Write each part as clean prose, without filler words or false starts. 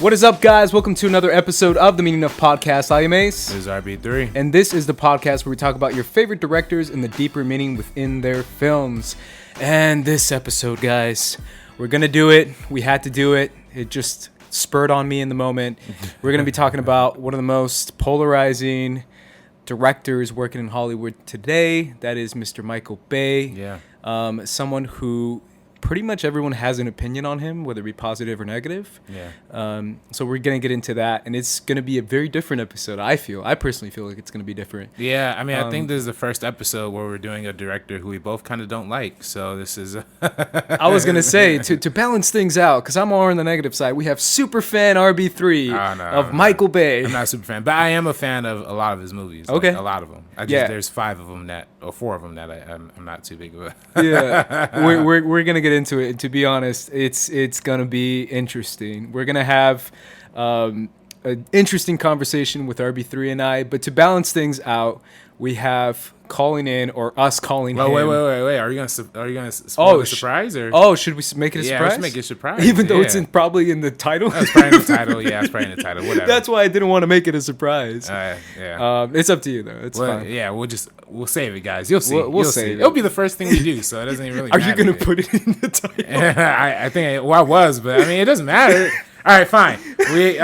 What is up, guys? Welcome to another episode of the Meaning of Podcast. I am Ace. This is RB3. And this is the podcast where we talk about your favorite directors and the deeper meaning within their films. And this episode, guys, we're going to do it. We had to do it. It just spurred on me in the moment. We're going to be talking about one of the most polarizing directors working in Hollywood today. That is Mr. Michael Bay. Yeah. Someone who pretty much everyone has an opinion on him, whether it be positive or negative. Yeah. So we're going to get into that, and it's going to be a very different episode, I personally feel like it's going to be different. Yeah, I mean, I think this is the first episode where we're doing a director who we both kind of don't like, so this is... I was going to say, to balance things out, because I'm more on the negative side, we have super fan RB3 of Michael Bay. I'm not a super fan, but I am a fan of a lot of his movies. Okay. Like, a lot of them. There's 5 of them or 4 of them that I'm not too big of a... Yeah, we're going to get into it, and to be honest, it's gonna be interesting. We're gonna have an interesting conversation with RB3 and I, but to balance things out, we have calling in, or us calling him. Wait. Are you gonna spoil the surprise, or? Should we make it a surprise? Yeah, let's make it a surprise. Even though it's probably in the title. That's probably in the title. Yeah, it's probably in the title. Whatever. That's why I didn't want to make it a surprise. Yeah. It's up to you though. It's fine. Yeah, we'll save it, guys. You'll see. We'll save it. It'll be the first thing we do, so it doesn't even really. Are matter. you gonna put it in the title? I think I was, but I mean, it doesn't matter. All right, fine. We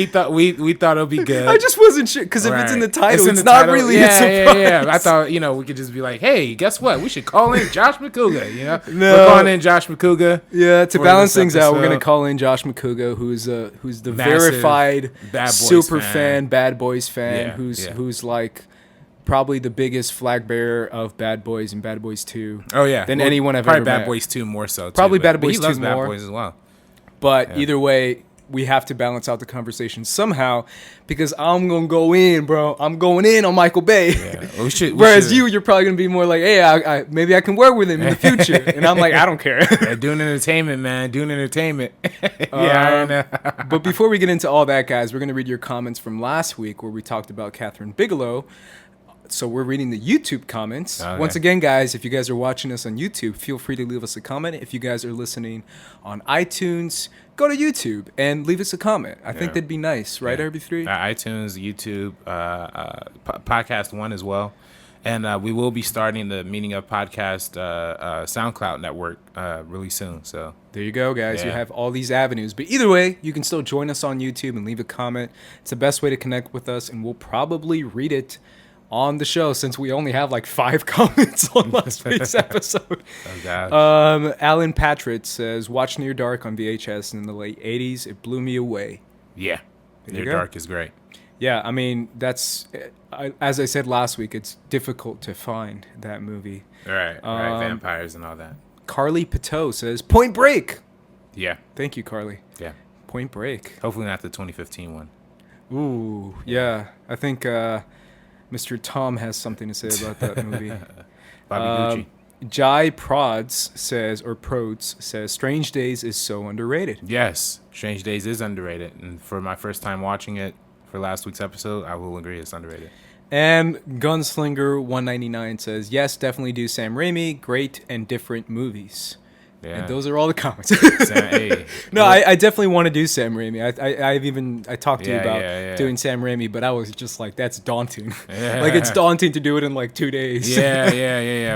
thought it'll be good. I just wasn't sure because if it's in the title, it's not title. really a surprise. Yeah. I thought we could just be like, hey, guess what? We should call in Josh Macuga. No. We're calling in Josh Macuga. Yeah, to balance things out, we're gonna call in Josh Macuga, who's the Massive verified Bad Boys super fan, Bad Boys fan, Yeah, who's like probably the biggest flag bearer of Bad Boys and Bad Boys 2. Oh yeah, than anyone I've probably ever Bad met. Boys 2 more so. Probably too, Bad Boys he 2 loves more. Bad Boys as well. But either way, we have to balance out the conversation somehow, because I'm gonna go in, bro. I'm going in on Michael Bay. Yeah. Well, Whereas you're probably gonna be more like, hey, I maybe I can work with him in the future, and I'm like, I don't care. Yeah, doing entertainment, man. Doing entertainment. I know. But before we get into all that, guys, we're gonna read your comments from last week where we talked about Catherine Bigelow. So we're reading the YouTube comments. Okay. Once again, guys, if you guys are watching us on YouTube, feel free to leave us a comment. If you guys are listening on iTunes, go to YouTube and leave us a comment. I think that'd be nice, right, RB3? iTunes, YouTube, Podcast One as well. And we will be starting the Meaning of Podcast SoundCloud network really soon. So there you go, guys. You Yeah. have all these avenues. But either way, you can still join us on YouTube and leave a comment. It's the best way to connect with us, and we'll probably read it on the show, since we only have like 5 comments on last week's episode. Oh, gosh. Alan Patrick says, watch Near Dark on VHS in the late 80s. It blew me away. Yeah. There you Near go. Dark is great. Yeah, I mean, as I said last week, it's difficult to find that movie. Right. Vampires and all that. Carly Pateau says, Point Break. Yeah. Thank you, Carly. Yeah. Point Break. Hopefully not the 2015 one. Ooh, yeah. I think Mr. Tom has something to say about that movie. Bobby Gucci. Jai Prods says, Strange Days is so underrated. Yes. Strange Days is underrated. And for my first time watching it for last week's episode, I will agree it's underrated. And Gunslinger199 says, yes, definitely do Sam Raimi. Great and different movies. Yeah. And those are all the comments. Hey. No, I definitely want to do Sam Raimi. I talked to you about yeah. doing Sam Raimi, but I was just like, that's daunting. Yeah. Like, it's daunting to do it in like 2 days. Yeah.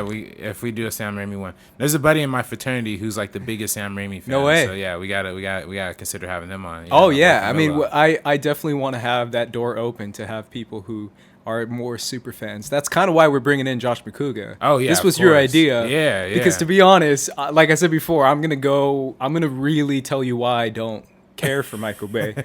If we do a Sam Raimi one, there's a buddy in my fraternity who's like the biggest Sam Raimi fan. No way. So yeah, we gotta consider having him on. Oh yeah, I mean, I definitely want to have that door open to have people who are more super fans. That's kind of why we're bringing in Josh Macuga. Oh yeah, this was your idea. Yeah. Because to be honest, like I said before, I'm gonna really tell you why I don't care for Michael Bay.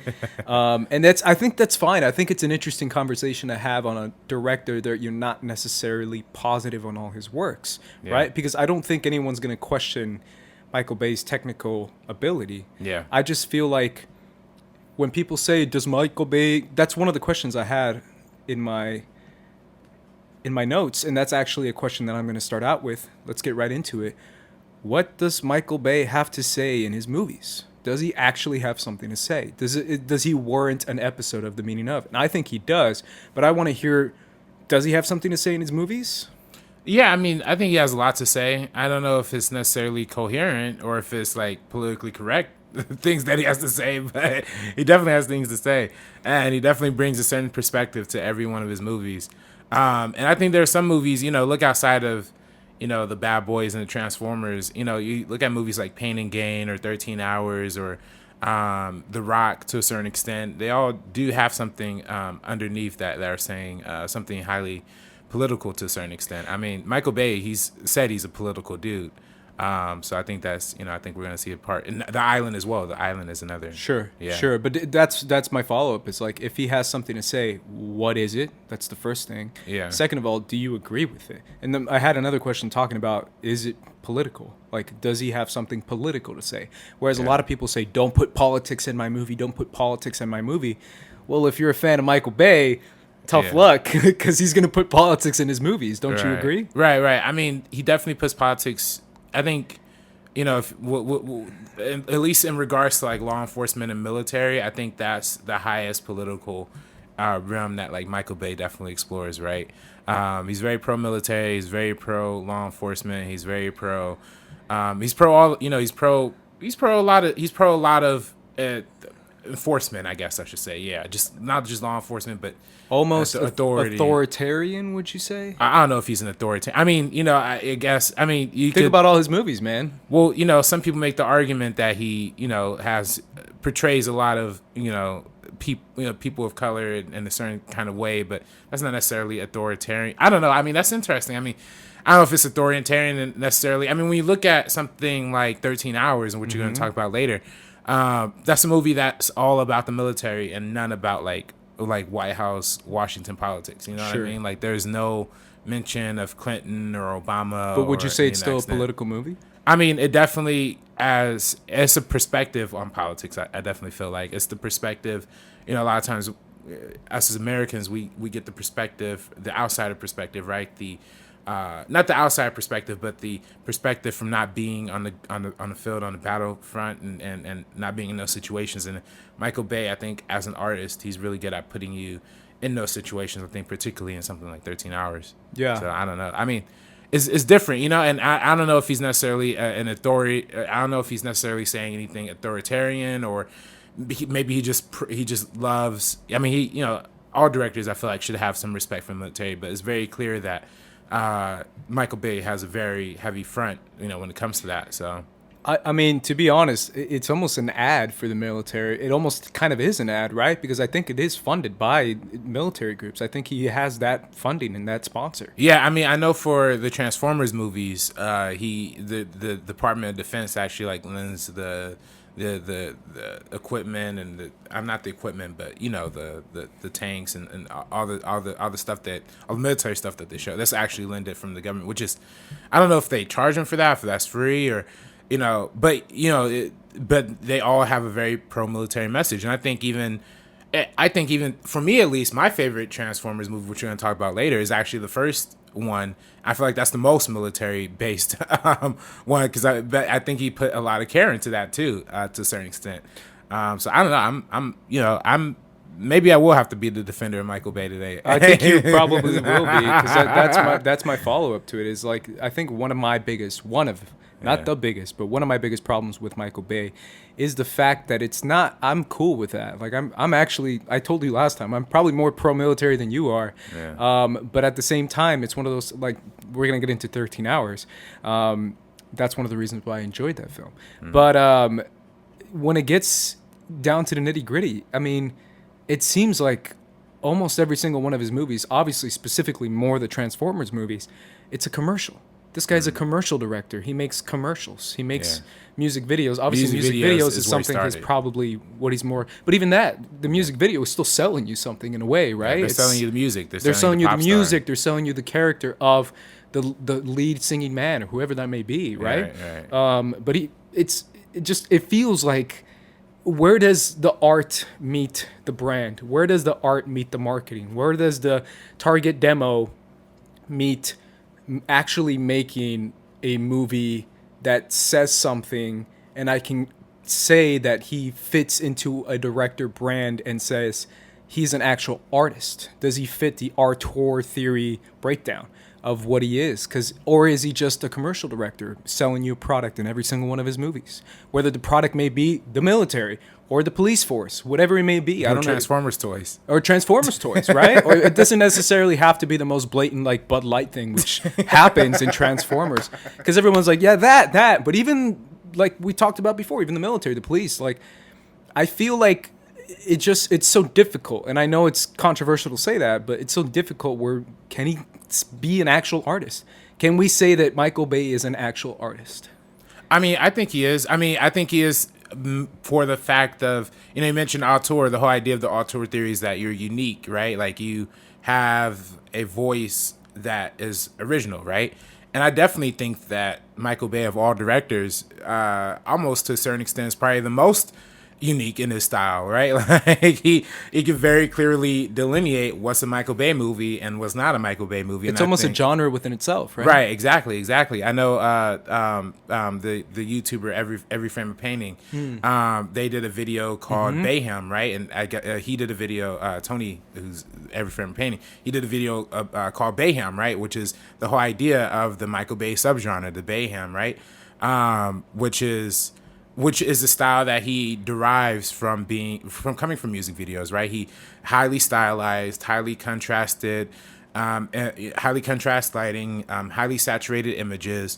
And I think that's fine. I think it's an interesting conversation to have on a director that you're not necessarily positive on all his works, right? Because I don't think anyone's gonna question Michael Bay's technical ability. Yeah. I just feel like when people say, does Michael Bay, that's one of the questions I had in my notes, and that's actually a question that I'm going to start out with. Let's get right into it. What does Michael Bay have to say in his movies? Does he actually have something to say? Does he warrant an episode of The Meaning of? And I think he does, but I want to hear, does he have something to say in his movies? Yeah, I mean, I think he has a lot to say. I don't know if it's necessarily coherent or if it's like politically correct things that he has to say, but he definitely has things to say, and he definitely brings a certain perspective to every one of his movies. And I think there are some movies, look outside of, the Bad Boys and the Transformers. You look at movies like Pain and Gain or 13 Hours or The Rock to a certain extent. They all do have something underneath that are saying something highly political to a certain extent. I mean, Michael Bay, he's said he's a political dude. So I think that's, I think we're going to see a part. And The Island as well. The Island is another. Sure, Yeah. sure. But that's my follow-up. It's like, if he has something to say, what is it? That's the first thing. Yeah. Second of all, do you agree with it? And then I had another question talking about, is it political? Like, does he have something political to say? Whereas a lot of people say, don't put politics in my movie. Don't put politics in my movie. Well, if you're a fan of Michael Bay, tough luck, because he's going to put politics in his movies. Don't you agree? Right. I mean, he definitely puts politics. I think, if at least in regards to like law enforcement and military, I think that's the highest political realm that like Michael Bay definitely explores. Right. He's very pro-military. He's very pro-law enforcement. He's very pro. He's pro all. He's pro a lot of enforcement, I guess I should say. Yeah, just not just law enforcement, but Almost authority. Authoritarian, would you say? I don't know if he's an authoritarian. I mean, I guess. I mean, you Think about all his movies, man. Well, some people make the argument that he, portrays a lot of, people of color in a certain kind of way, but that's not necessarily authoritarian. I don't know. I mean, that's interesting. I mean, I don't know if it's authoritarian necessarily. I mean, when you look at something like 13 Hours, and what you're going to talk about later, that's a movie that's all about the military and none about like White House, Washington politics. You know what I mean? Like, there's no mention of Clinton or Obama. But would you say it's still a political movie? I mean, it definitely, as a perspective on politics, I definitely feel like it's the perspective. A lot of times, us as Americans, we get the perspective, the outsider perspective, right? The not the outside perspective, but the perspective from not being on the field, on the battlefront, and not being in those situations. And Michael Bay, I think, as an artist, he's really good at putting you in those situations. I think particularly in something like 13 Hours. Yeah. So I don't know. I mean, it's different, and I don't know if he's necessarily an authority. I don't know if he's necessarily saying anything authoritarian, or maybe he just loves. I mean, all directors, I feel like, should have some respect for the military, but it's very clear that Michael Bay has a very heavy front, when it comes to that. So, I mean, to be honest, it's almost an ad for the military. It almost kind of is an ad, right? Because I think it is funded by military groups. I think he has that funding and that sponsor. Yeah, I mean, I know for the Transformers movies, the Department of Defense actually lends the equipment and I'm not the equipment, but the tanks and all the stuff all the military stuff that they show. That's actually lended from the government, which is, I don't know if they charge them for that, if that's free or, but they all have a very pro-military message. And I think even for me, at least, my favorite Transformers movie, which we're going to talk about later, is actually the first one. I feel like that's the most military based one, because I think he put a lot of care into that too, to a certain extent. So I don't know. I'm maybe I will have to be the defender of Michael Bay today. I think you probably will be, because that's my follow up to it. Is like, I think one of my biggest problems with Michael Bay is the fact that it's not. I'm cool with that. Like, I'm actually. I told you last time, I'm probably more pro-military than you are. Yeah. But at the same time, it's one of those, like, we're gonna get into 13 Hours. That's one of the reasons why I enjoyed that film. Mm-hmm. But when it gets down to the nitty gritty, I mean, it seems like almost every single one of his movies, obviously specifically more the Transformers movies, it's a commercial. This guy's a commercial director. He makes commercials. He makes music videos. Obviously, music videos is something that's probably what he's more. But even that, the music video is still selling you something in a way, right? Yeah, they're selling you the music. They're selling you the music. They're selling you the character of the lead singing man or whoever that may be, right? Right. But it feels like, where does the art meet the brand? Where does the art meet the marketing? Where does the target demo meet actually making a movie that says something, and I can say that he fits into a director brand and says he's an actual artist? Does he fit the auteur theory breakdown? of what he is, or is he just a commercial director selling you a product in every single one of his movies, whether the product may be the military or the police force, whatever it may be. I don't know. Transformers toys. Or Transformers toys, right? Or it doesn't necessarily have to be the most blatant, like, Bud Light thing, which happens in Transformers. Because everyone's like, yeah, that. But even, like we talked about before, even the military, the police, like, I feel like it's so difficult. And I know it's controversial to say that, but it's so difficult where can he be an actual artist? Can we say that Michael Bay is an actual artist? I mean, I think he is. For the fact of, you mentioned auteur, the whole idea of the auteur theory is that you're unique, right? Like you have a voice that is original, right? And I definitely think that Michael Bay, of all directors, almost to a certain extent, is probably the most unique in his style, right? Like he can very clearly delineate what's a Michael Bay movie and what's not a Michael Bay movie. It's almost a genre within itself, right? Right, exactly. I know the YouTuber Every Frame of Painting. They did a video called Bayhem, right? And he did a video. Tony, who's Every Frame of Painting, he did a video called Bayhem, right? Which is the whole idea of the Michael Bay subgenre, the Bayhem, right? Which is the style that he derives from coming from music videos, right? He highly stylized, highly contrasted, highly contrast lighting, highly saturated images,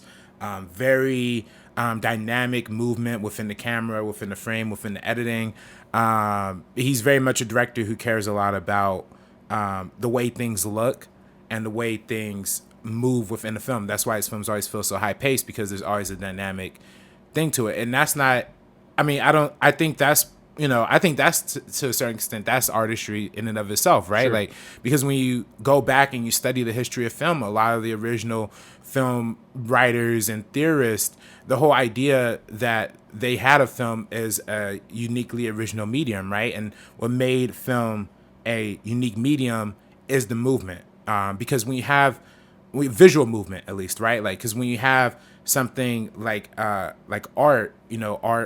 very dynamic movement within the camera, within the frame, within the editing. He's very much a director who cares a lot about the way things look and the way things move within the film. That's why his films always feel so high paced, because there's always a dynamic thing to it. And that's not, I think that's to a certain extent, that's artistry in and of itself, right? Sure. Like, because when you go back and you study the history of film, a lot of the original film writers and theorists, the whole idea that they had of film is a uniquely original medium, right? And what made film a unique medium is the movement. Because when you have visual movement, at least, right? Like, because when you have something like art, art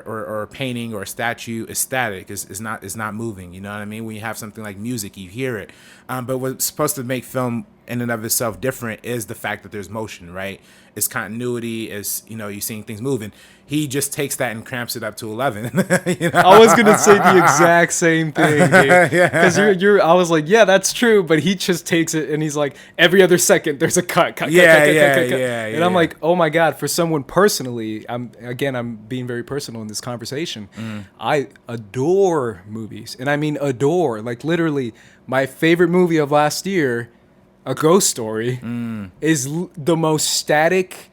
or a painting or a statue is static, is not moving. You know what I mean? When you have something like music, you hear it. But what's supposed to make film in and of itself different is the fact that there's motion, right? It's continuity, is you're seeing things moving. He just takes that and cramps it up to 11. I was gonna say the exact same thing, dude. Because I was like, yeah, that's true, but he just takes it and he's like, every other second there's a cut. And I'm like, oh my god, for someone personally, I'm being very personal in this conversation. I adore movies, and I mean adore. Like, literally, my favorite movie of last year, A Ghost Story, is the most static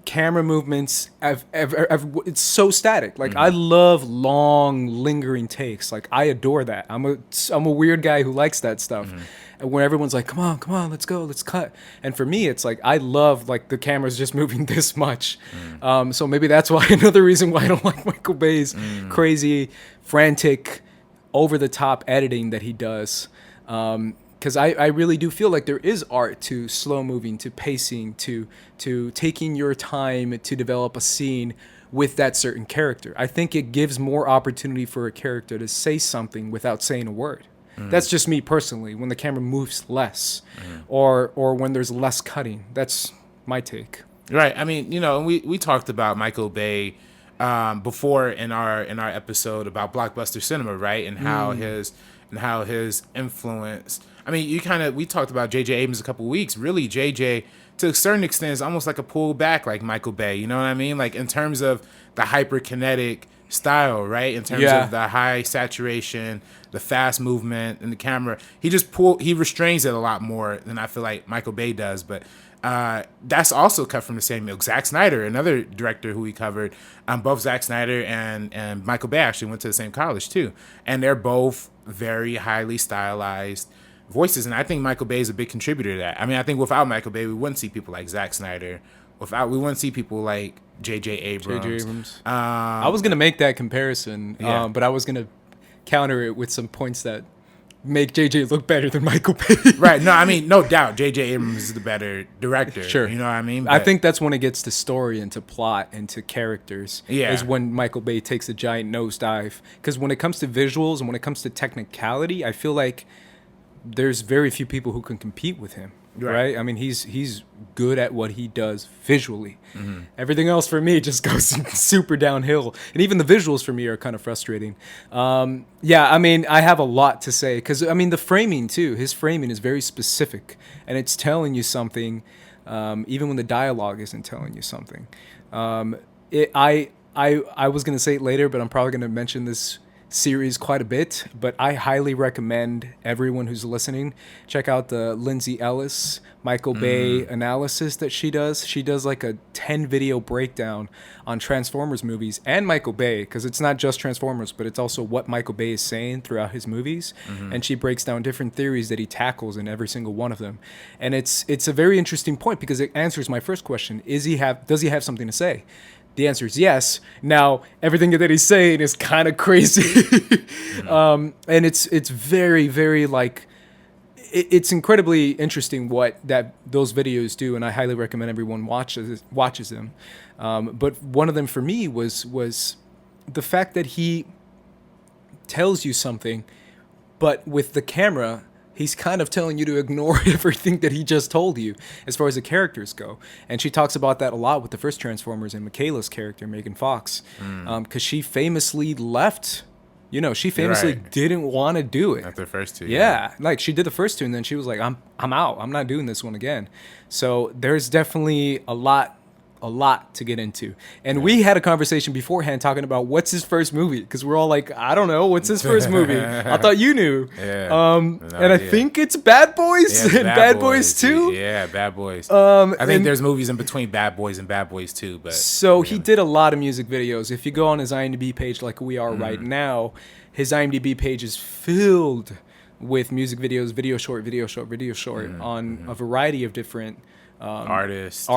camera movements I've ever. It's so static. Like, I love long, lingering takes. Like, I adore that. I'm a weird guy who likes that stuff. And when everyone's like, come on, let's go, let's cut. And for me, it's like, I love, like, the camera's just moving this much. So maybe that's why, another reason why I don't like Michael Bay's crazy, frantic, over-the-top editing that he does. Because I really do feel like there is art to slow moving, to pacing, to taking your time to develop a scene with that certain character. I think it gives more opportunity for a character to say something without saying a word. That's just me personally, when the camera moves less or when there's less cutting. That's my take. Right. I mean, we talked about Michael Bay before in our episode about blockbuster cinema, right? And how his influence. I mean, we talked about J.J. Abrams a couple of weeks. Really, J.J., to a certain extent, is almost like a pullback like Michael Bay. You know what I mean? Like, in terms of the hyperkinetic style, right? In terms of the high saturation, the fast movement in the camera. He restrains it a lot more than I feel like Michael Bay does. But that's also cut from the same milk. Zack Snyder, another director who we covered, both Zack Snyder and Michael Bay actually went to the same college too. And they're both very highly stylized voices, and I think Michael Bay is a big contributor to that. I mean, I think without Michael Bay, we wouldn't see people like Zack Snyder. We wouldn't see people like J.J. Abrams. I was gonna make that comparison, but I was gonna counter it with some points that make J.J. look better than Michael Bay. Right. No, I mean, no doubt, J.J. Abrams is the better director. Sure. You know what I mean? But I think that's when it gets to story and to plot and to characters. Yeah. Is when Michael Bay takes a giant nosedive. Because when it comes to visuals and when it comes to technicality, I feel like there's very few people who can compete with him. right? I mean, he's good at what he does visually. Mm-hmm. Everything else for me just goes super downhill, and even the visuals for me are kind of frustrating. Yeah, I mean, I have a lot to say because I mean the framing too. His framing is very specific, and it's telling you something, even when the dialogue isn't telling you something. I was gonna say it later, but I'm probably gonna mention this series quite a bit, but I highly recommend everyone who's listening check out the Lindsay Ellis Michael Bay analysis that she does. She does like a 10 video breakdown on Transformers movies and Michael Bay, because it's not just Transformers, but it's also what Michael Bay is saying throughout his movies. And she breaks down different theories that he tackles in every single one of them. And it's a very interesting point because it answers my first question. Does he have something to say? The answer is yes. Now, everything that he's saying is kind of crazy. And it's very, very like, it's incredibly interesting what those videos do. And I highly recommend everyone watches them. But one of them for me was the fact that he tells you something, but with the camera, he's kind of telling you to ignore everything that he just told you as far as the characters go. And she talks about that a lot with the first Transformers and Michaela's character, Megan Fox, because she famously left. She famously didn't want to do it. After the first two. Yeah, like she did the first two, and then she was like, I'm out. I'm not doing this one again. So there's definitely a lot to get into. And we had a conversation beforehand talking about what's his first movie, because we're all like, I don't know, what's his first movie? I thought you knew. Yeah. And I think it's Bad Boys and Bad Boys 2. Yeah, Bad Boys. I think there's movies in between Bad Boys and Bad Boys 2. But so he did a lot of music videos. If you go on his IMDb page like we are right now, his IMDb page is filled with music videos, video short on a variety of different artists.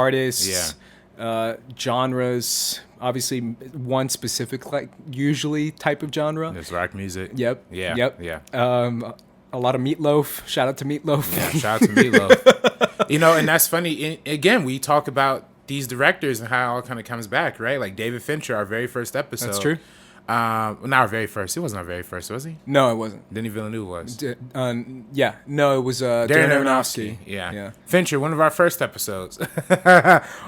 Genres, obviously one specific, like usually type of genre. It's rock music. Yep. Yeah. A lot of Meatloaf. Shout out to Meatloaf. Yeah, shout out to Meatloaf. And that's funny. Again, we talk about these directors and how it all kind of comes back, right? Like David Fincher, our very first episode. That's true. Not our very first. It wasn't our very first, was he? No, it wasn't. Denis Villeneuve was. Yeah. No, it was Darren Aronofsky. Yeah. Fincher, one of our first episodes.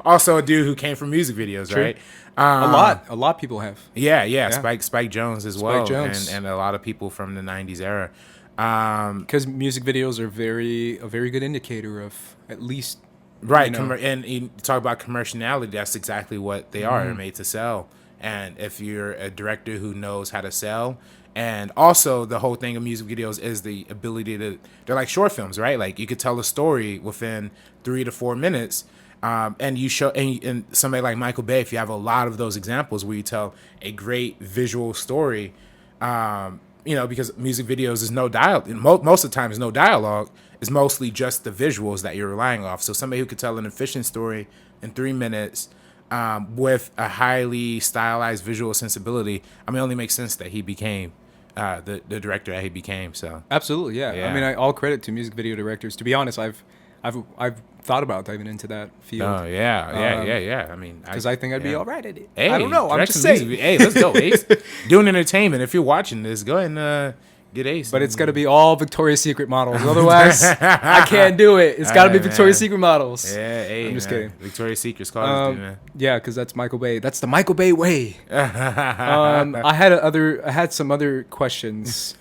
Also a dude who came from music videos, True. right? A lot of people have. Yeah. Spike Jonze as well. Jonze. And a lot of people from the 90s era. Because music videos are a very good indicator of at least... Right. And you talk about commerciality, that's exactly what they are. They're made to sell. And if you're a director who knows how to sell, and also the whole thing of music videos is the ability they're like short films, right? Like you could tell a story within 3 to 4 minutes. And you show, and somebody like Michael Bay, if you have a lot of those examples where you tell a great visual story, because music videos is no dialogue. Most of the time is no dialogue. It's mostly just the visuals that you're relying off. So somebody who could tell an efficient story in 3 minutes, with a highly stylized visual sensibility, it only makes sense that he became the director that he became. So absolutely, yeah. All credit to music video directors. To be honest, I've thought about diving into that field. Oh yeah. Because I think I'd be all right at it. Hey, I don't know. I'm just saying. Hey, let's go, Ace. Doing entertainment. If you're watching this, go ahead and get Ace. But it's got to be all Victoria's Secret models. Otherwise, I can't do it. It's got to be Victoria's Secret models. Yeah, hey, I'm just kidding. Victoria's Secret's called man. Yeah, because that's Michael Bay. That's the Michael Bay way. I had some other questions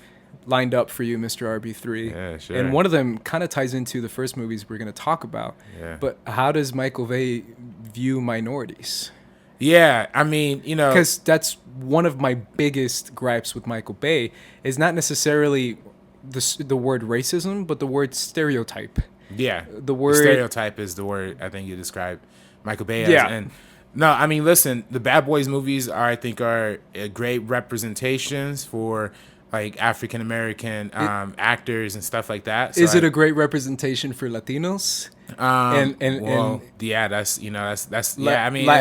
lined up for you, Mr. RB3. Yeah, sure. And one of them kind of ties into the first movies we're going to talk about. Yeah. But how does Michael Bay view Minorities? Yeah, because that's one of my biggest gripes with Michael Bay is not necessarily the word racism, but the word stereotype. Yeah, the word stereotype is the word I think you described Michael Bay as. Yeah. And no, listen, the Bad Boys movies are great representations for like African American actors and stuff like that. So is it a great representation for Latinos? Latin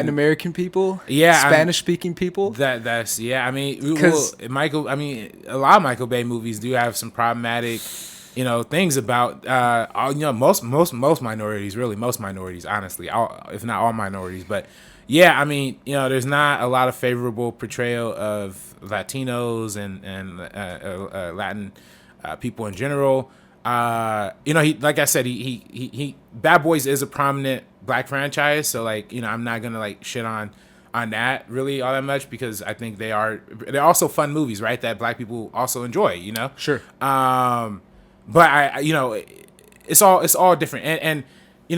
American people, Spanish speaking people. Michael. A lot of Michael Bay movies do have some problematic, things about most minorities, really most minorities, honestly, if not all minorities, but. Yeah, there's not a lot of favorable portrayal of Latinos and Latin people in general. he like I said, he Bad Boys is a prominent black franchise, so like I'm not gonna like shit on that really all that much because I think they're also fun movies, right? That black people also enjoy, Sure. But it's all different, and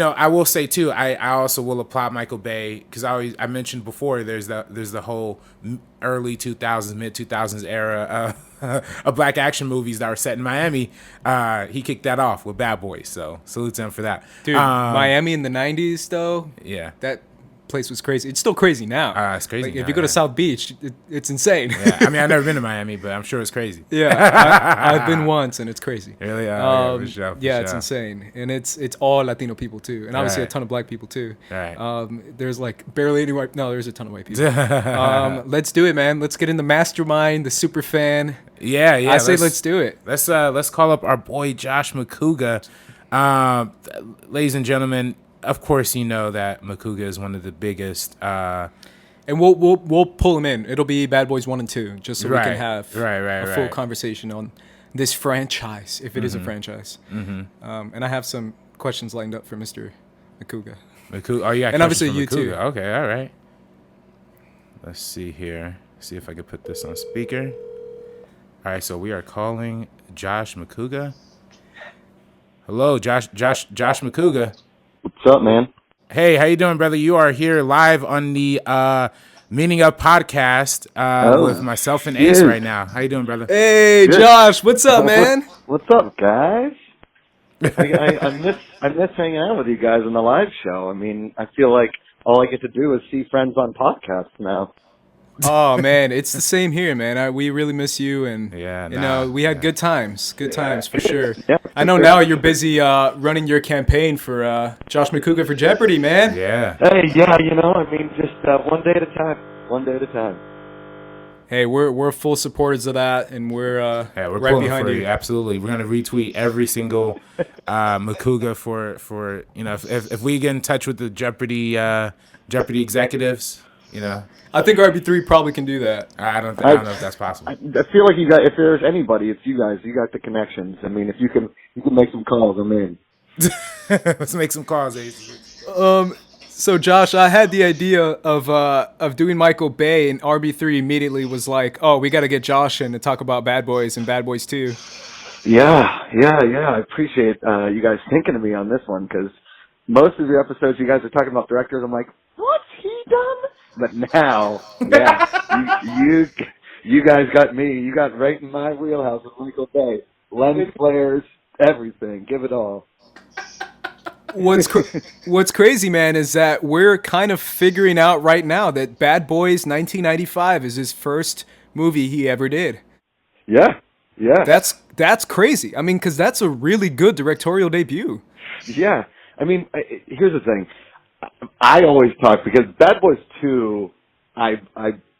I will say too, I also will applaud Michael Bay because I mentioned before there's the whole early 2000s, mid 2000s era of black action movies that were set in Miami. He kicked that off with Bad Boys, so salute to him for that. Dude, Miami in the 90s though. Yeah, that place was crazy. It's still crazy now. It's crazy. Like, now, if you go to South Beach, it's insane. Yeah, I mean, I've never been to Miami, but I'm sure it's crazy. Yeah, I've been once, and it's crazy. Really? For sure, it's insane, and it's all Latino people too, and obviously a ton of black people too. Right. There's like barely any white. No, there's a ton of white people. Let's do it, man. Let's get in the mastermind, the super fan. Yeah. I say let's do it. Let's call up our boy Josh Macuga. Ladies and gentlemen, of course you know that Macuga is one of the biggest. And we'll pull him in. It'll be Bad Boys 1 and 2, just so we can have a full conversation on this franchise, if it is a franchise. And I have some questions lined up for Mr. Macuga. Oh, you got and obviously you Macuga. too. Okay, all right. Let's see here. See if I can put this on speaker. All right, so we are calling Josh Macuga. Hello, Josh Macuga. What's up, man? Hey, how you doing, brother? You are here live on the Meaning Up podcast with myself and Ace right now. How you doing, brother? Hey, good. Josh, what's up, man? What's up, guys? I miss hanging out with you guys on the live show. I mean, I feel like all I get to do is see friends on podcasts now. Oh man, it's the same here, man. We really miss you, and we had good times for sure. Yeah, I know now you're busy running your campaign for Josh Macuga for Jeopardy, man. Yeah. Hey, I mean, just one day at a time. Hey, we're full supporters of that, and we're right behind you. Absolutely, we're gonna retweet every single Macuga for if we get in touch with the Jeopardy executives, I think RB3 probably can do that. I don't know if that's possible. I feel like if there's anybody, it's you guys. You got the connections. I mean, if you can make some calls, I'm in. Let's make some calls, Ace. So Josh, I had the idea of doing Michael Bay, and RB3 immediately was like, "Oh, we got to get Josh in to talk about Bad Boys and Bad Boys 2." Yeah. I appreciate you guys thinking of me on this one because most of the episodes you guys are talking about directors, I'm like, what's he done? But now, you guys got me. You got right in my wheelhouse with Michael Bay. Lens flares, everything. Give it all. What's crazy, man, is that we're kind of figuring out right now that Bad Boys 1995 is his first movie he ever did. Yeah. That's crazy. I mean, because that's a really good directorial debut. Yeah. I mean, here's the thing. I always talk because Bad Boys 2, I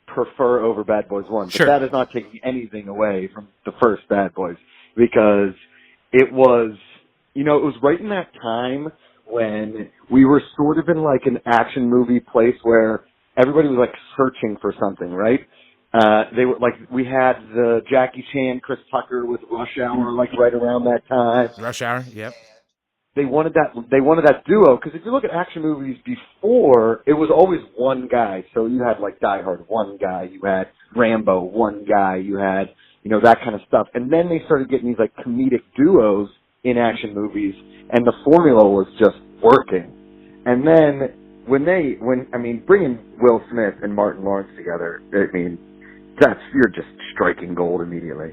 prefer over Bad Boys 1. But that is not taking anything away from the first Bad Boys because it was, it was right in that time when we were sort of in like an action movie place where everybody was like searching for something, right? They were like, we had the Jackie Chan, Chris Tucker with Rush Hour like right around that time. Rush Hour, yep. They wanted that duo because if you look at action movies before, it was always one guy. So you had like Die Hard, one guy. You had Rambo, one guy. You had that kind of stuff. And then they started getting these like comedic duos in action movies, and the formula was just working. And then bringing Will Smith and Martin Lawrence together, you're just striking gold immediately.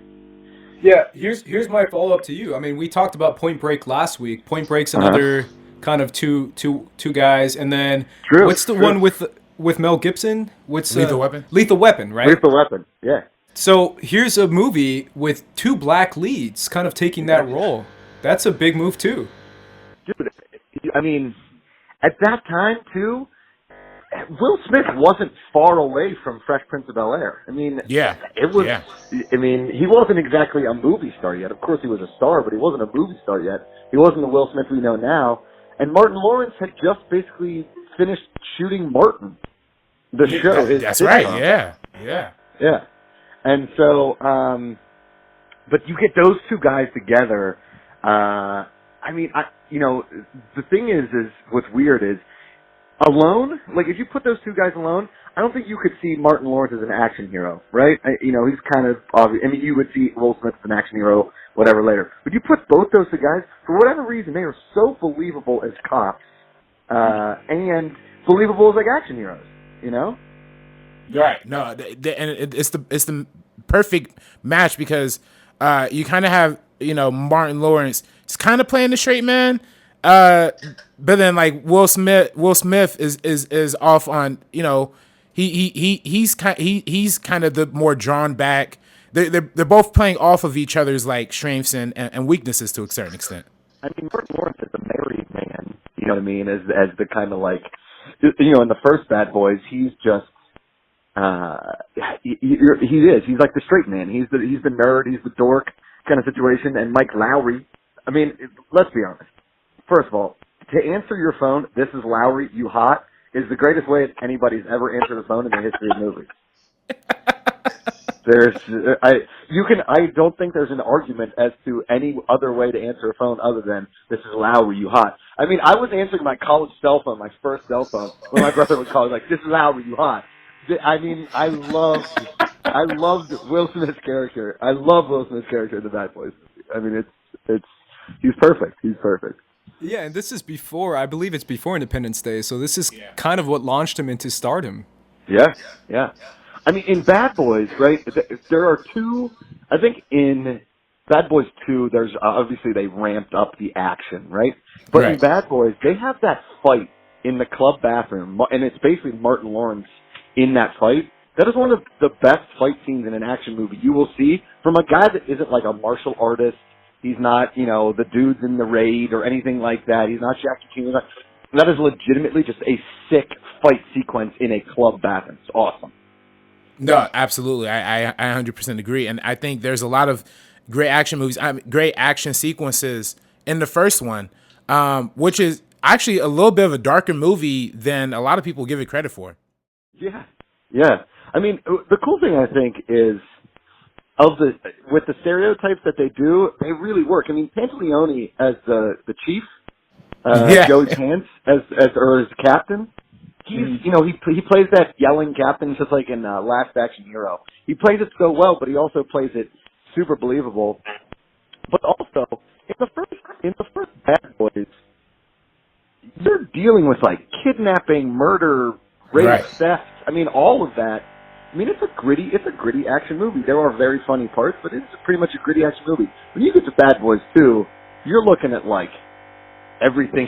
Yeah, here's my follow-up to you. I mean, we talked about Point Break last week. Point Break's another kind of two guys, and then what's the one with Mel Gibson? What's Lethal Weapon? Lethal Weapon, right? Lethal Weapon, yeah. So here's a movie with two black leads kind of taking that role. That's a big move too. Dude, I mean, at that time too, Will Smith wasn't far away from Fresh Prince of Bel-Air. I mean, it was. Yeah. I mean, he wasn't exactly a movie star yet. Of course, he was a star, but he wasn't a movie star yet. He wasn't the Will Smith we know now. And Martin Lawrence had just basically finished shooting Martin, the show. That's right. Yeah. And so, but you get those two guys together. I mean, the thing is what's weird is alone. Like if you put those two guys alone, I don't think you could see Martin Lawrence as an action hero, right? He's kind of obvious. I mean, you would see Will Smith as an action hero, whatever later. But you put both those two guys, for whatever reason, they are so believable as cops and believable as like action heroes. You know? Right. No, and it's the perfect match because you kind of have Martin Lawrence. He's kind of playing the straight man, but then like Will Smith is off on he's kind of the more drawn back. They're both playing off of each other's like strengths and weaknesses to a certain extent. I mean, Martin Lawrence is a married man. You know what I mean? As the kind of like in the first Bad Boys, he's just. He is. He's like the straight man. He's the nerd. He's the dork kind of situation. And Mike Lowry. I mean, let's be honest. First of all, to answer your phone, "This is Lowry, you hot," is the greatest way anybody's ever answered a phone in the history of movies. I don't think there's an argument as to any other way to answer a phone other than "This is Lowry, you hot." I mean, I was answering my college cell phone, my first cell phone, when my brother was calling, like, "This is Lowry, you hot." I mean, I loved Will Smith's character. I love Will Smith's character in the Bad Boys movie. I mean, he's perfect. He's perfect. Yeah, and this is I believe it's before Independence Day, so this is kind of what launched him into stardom. Yeah. I mean, in Bad Boys, right, there are two, I think in Bad Boys 2, there's, obviously they ramped up the action, right? But in Bad Boys, they have that fight in the club bathroom, and it's basically Martin Lawrence in that fight. That is one of the best fight scenes in an action movie you will see from a guy that isn't like a martial artist. He's not, the dudes in the Raid or anything like that. He's not Jackie Chan. That is legitimately just a sick fight sequence in a club bathroom. It's awesome. No, absolutely. I 100% agree. And I think there's a lot of great action movies, great action sequences in the first one, which is actually a little bit of a darker movie than a lot of people give it credit for. Yeah. I mean, the cool thing I think is with the stereotypes that they do, they really work. I mean, Pantaleone as the chief, Joey Pants as captain. He's he plays that yelling captain just like in Last Action Hero. He plays it so well, but he also plays it super believable. But also in the first Bad Boys, you're dealing with like kidnapping, murder, rape, theft. I mean, all of that. I mean, it's a gritty action movie. There are very funny parts, but it's pretty much a gritty action movie. When you get to Bad Boys 2, you're looking at like everything.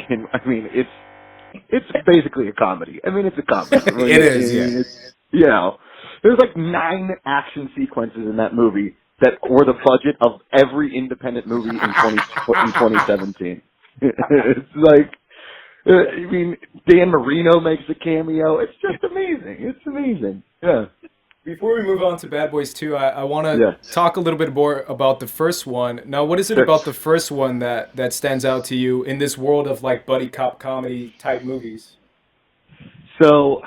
It's basically a comedy. I mean, it's a comedy. It is. There's like 9 action sequences in that movie that were the budget of every independent movie in 2017. It's like. I mean, Dan Marino makes a cameo. It's just amazing. It's amazing. Yeah. Before we move on to Bad Boys 2, I want to talk a little bit more about the first one. Now, what is it about the first one that stands out to you in this world of like buddy cop comedy type movies? So,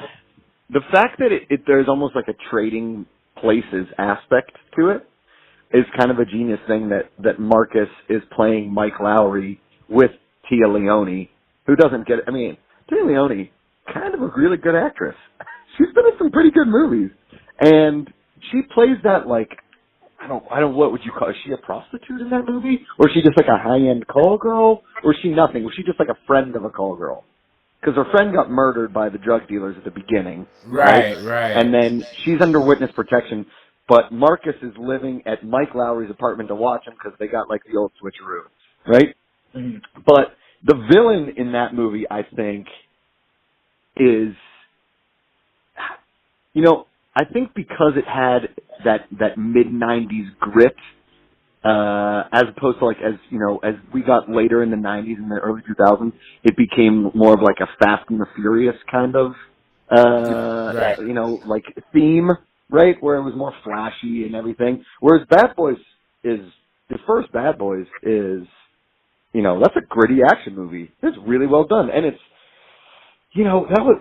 the fact that there's almost like a trading places aspect to it is kind of a genius thing that Marcus is playing Mike Lowry with Tia Leone, who doesn't get it. I mean, Tia Leone, kind of a really good actress. She's been in some pretty good movies. And she plays that like, I don't, what would you call, is she a prostitute in that movie? Or is she just like a high-end call girl? Or is she nothing? Was she just like a friend of a call girl? Because her friend got murdered by the drug dealers at the beginning. Right. And then she's under witness protection. But Marcus is living at Mike Lowry's apartment to watch him because they got like the old switcheroo. Right? Mm-hmm. But the villain in that movie, I think, is, I think because it had that mid-90s grit, as opposed to like, as we got later in the 90s and the early 2000s, it became more of like a Fast and the Furious kind of, like theme, right? Where it was more flashy and everything. Whereas Bad Boys the first Bad Boys is, that's a gritty action movie. It's really well done. And it's,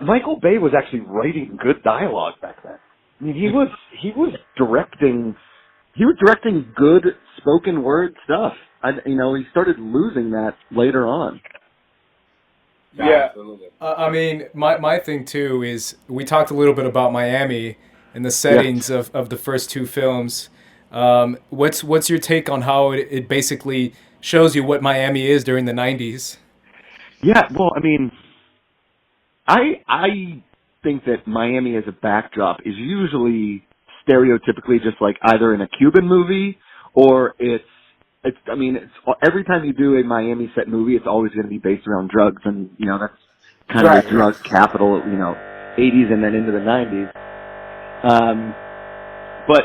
Michael Bay was actually writing good dialogue back then. I mean, he was directing good spoken word stuff. he started losing that later on. Yeah, absolutely. I mean, my thing too is we talked a little bit about Miami and the settings of the first two films. What's your take on how it basically shows you what Miami is during the 90s? Yeah, well, I mean, I think that Miami as a backdrop is usually stereotypically just like either in a Cuban movie or it's every time you do a Miami set movie, it's always going to be based around drugs, and that's kind of the drug capital, 80s and then into the 90s. But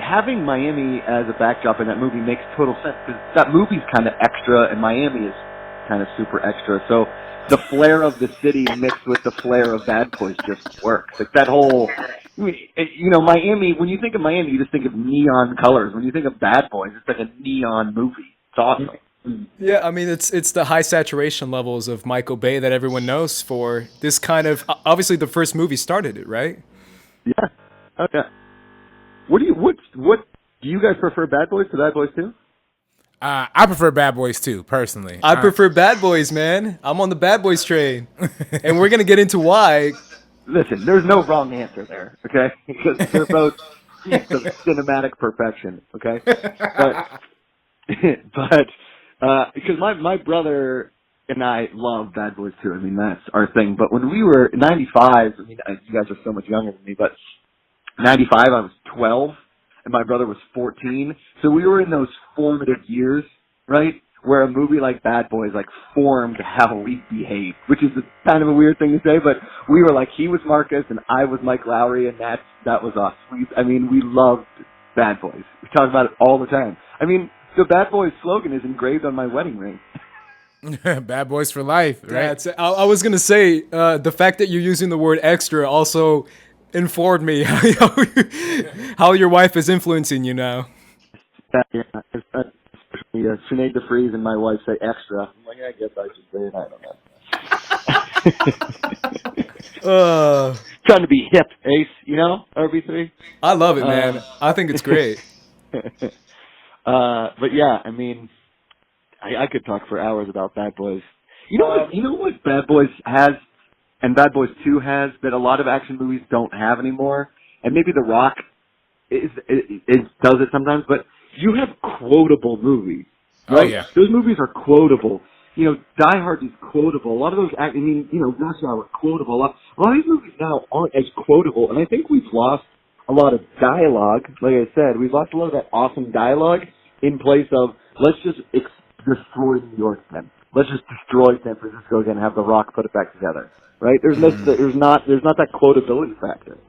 having Miami as a backdrop in that movie makes total sense because that movie's kind of extra, and Miami is kind of super extra. So the flair of the city mixed with the flair of Bad Boys just works. Like that whole. Miami, when you think of Miami, you just think of neon colors. When you think of Bad Boys, it's like a neon movie. It's awesome. Yeah, I mean, it's the high saturation levels of Michael Bay that everyone knows for. This kind of, obviously the first movie started it, right? Yeah. Okay. What do you guys prefer, Bad Boys to Bad Boys 2? I prefer Bad Boys 2, personally. I prefer Bad Boys, man. I'm on the Bad Boys train. And we're going to get into why. Listen, there's no wrong answer there, okay? Because they're both feats of cinematic perfection, okay? But because my brother and I love Bad Boys 2. I mean, that's our thing. But when we were in 95, I mean, you guys are so much younger than me, but 95, I was 12, and my brother was 14. So we were in those formative years, right? Where a movie like Bad Boys formed how we behaved, which is kind of a weird thing to say, but we were he was Marcus and I was Mike Lowry, and that was us. We loved Bad Boys. We talk about it all the time. I mean, the Bad Boys slogan is engraved on my wedding ring. Bad Boys for life, right? Yeah, I was gonna say the fact that you're using the word extra also informed me how your wife is influencing you now. Yeah, Sinead DeFries and my wife say extra. I'm like, I guess I should say it. I don't know. Trying to be hip, Ace, RB3? I love it, man. I think it's great. But yeah, I mean, I could talk for hours about Bad Boys. You know what Bad Boys has and Bad Boys 2 has that a lot of action movies don't have anymore? And maybe The Rock does it sometimes, but you have quotable movies, right? Oh, yeah. Those movies are quotable. Die Hard is quotable. A lot of those, Rush Hour are quotable. A lot of these movies now aren't as quotable, and I think we've lost a lot of dialogue. Like I said, we've lost a lot of that awesome dialogue in place of, let's just destroy New York then. Let's just destroy San Francisco again and have The Rock put it back together, right? There's not that quotability factor.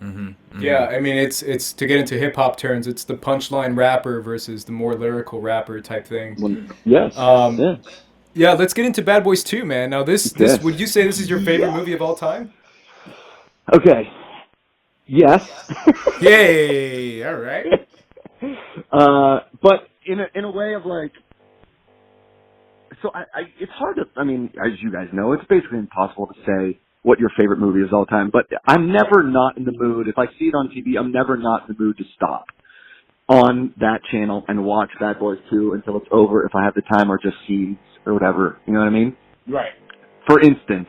Mm-hmm. Yeah, I mean, it's to get into hip hop terms, it's the punchline rapper versus the more lyrical rapper type thing. Yes. Yeah, let's get into Bad Boys 2, man. Now, this would you say this is your favorite movie of all time? Okay. Yes. Yay! All right. But in a way of so it's hard to. I mean, as you guys know, it's basically impossible to say what your favorite movie is all time, but I'm never not in the mood. If I see it on TV, I'm never not in the mood to stop on that channel and watch Bad Boys 2 until it's over if I have the time or just scenes or whatever. You know what I mean? Right. For instance,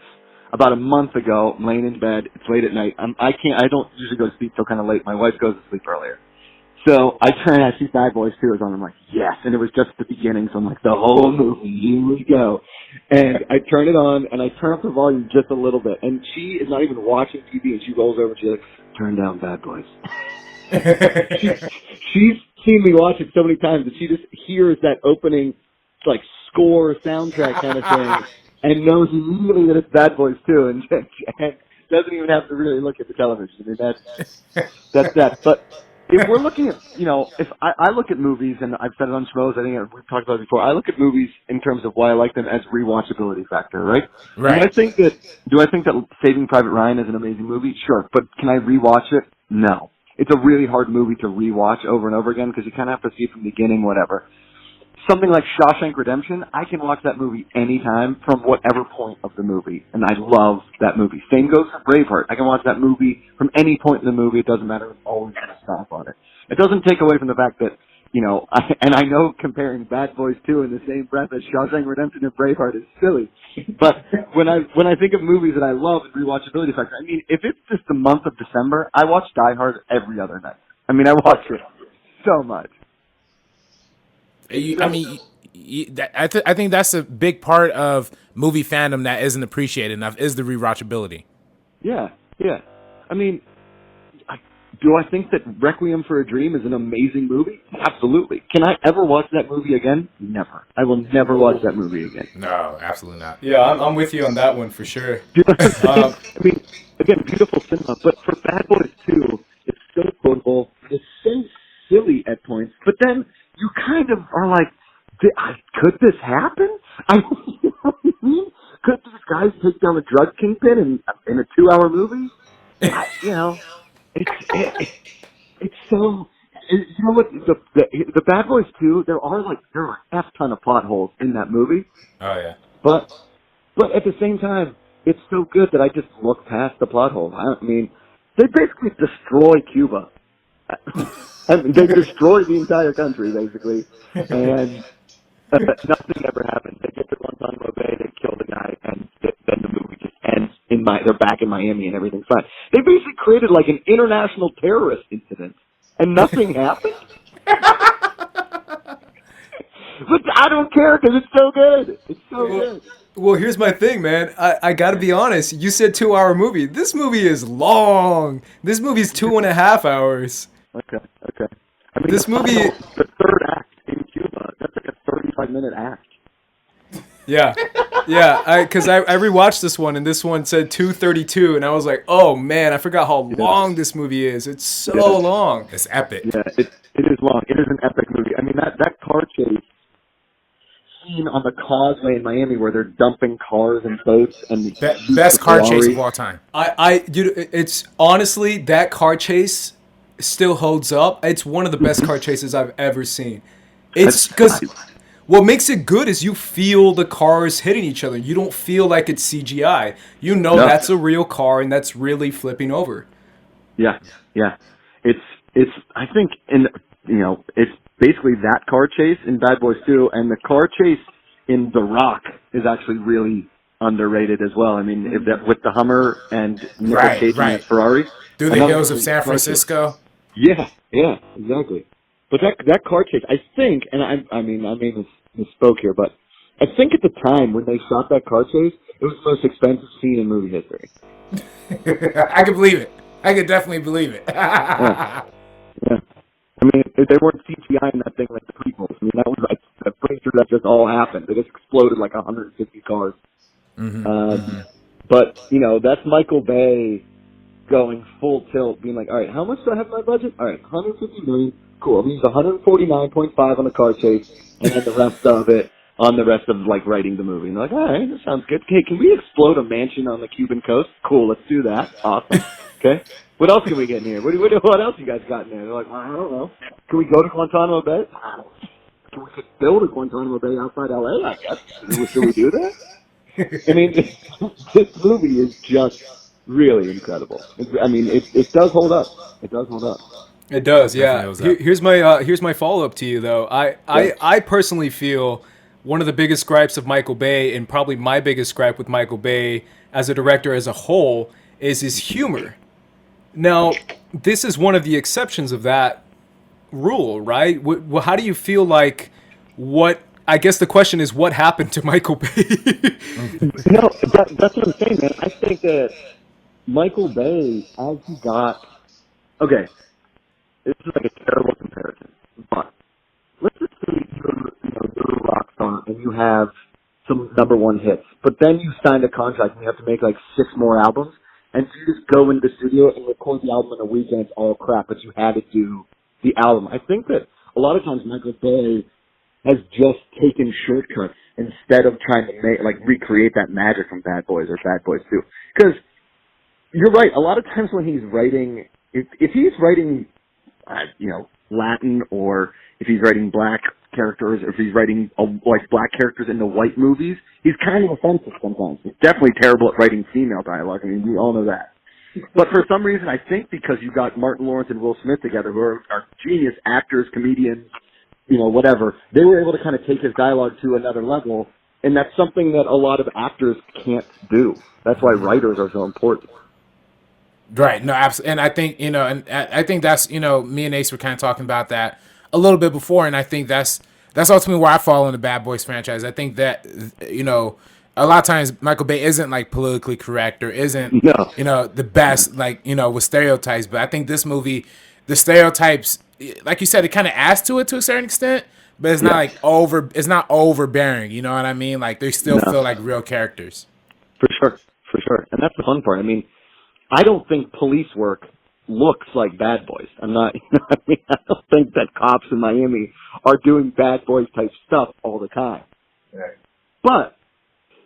about a month ago, I'm laying in bed, it's late at night. I don't usually go to sleep till kind of late. My wife goes to sleep earlier. So I turn and I see Bad Boys 2 is on. I'm like, yes. And it was just the beginning. So I'm like, the whole movie, here we go. And I turn it on and I turn up the volume just a little bit. And she is not even watching TV and she rolls over and she's like, turn down Bad Boys. She's seen me watch it so many times that she just hears that opening score soundtrack kind of thing and knows immediately that it's Bad Boys 2 and doesn't even have to really look at the television. I mean, that's that. But if we're looking at, if I look at movies, and I've said it on shows, I think we've talked about it before, I look at movies in terms of why I like them as rewatchability factor, right? Right. Do I think that Saving Private Ryan is an amazing movie? Sure. But can I rewatch it? No. It's a really hard movie to rewatch over and over again because you kind of have to see it from the beginning, whatever. Something like Shawshank Redemption, I can watch that movie anytime from whatever point of the movie, and I love that movie. Same goes for Braveheart. I can watch that movie from any point in the movie. It doesn't matter. I'm always going to stop on it. It doesn't take away from the fact that and I know comparing Bad Boys 2 in the same breath as Shawshank Redemption and Braveheart is silly, but when I think of movies that I love and rewatchability factor, I mean, if it's just the month of December, I watch Die Hard every other night. I mean, I watch it so much. I think that's a big part of movie fandom that isn't appreciated enough is the rewatchability. Yeah. I mean, do I think that Requiem for a Dream is an amazing movie? Absolutely. Can I ever watch that movie again? Never. I will never watch that movie again. No, absolutely not. Yeah, I'm with you on that one for sure. I mean, again, beautiful cinema, but for Bad Boys 2, it's so quotable, it's so silly at points, but then you kind of are like, could this happen? I mean, could these guys take down a drug kingpin in a 2-hour movie? It's so. You know what? The Bad Boys 2, there are an F ton of plot holes in that movie. Oh yeah. But at the same time, it's so good that I just look past the plot holes. I mean, they basically destroy Cuba. I mean, they destroy the entire country basically, and nothing ever happens. They get to Guantanamo Bay, they kill the guy, and then the movie just ends. They're back in Miami and everything's fine. They basically created like an international terrorist incident, and nothing happened. But I don't care because it's so good. It's so good. Well, here's my thing, man. I gotta be honest. You said 2-hour movie. This movie is long. This movie's 2.5 hours. Okay. I mean, this movie, the third act in Cuba, that's like a 35-minute act. Yeah, because I rewatched this one, and this one said 2:32, and I was like, oh man, I forgot how long this movie is. It's so long. It's epic. Yeah, it is long. It is an epic movie. I mean, that car chase scene on the causeway in Miami where they're dumping cars and boats and best car chase of all time. It's honestly, that car chase still holds up. It's one of the best car chases I've ever seen. It's because what makes it good is you feel the cars hitting each other. You don't feel like it's CGI. You know that's a real car and that's really flipping over. Yeah. It's I think it's basically that car chase in Bad Boys 2, and the car chase in The Rock is actually really underrated as well. I mean, with the Hummer and Nicolas Cage in his Ferrari through the hills of San Francisco. Yeah, exactly. But that car chase, I think, and I mean, I may misspoke here, but I think at the time when they shot that car chase, it was the most expensive scene in movie history. I can believe it. I can definitely believe it. Yeah. I mean, they weren't CGI in that thing like the prequels. I mean, that was I'm pretty sure that just all happened. They just exploded like 150 cars. But, that's Michael Bay going full tilt, being like, all right, how much do I have in my budget? All right, $150 million. Cool. I'm using 149.5 on the car chase, and then the rest of it on the rest of writing the movie. And they're like, all right, that sounds good. Okay, can we explode a mansion on the Cuban coast? Cool, let's do that. Awesome. Okay. What else can we get in here? What else you guys got in there? They're like, well, I don't know. Can we go to Guantanamo Bay? Can we build a Guantanamo Bay outside L.A.? I guess. Should we do that? I mean, this movie is just really incredible. It does hold up. It does hold up. It does, yeah. Here's my follow up to you though. I personally feel one of the biggest gripes of Michael Bay, and probably my biggest gripe with Michael Bay as a director as a whole, is his humor. Now, this is one of the exceptions of that rule, right? How do you feel like I guess the question is, what happened to Michael Bay? No, that's what I'm saying, man. I think that Michael Bay, as he got... Okay, this is like a terrible comparison, but let's just say you're a rock star and you have some number one hits, but then you signed a contract and you have to make 6 more albums, and so you just go into the studio and record the album in a week and it's all crap, but you had to do the album. I think that a lot of times Michael Bay has just taken shortcuts instead of trying to recreate that magic from Bad Boys or Bad Boys 2. Because you're right, a lot of times when he's writing, if he's writing, Latin, or if he's writing black characters, or if he's writing black characters in the white movies, he's kind of offensive sometimes. He's definitely terrible at writing female dialogue. I mean, we all know that. But for some reason, I think because you got Martin Lawrence and Will Smith together, who are genius actors, comedians, whatever. They were able to kind of take his dialogue to another level, and that's something that a lot of actors can't do. That's why writers are so important. Right. No, absolutely. And I think, and I think that's, me and Ace were kind of talking about that a little bit before. And I think that's ultimately where I fall in the Bad Boys franchise. I think that, a lot of times Michael Bay isn't like politically correct or isn't, the best, with stereotypes. But I think this movie, the stereotypes, like you said, it kind of adds to it to a certain extent, but it's not it's not overbearing. You know what I mean? Like they still feel like real characters. For sure. And that's the fun part. I mean, I don't think police work looks like Bad Boys. I'm not, I don't think that cops in Miami are doing Bad Boys type stuff all the time. Right. But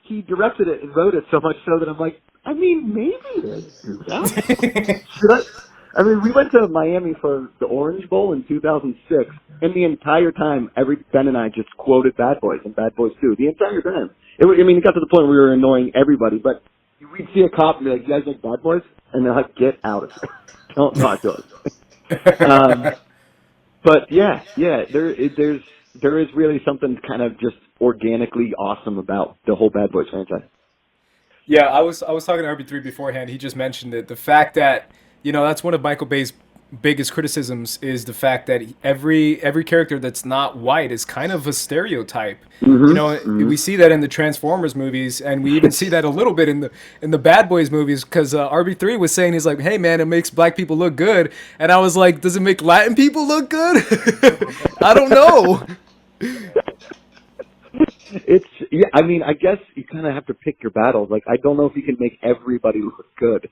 he directed it and wrote it so much so that I'm like, I mean, maybe they do that. We went to Miami for the Orange Bowl in 2006, and the entire time, Ben and I just quoted Bad Boys and Bad Boys 2, the entire time. It got to the point where we were annoying everybody, but we'd see a cop and be like, you guys like Bad Boys? And they're like, get out of here. Don't talk to us. But yeah, there is really something kind of just organically awesome about the whole Bad Boys franchise. Yeah, I was talking to RB3 beforehand. He just mentioned it. The fact that, that's one of Michael Bay's biggest criticisms is the fact that every character that's not white is kind of a stereotype. We see that in the Transformers movies, and we even see that a little bit in the Bad Boys movies, because RB3 was saying, he's like, hey man, it makes black people look good, and I was like, does it make Latin people look good? I don't know. I guess you kind of have to pick your battles. Like, I don't know if you can make everybody look good.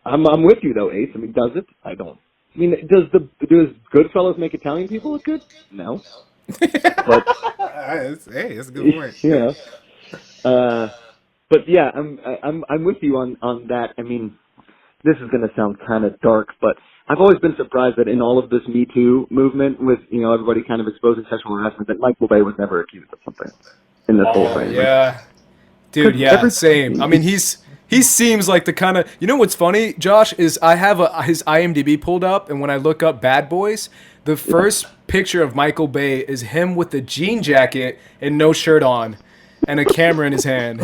I'm with you though, Ace. I mean, does it? I don't. I mean, does Goodfellas make Italian people look good? No. But that's a good point. Yeah. But yeah, I'm with you on that. I mean, this is going to sound kind of dark, but I've always been surprised that in all of this Me Too movement, with everybody kind of exposing sexual harassment, that Michael Bay was never accused of something in this whole thing. Yeah, dude. Yeah, same. I mean, he seems like the kind of, what's funny, Josh, is I have his IMDb pulled up, and when I look up Bad Boys, the first picture of Michael Bay is him with a jean jacket and no shirt on, and a camera in his hand.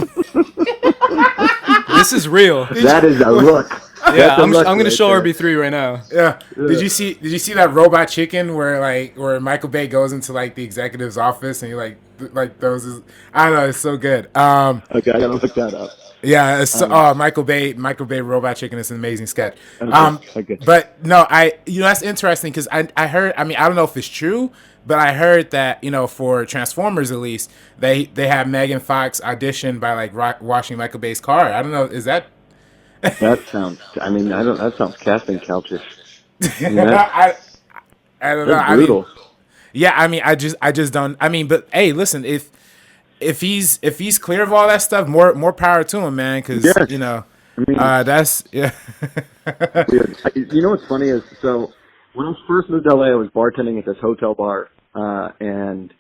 This is real. That is a look. Yeah, I'm going to show RB3 right now. Yeah. Did you see that Robot Chicken where Michael Bay goes into like the executive's office and he like throws his, I don't know, it's so good. Okay, I gotta look that up. Yeah, it's Michael Bay Robot Chicken is an amazing sketch. Okay. But no, that's interesting because I heard, I don't know if it's true, but I heard that, for Transformers at least, they have Megan Fox audition by like washing Michael Bay's car. I don't know, is that? That sounds, that sounds casting couchish. I don't know. That's brutal. I just don't, but hey, listen, if he's clear of all that stuff, more power to him, man, because that's weird. You know what's funny is, so when I first moved to LA, I was bartending at this hotel bar, and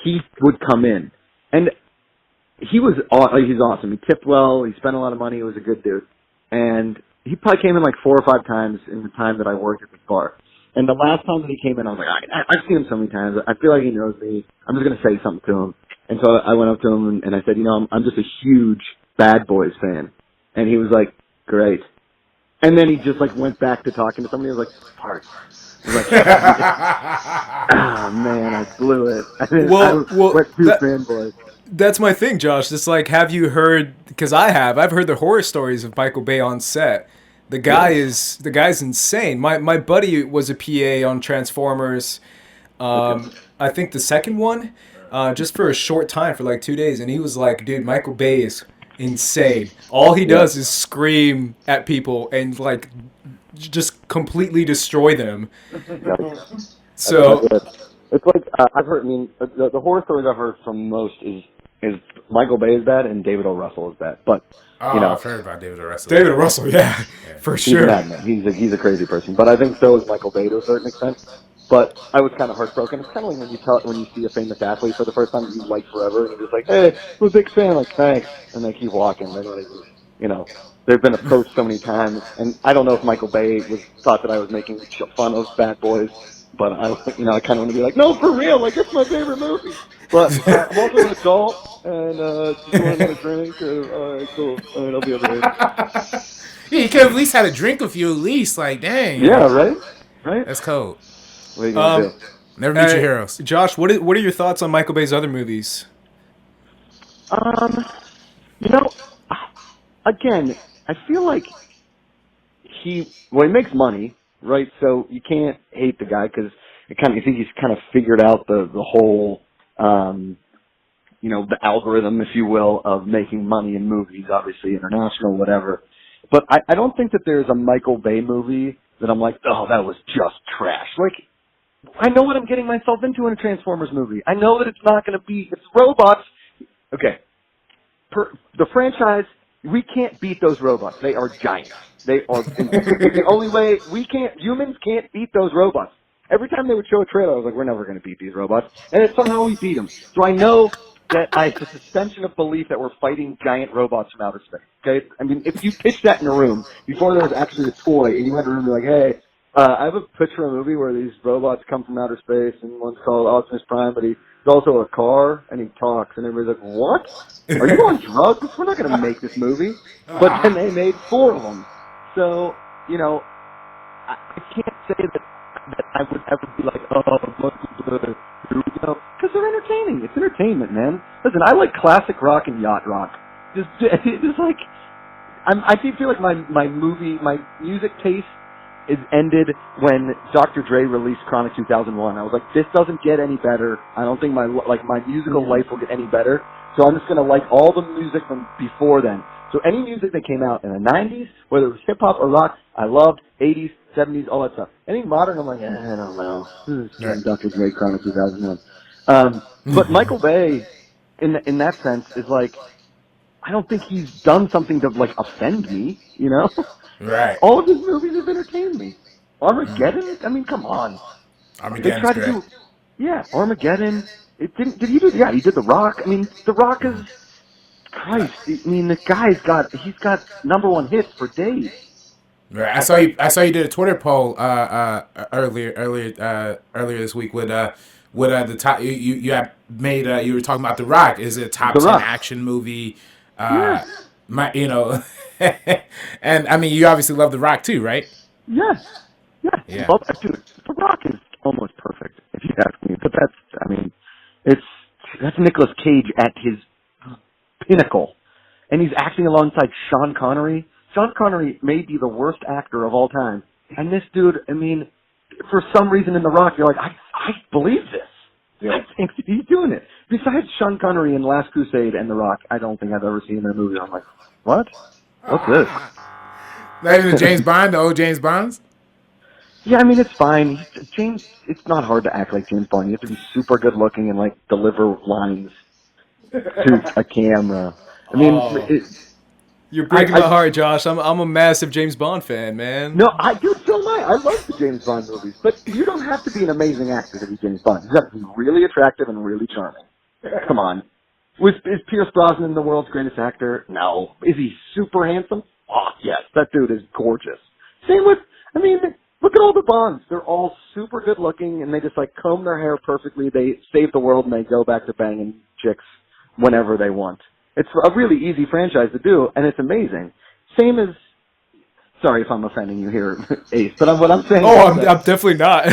he would come in, and he's awesome. He tipped well. He spent a lot of money. He was a good dude, and he probably came in like 4 or 5 times in the time that I worked at this bar. And the last time that he came in, I was like, I've seen him so many times. I feel like he knows me. I'm just gonna say something to him. And so I went up to him and I said, I'm just a huge Bad Boys fan. And he was like, great. And then he just like went back to talking to somebody. He was like, Parts. Like, man, I blew it. Well, fanboys. That's my thing, Josh. It's like, have you heard? Because I've heard the horror stories of Michael Bay on set. The guy's insane. My buddy was a PA on Transformers. I think the second one, just for a short time, for like 2 days, and he was like, "Dude, Michael Bay is insane. All he does is scream at people and like just completely destroy them." So it's like I've heard. I mean, the horror stories I've heard from most is Michael Bay is bad and David O. Russell is bad, but. I've heard about David O. Russell. David O. Russell, yeah, for sure. He's a madman. He's a crazy person, but I think so is Michael Bay to a certain extent. But I was kind of heartbroken. It's kind of like when you see a famous athlete for the first time that you like forever, and you're just like, "Hey, I'm a big fan." Like, thanks, and they keep walking. They're not even, they've been approached so many times, and I don't know if Michael Bay thought that I was making fun of Bad Boys, but I kind of want to be like, no, for real, like it's my favorite movie. But I'm also an adult, and just want another drink. All right, cool. All right, I'll be over there. Yeah, you could have at least had a drink with you, at least. Like, dang. Yeah, right. Right. That's cold. What are you gonna do? Never meet your heroes. Josh, what are your thoughts on Michael Bay's other movies? You know, again, I feel like he makes money, right? So you can't hate the guy because I think he's kind of figured out the whole, the algorithm, if you will, of making money in movies, obviously international, whatever. But I don't think that there's a Michael Bay movie that I'm like, oh, that was just trash. Like, I know what I'm getting myself into in a Transformers movie. I know that it's not going to be, it's robots. Okay. The franchise, we can't beat those robots. They are giants. They are, the only way, humans can't beat those robots. Every time they would show a trailer, I was like, we're never going to beat these robots. And then somehow we beat them. So I know that it's a suspension of belief that we're fighting giant robots from outer space. Okay? I mean, if you pitched that in a room before there was actually a toy, and you went to a room and be like, hey, I have a picture of a movie where these robots come from outer space, and one's called Optimus Prime, but he's also a car, and he talks, and everybody's like, what? Are you on drugs? We're not going to make this movie. But then they made 4 of them. So, I can't say that I would ever be like, oh, here we go. Because they're entertaining. It's entertainment, man. Listen, I like classic rock and yacht rock. Just like, I feel like my music taste is ended when Dr. Dre released Chronic 2001. I was like, this doesn't get any better. I don't think my musical life will get any better. So I'm just going to like all the music from before then. So any music that came out in the 90s, whether it was hip-hop or rock, I loved. 80s, 70s, all that stuff. Anything modern, I'm like, I don't know. Dr. Dre, Chronic 2001. But Michael Bay, in that sense, is like, I don't think he's done something to, like, offend me, Right. All of his movies have entertained me. Armageddon? I mean, come on. Armageddon's great. Yeah, Armageddon. Did he do? Yeah, he did The Rock. I mean, The Rock is, Christ. I mean, the guy's got #1 hits for days. Right. I saw you did a Twitter poll earlier this week with the top you have made you were talking about The Rock. Is it a top 10 action movie? Yeah. And I mean, you obviously love The Rock too, right? Yes. Yeah. Well, dude, The Rock is almost perfect, if you ask me. But that's Nicolas Cage at his pinnacle. And he's acting alongside Sean Connery. Sean Connery may be the worst actor of all time. And this dude, I mean, for some reason in The Rock, you're like, I believe this. Yeah. I think he's doing it. Besides Sean Connery in Last Crusade and The Rock, I don't think I've ever seen him in a movie. I'm like, what? What's this? Not even the old James Bonds? Yeah, I mean, it's fine. It's not hard to act like James Bond. You have to be super good looking and, like, deliver lines to a camera. I mean, you're breaking my heart, Josh. I'm a massive James Bond fan, man. No, so am I. I love the James Bond movies. But you don't have to be an amazing actor to be James Bond. You have to be really attractive and really charming. Come on. Is Pierce Brosnan the world's greatest actor? No. Is he super handsome? Oh, yes. That dude is gorgeous. Same with, look at all the Bonds. They're all super good looking, and they just, like, comb their hair perfectly. They save the world, and they go back to banging chicks whenever they want. It's a really easy franchise to do, and it's amazing. Same as, sorry if I'm offending you here, Ace, but what I'm saying. Oh, I'm definitely not.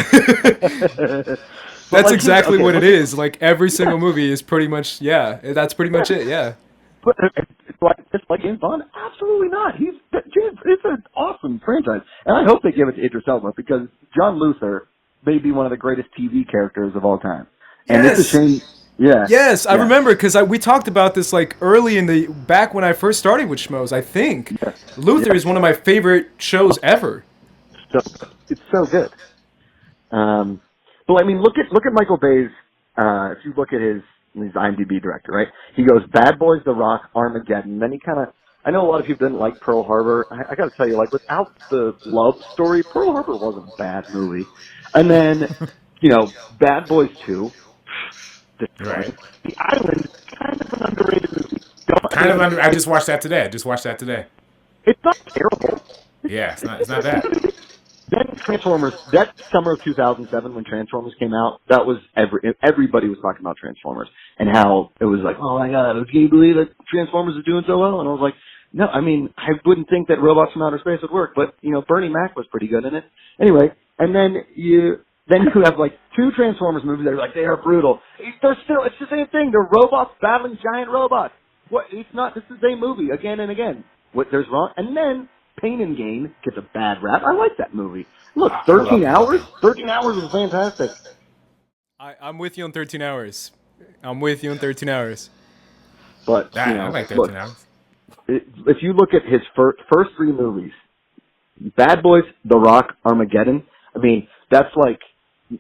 That's exactly what it is. Like, every single movie is pretty much, that's pretty much it, yeah. But just like James Bond? Absolutely not. It's an awesome franchise, and I hope they give it to Idris Elba because John Luther may be one of the greatest TV characters of all time, and it's a shame. Yeah. Yes, I remember because we talked about this like early back when I first started with Schmoes. I think Luther is one of my favorite shows ever. It's so good. But I mean, look at Michael Bay's. If you look at his IMDb director, right? He goes Bad Boys, The Rock, Armageddon. Then he kind of. I know a lot of people didn't like Pearl Harbor. I got to tell you, like without the love story, Pearl Harbor wasn't a bad movie. And then, Bad Boys 2. Right. The Island, kind of an underrated movie. I just watched that today. It's not terrible. Yeah, it's not bad. Then Transformers, that summer of 2007 when Transformers came out, that was everybody was talking about Transformers and how it was like, oh my god, can you believe that Transformers is doing so well? And I was like, no, I mean, I wouldn't think that Robots from Outer Space would work, but Bernie Mac was pretty good in it. Anyway, and then you have like 2 Transformers movies that are like, they are brutal. It's the same thing. They're robots battling giant robots. What? It's not. It's the same movie again and again. What? There's wrong. And then Pain and Gain gets a bad rap. I like that movie. Look, 13 hours? 13 hours was fantastic. I'm with you on 13 hours. I'm with you on 13 hours. But, I like 13 hours. If you look at his first 3 movies, Bad Boys, The Rock, Armageddon, I mean, that's like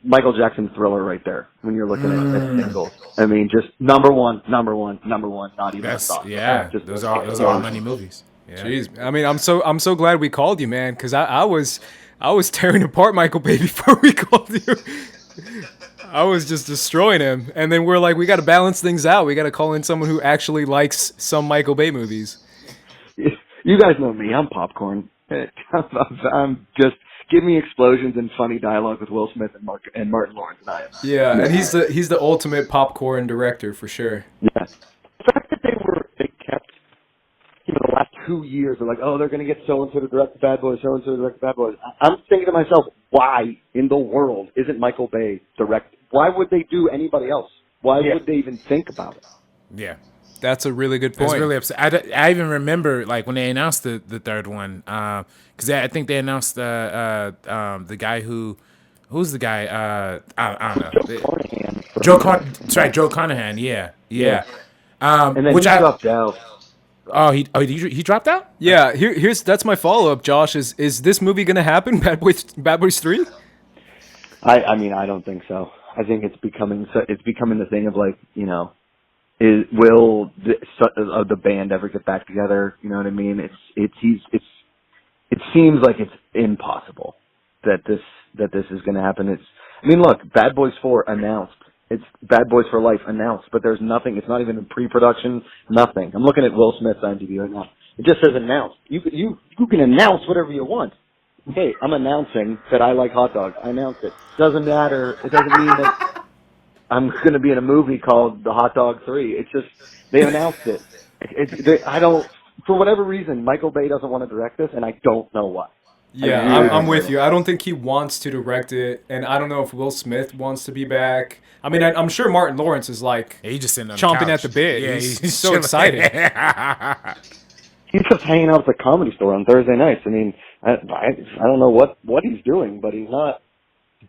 Michael Jackson Thriller right there when you're looking at singles. I mean, just number one, not even a thought. Yeah, those are money movies. Yeah. Jeez, I mean, I'm so glad we called you, man, because I was tearing apart Michael Bay before we called you. I was just destroying him, and then we're like, we got to balance things out. We got to call in someone who actually likes some Michael Bay movies. You guys know me. I'm popcorn. I'm just give me explosions and funny dialogue with Will Smith and Martin Lawrence, and I am. Yeah, and he's the ultimate popcorn director for sure. Yeah, the fact that they kept the last 2 years, they're like, oh, they're going to get so-and-so to direct the Bad Boys, so-and-so to direct the Bad Boys. I'm thinking to myself, why in the world isn't Michael Bay direct? Why would they do anybody else? Why would they even think about it? Yeah. That's a really good point. It's really upset. I even remember, like, when they announced the third one, because I think they announced the guy who's the guy? I don't know. Joe Carnahan. Yeah. And then which he dropped out. Oh, he dropped out? Yeah, that's my follow-up, Josh. Is this movie going to happen, Bad Boys 3? I mean, I don't think so. I think it's becoming the thing of like, will the band ever get back together? You know what I mean? It seems like it's impossible that this is going to happen. Look, Bad Boys 4 announced. It's Bad Boys for Life announced, but there's nothing. It's not even in pre-production. Nothing. I'm looking at Will Smith's IMDb right now. It just says announced. You can announce whatever you want. Hey, I'm announcing that I like hot dogs. I announced it. Doesn't matter. It doesn't mean that I'm going to be in a movie called The Hot Dog 3. It's just they announced it. For whatever reason, Michael Bay doesn't want to direct this, and I don't know why. Yeah, I'm with you. I don't think he wants to direct it, and I don't know if Will Smith wants to be back. I mean, I'm sure Martin Lawrence is like he just sitting on chomping the couch. at the bit. Yeah, he's so excited. He's just hanging out at the Comedy Store on Thursday nights. I mean, I don't know what he's doing, but he's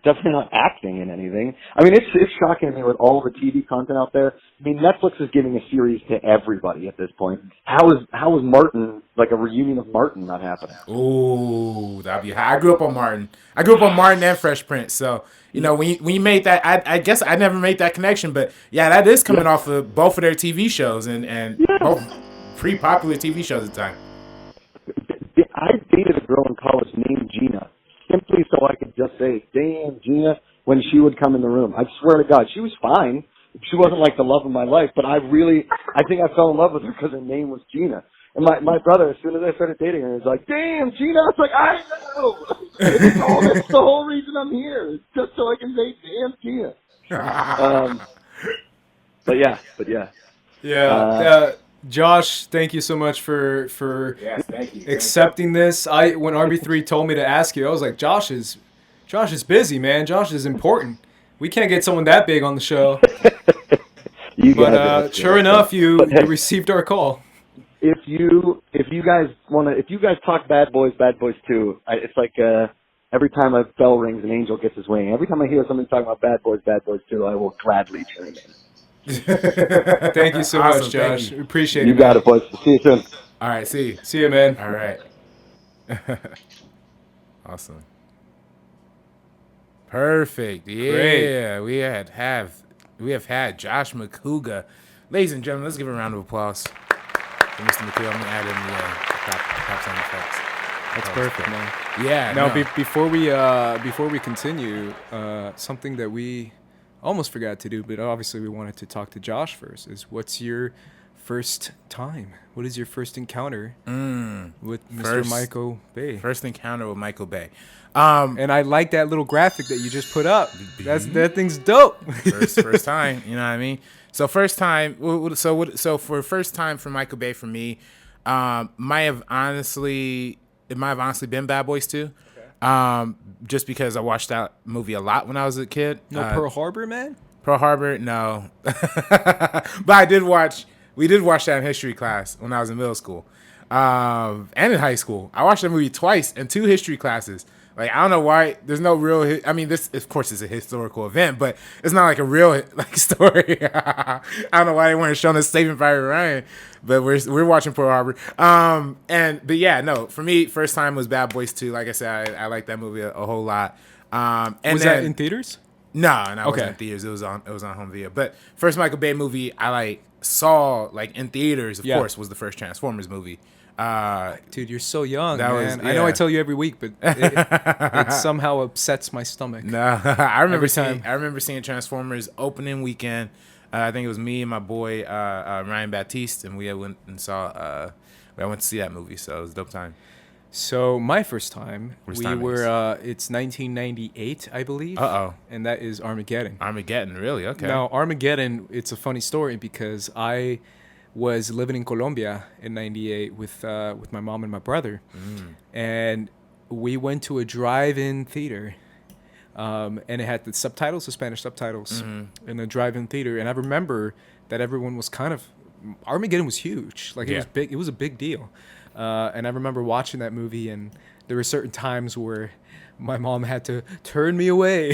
definitely not acting in anything. I mean, it's shocking to me with all the TV content out there. I mean, Netflix is giving a series to everybody at this point. How is Martin, like a reunion of Martin, not happening? Ooh, that'd be high. I grew up on Martin and Fresh Prince. So, when you made that, I guess I never made that connection, but yeah, that is coming off of both of their TV shows and both pretty popular TV shows at the time. I dated a girl in college named Gina, simply so I could just say, damn, Gina, when she would come in the room. I swear to God, she was fine. She wasn't like the love of my life, but I think I fell in love with her because her name was Gina. And my brother, as soon as I started dating her, was like, damn, Gina. I was like, I know. That's the whole reason I'm here. It's just so I can say, damn, Gina. But yeah. Yeah. Josh, thank you so much for thank you. accepting this. When RB3 told me to ask you, I was like, Josh is busy, man. Josh is important. We can't get someone that big on the show. But sure enough, you received our call. If you guys talk Bad Boys 2, it's like every time a bell rings, an angel gets his wing. Every time I hear somebody talking about Bad Boys 2, I will gladly tune in. Thank you so much, Josh. We appreciate it. You got it, boys. See you soon. All right, see you, man. All right. Awesome. Perfect. Yeah, Great. we have had Josh Macuga. Ladies and gentlemen, let's give a round of applause for Mr. Macuga. I'm gonna add in the clap sound effects. That's perfect, man. Yeah. Now, before we continue, something that we almost forgot to do, but obviously we wanted to talk to Josh first, is what's your first time? What is your first encounter with Mr. First- Michael Bay? First encounter with Michael Bay. And I like that little graphic that you just put up. That thing's dope. First time, you know what I mean? So first time, so for first time for Michael Bay for me, it might have honestly been Bad Boys 2. Just because I watched that movie a lot when I was a kid. No Pearl Harbor, man? Pearl Harbor, no. But we did watch that in history class when I was in middle school. And in high school. I watched that movie twice in 2 history classes. Like, I don't know why. There's no real. I mean, this of course is a historical event, but it's not like a real like story. I don't know why they weren't showing us Saving Private Ryan, but we're watching Pearl Harbor. But yeah, no. For me, first time was Bad Boys 2. Like I said, I like that movie a whole lot. And Was that in theaters? No, it wasn't Okay. in theaters. It was on home video. But first Michael Bay movie I saw in theaters. Of course, was the first Transformers movie. Dude, you're so young, That man. was- I know I yeah. tell you every week, but it somehow upsets my stomach. No, I remember Every seeing Transformers opening weekend. I think it was me and my boy Ryan Baptiste, and we went and saw. I went to see that movie, so it was a dope time. So my first time, First we time were. It's 1998, I believe. And that is Armageddon. Armageddon, really? Okay. Now Armageddon, it's a funny story because I was living in Colombia in '98 with my mom and my brother, and we went to a drive-in theater, and it had the subtitles, the Spanish subtitles, in a drive-in theater. And I remember that everyone was Armageddon was huge, like it was big. It was a big deal, and I remember watching that movie, and there were certain times where my mom had to turn me away.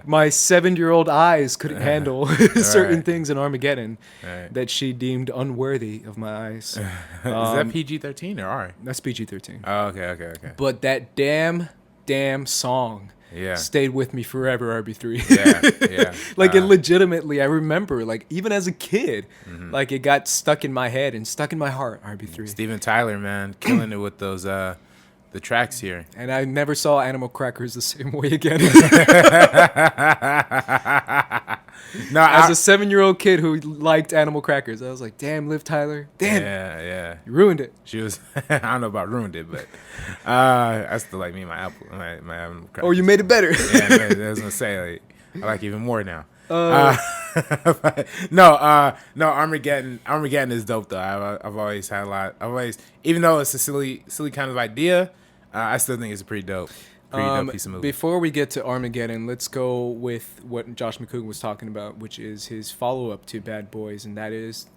My 7-year-old eyes couldn't handle certain things in Armageddon that she deemed unworthy of my eyes. Is that PG-13 or R? That's PG-13. Oh, okay. But that damn song stayed with me forever, RB3. Yeah. Like, it legitimately, I remember, like, even as a kid, like, it got stuck in my head and stuck in my heart, RB3. Steven Tyler, man, killing it with those the tracks here. And I never saw Animal Crackers the same way again. No, As a 7-year-old kid who liked Animal Crackers, I was like, damn, Liv Tyler. Damn, yeah. you ruined it. She was. I don't know about ruined it, but I still like me and my apple, my Animal Crackers. Or you made it better. Yeah, I was gonna say I like even more now. No, Armageddon is dope though. I've always had a lot. Even though it's a silly kind of idea, I still think it's a pretty dope piece of movie. Before we get to Armageddon, let's go with what Josh Macuga was talking about, which is his follow-up to Bad Boys, and that is.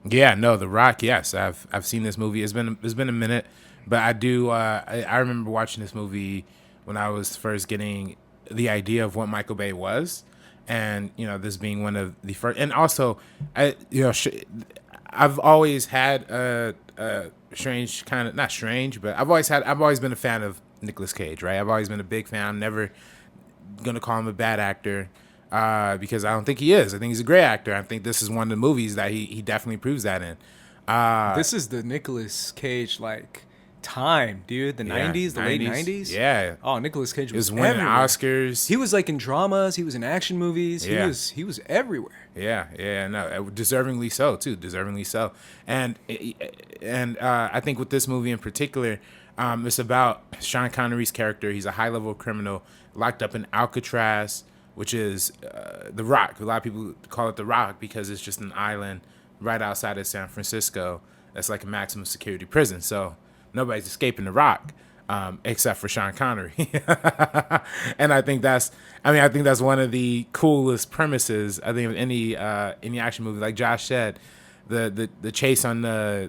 Yeah, no, The Rock. Yes, I've seen this movie. It's been a minute, but I do. I remember watching this movie when I was first getting the idea of what Michael Bay was. And, this being one of the first, and also, I've always had a strange kind of, not strange, but I've always been a fan of Nicolas Cage, right? I've always been a big fan. I'm never gonna call him a bad actor, because I don't think he is. I think he's a great actor. I think this is one of the movies that he definitely proves that in. This is the Nicolas Cage, time, dude. The 90s, the late 90s. Yeah. Oh, Nicolas Cage was winning everywhere. Oscars. He was in dramas. He was in action movies. Yeah. He was everywhere. Yeah, no, deservingly so too, and I think with this movie in particular, it's about Sean Connery's character. He's a high-level criminal locked up in Alcatraz, which is the Rock. A lot of people call it the Rock because it's just an island right outside of San Francisco. That's like a maximum security prison. So nobody's escaping the Rock. Except for Sean Connery. And I think that's one of the coolest premises, I think, of any action movie. Like Josh said, the chase on the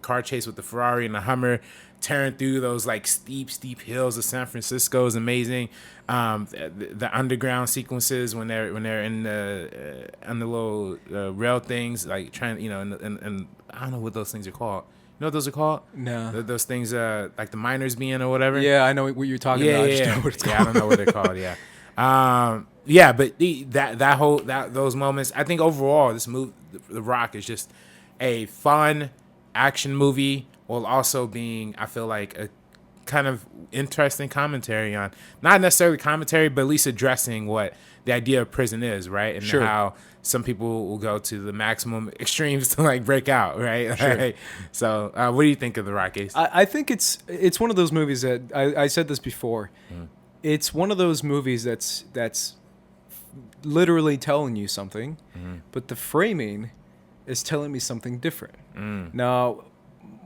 car chase with the Ferrari and the Hummer tearing through those steep hills of San Francisco is amazing. The underground sequences when they're in on the little rail things, trying, and I don't know what those things are called. You know what those are called? No. Those things, like the miners being or whatever. Yeah, I know what you're talking about. I just don't know what it's called. I don't know what they're called. But those moments. I think overall, this movie, The Rock, is just a fun action movie, while also being, I feel like, a kind of interesting commentary on, not necessarily commentary, but at least addressing what the idea of prison is, right? And how some people will go to the maximum extremes to like break out, right? Sure. So what do you think of The Rock, Ace? I think it's one of those movies that I said this before. It's one of those movies that's literally telling you something, but the framing is telling me something different. Now,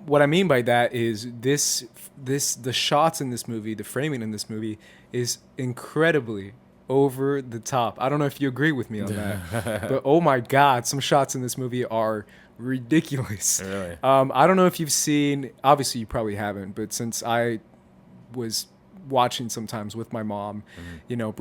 what I mean by that is the shots in this movie, the framing in this movie is incredibly over the top. I don't know if you agree with me on that, but oh my God, some shots in this movie are ridiculous. Really? I don't know if you've seen, obviously you probably haven't, but since I was watching sometimes with my mom, you know,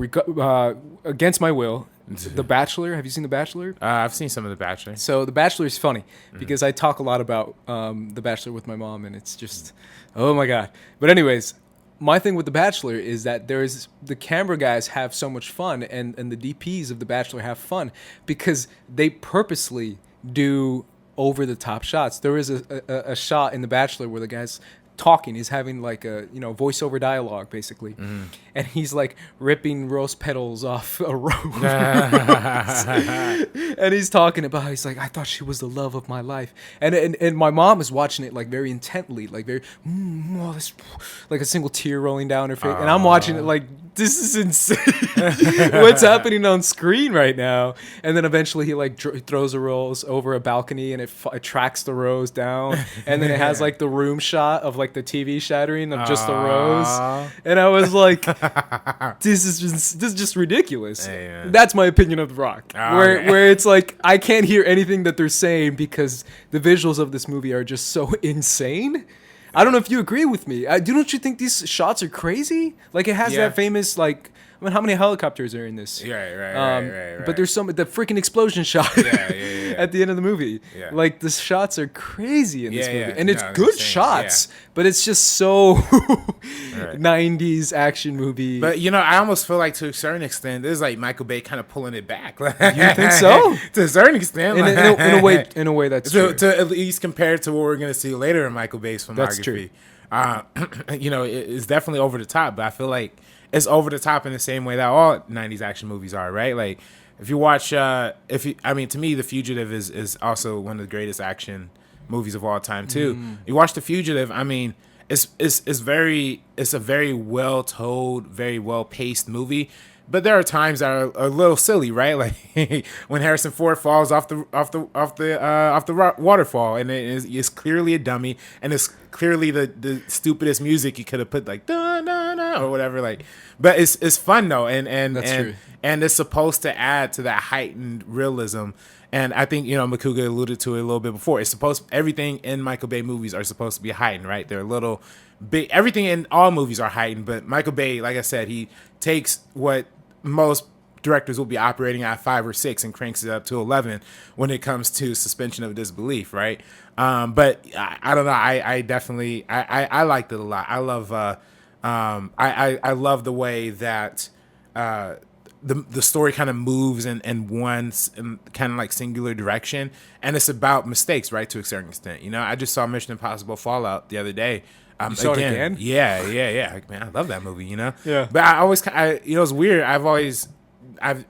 against my will, The Bachelor. Have you seen The Bachelor? I've seen some of The Bachelor. So The Bachelor is funny because I talk a lot about The Bachelor with my mom, and it's just, oh my God. But anyways, my thing with The Bachelor is that the camera guys have so much fun, and the DPs of The Bachelor have fun because they purposely do over the top shots. There is a shot in The Bachelor where the guy's talking, he's having like a voiceover dialogue basically, and he's like ripping rose petals off a rose. And he's talking about, he's like, I thought she was the love of my life, and my mom is watching it like very intently, like very this, like a single tear rolling down her face, and I'm watching it like, this is insane. What's happening on screen right now? And then eventually he like throws a rose over a balcony, and it tracks the rose down, and then it has like the room shot of like the TV shattering of just the rose, and I was like, this is just ridiculous. Hey, that's my opinion of The Rock, where it's like I can't hear anything that they're saying because the visuals of this movie are just so insane. I don't know if you agree with me. Don't you think these shots are crazy? Like it has that famous like, I mean, how many helicopters are in this? Right. But there's the freaking explosion shot at the end of the movie. Yeah. Like the shots are crazy in this movie, and it's No, good insane. shots, but it's just so 90s action movie. But I almost feel like to a certain extent, this is like Michael Bay kind of pulling it back. You think so? To a certain extent, in a way, that's true. To at least compared to what we're going to see later in Michael Bay's filmography. That's true. It's definitely over the top, but I feel like it's over the top in the same way that all 90s action movies are, right? Like if you watch, to me, The Fugitive is also one of the greatest action movies of all time too. You watch The Fugitive, I mean, it's a very well told, very well paced movie. But there are times that are a little silly, right? Like when Harrison Ford falls off the waterfall, and it's clearly a dummy, and it's clearly the stupidest music you could have put, like da da da or whatever. Like, but it's fun though, and true. And it's supposed to add to that heightened realism. And I think Macuga alluded to it a little bit before. Everything in Michael Bay movies are supposed to be heightened, right? They're a little big. Everything in all movies are heightened, but Michael Bay, like I said, he takes what most directors will be operating at 5 or 6 and cranks it up to 11 when it comes to suspension of disbelief, right? But I don't know. I definitely I liked it a lot. I love I love the way that the story kind of moves in one kind of like singular direction, and it's about mistakes, right, to a certain extent. I just saw Mission Impossible Fallout the other day. You saw it again? Yeah. Like, man, I love that movie, Yeah. But I always, it's weird. I've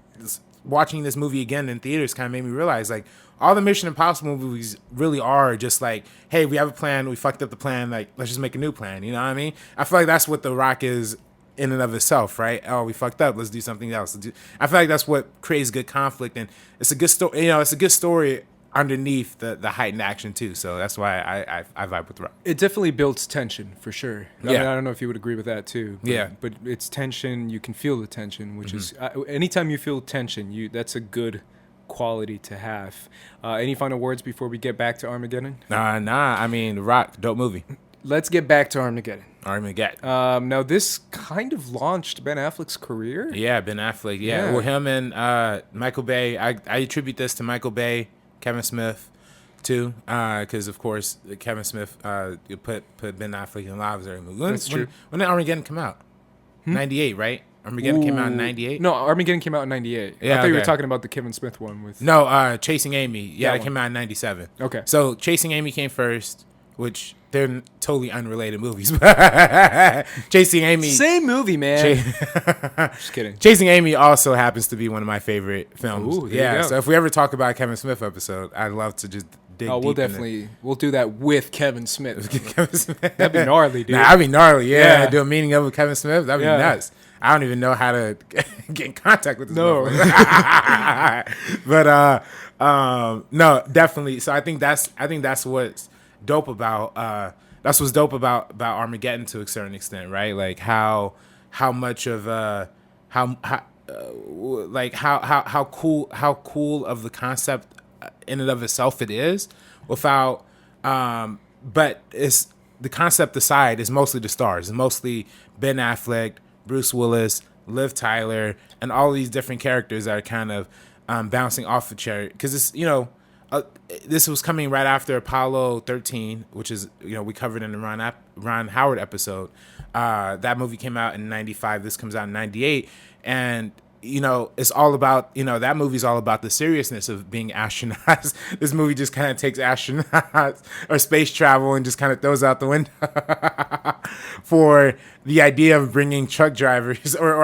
watching this movie again in theaters kind of made me realize, like, all the Mission Impossible movies really are just like, hey, we have a plan, we fucked up the plan, like, let's just make a new plan. You know what I mean? I feel like that's what The Rock is in and of itself, right? Oh, we fucked up, let's do something else. I feel like that's what creates good conflict, and it's a good story. It's a good story underneath the heightened action too, so that's why I vibe with The Rock. It definitely builds tension for sure. I Yeah. mean, I don't know if you would agree with that too. But it's tension. You can feel the tension, which is anytime you feel tension, that's a good quality to have. Any final words before we get back to Armageddon? Nah. I mean, The Rock, dope movie. Let's get back to Armageddon. Armageddon. Now this kind of launched Ben Affleck's career. Yeah, Ben Affleck. Yeah. Well, him and Michael Bay. I attribute this to Michael Bay, Kevin Smith, too, because of course Kevin Smith put Ben Affleck in lives every movie. That's true. When did Armageddon come out? 98, right? Armageddon came out in 98. No, Armageddon came out in 98. Yeah, I thought you were okay. talking about the Kevin Smith one with. No, Chasing Amy. Yeah, That it one. came out in 97. Okay. So Chasing Amy came first. which they're totally unrelated movies. Chasing Amy. Same movie, man. Just kidding. Chasing Amy also happens to be one of my favorite films. Ooh, there you go. So if we ever talk about a Kevin Smith episode, I'd love to just dig Oh, deep we'll do that with Kevin Smith. Kevin Smith. That'd be gnarly, dude. That'd be gnarly. Yeah. Yeah. Do a meeting of with Kevin Smith. That'd be nuts. I don't even know how to get in contact with this. No. But no, definitely. So I think that's what's dope about Armageddon to a certain extent, right? Like how much of how cool of the concept in and of itself it is, without but it's the concept aside is mostly the stars. It's mostly Ben Affleck, Bruce Willis, Liv Tyler, and all these different characters that are kind of bouncing off the chair, because it's this was coming right after Apollo 13, which is we covered in the Ron Howard episode. That movie came out in 95. This comes out in 98, and it's all about that movie's all about the seriousness of being astronauts. This movie just kind of takes astronauts or space travel and just kind of throws out the window for the idea of bringing truck drivers or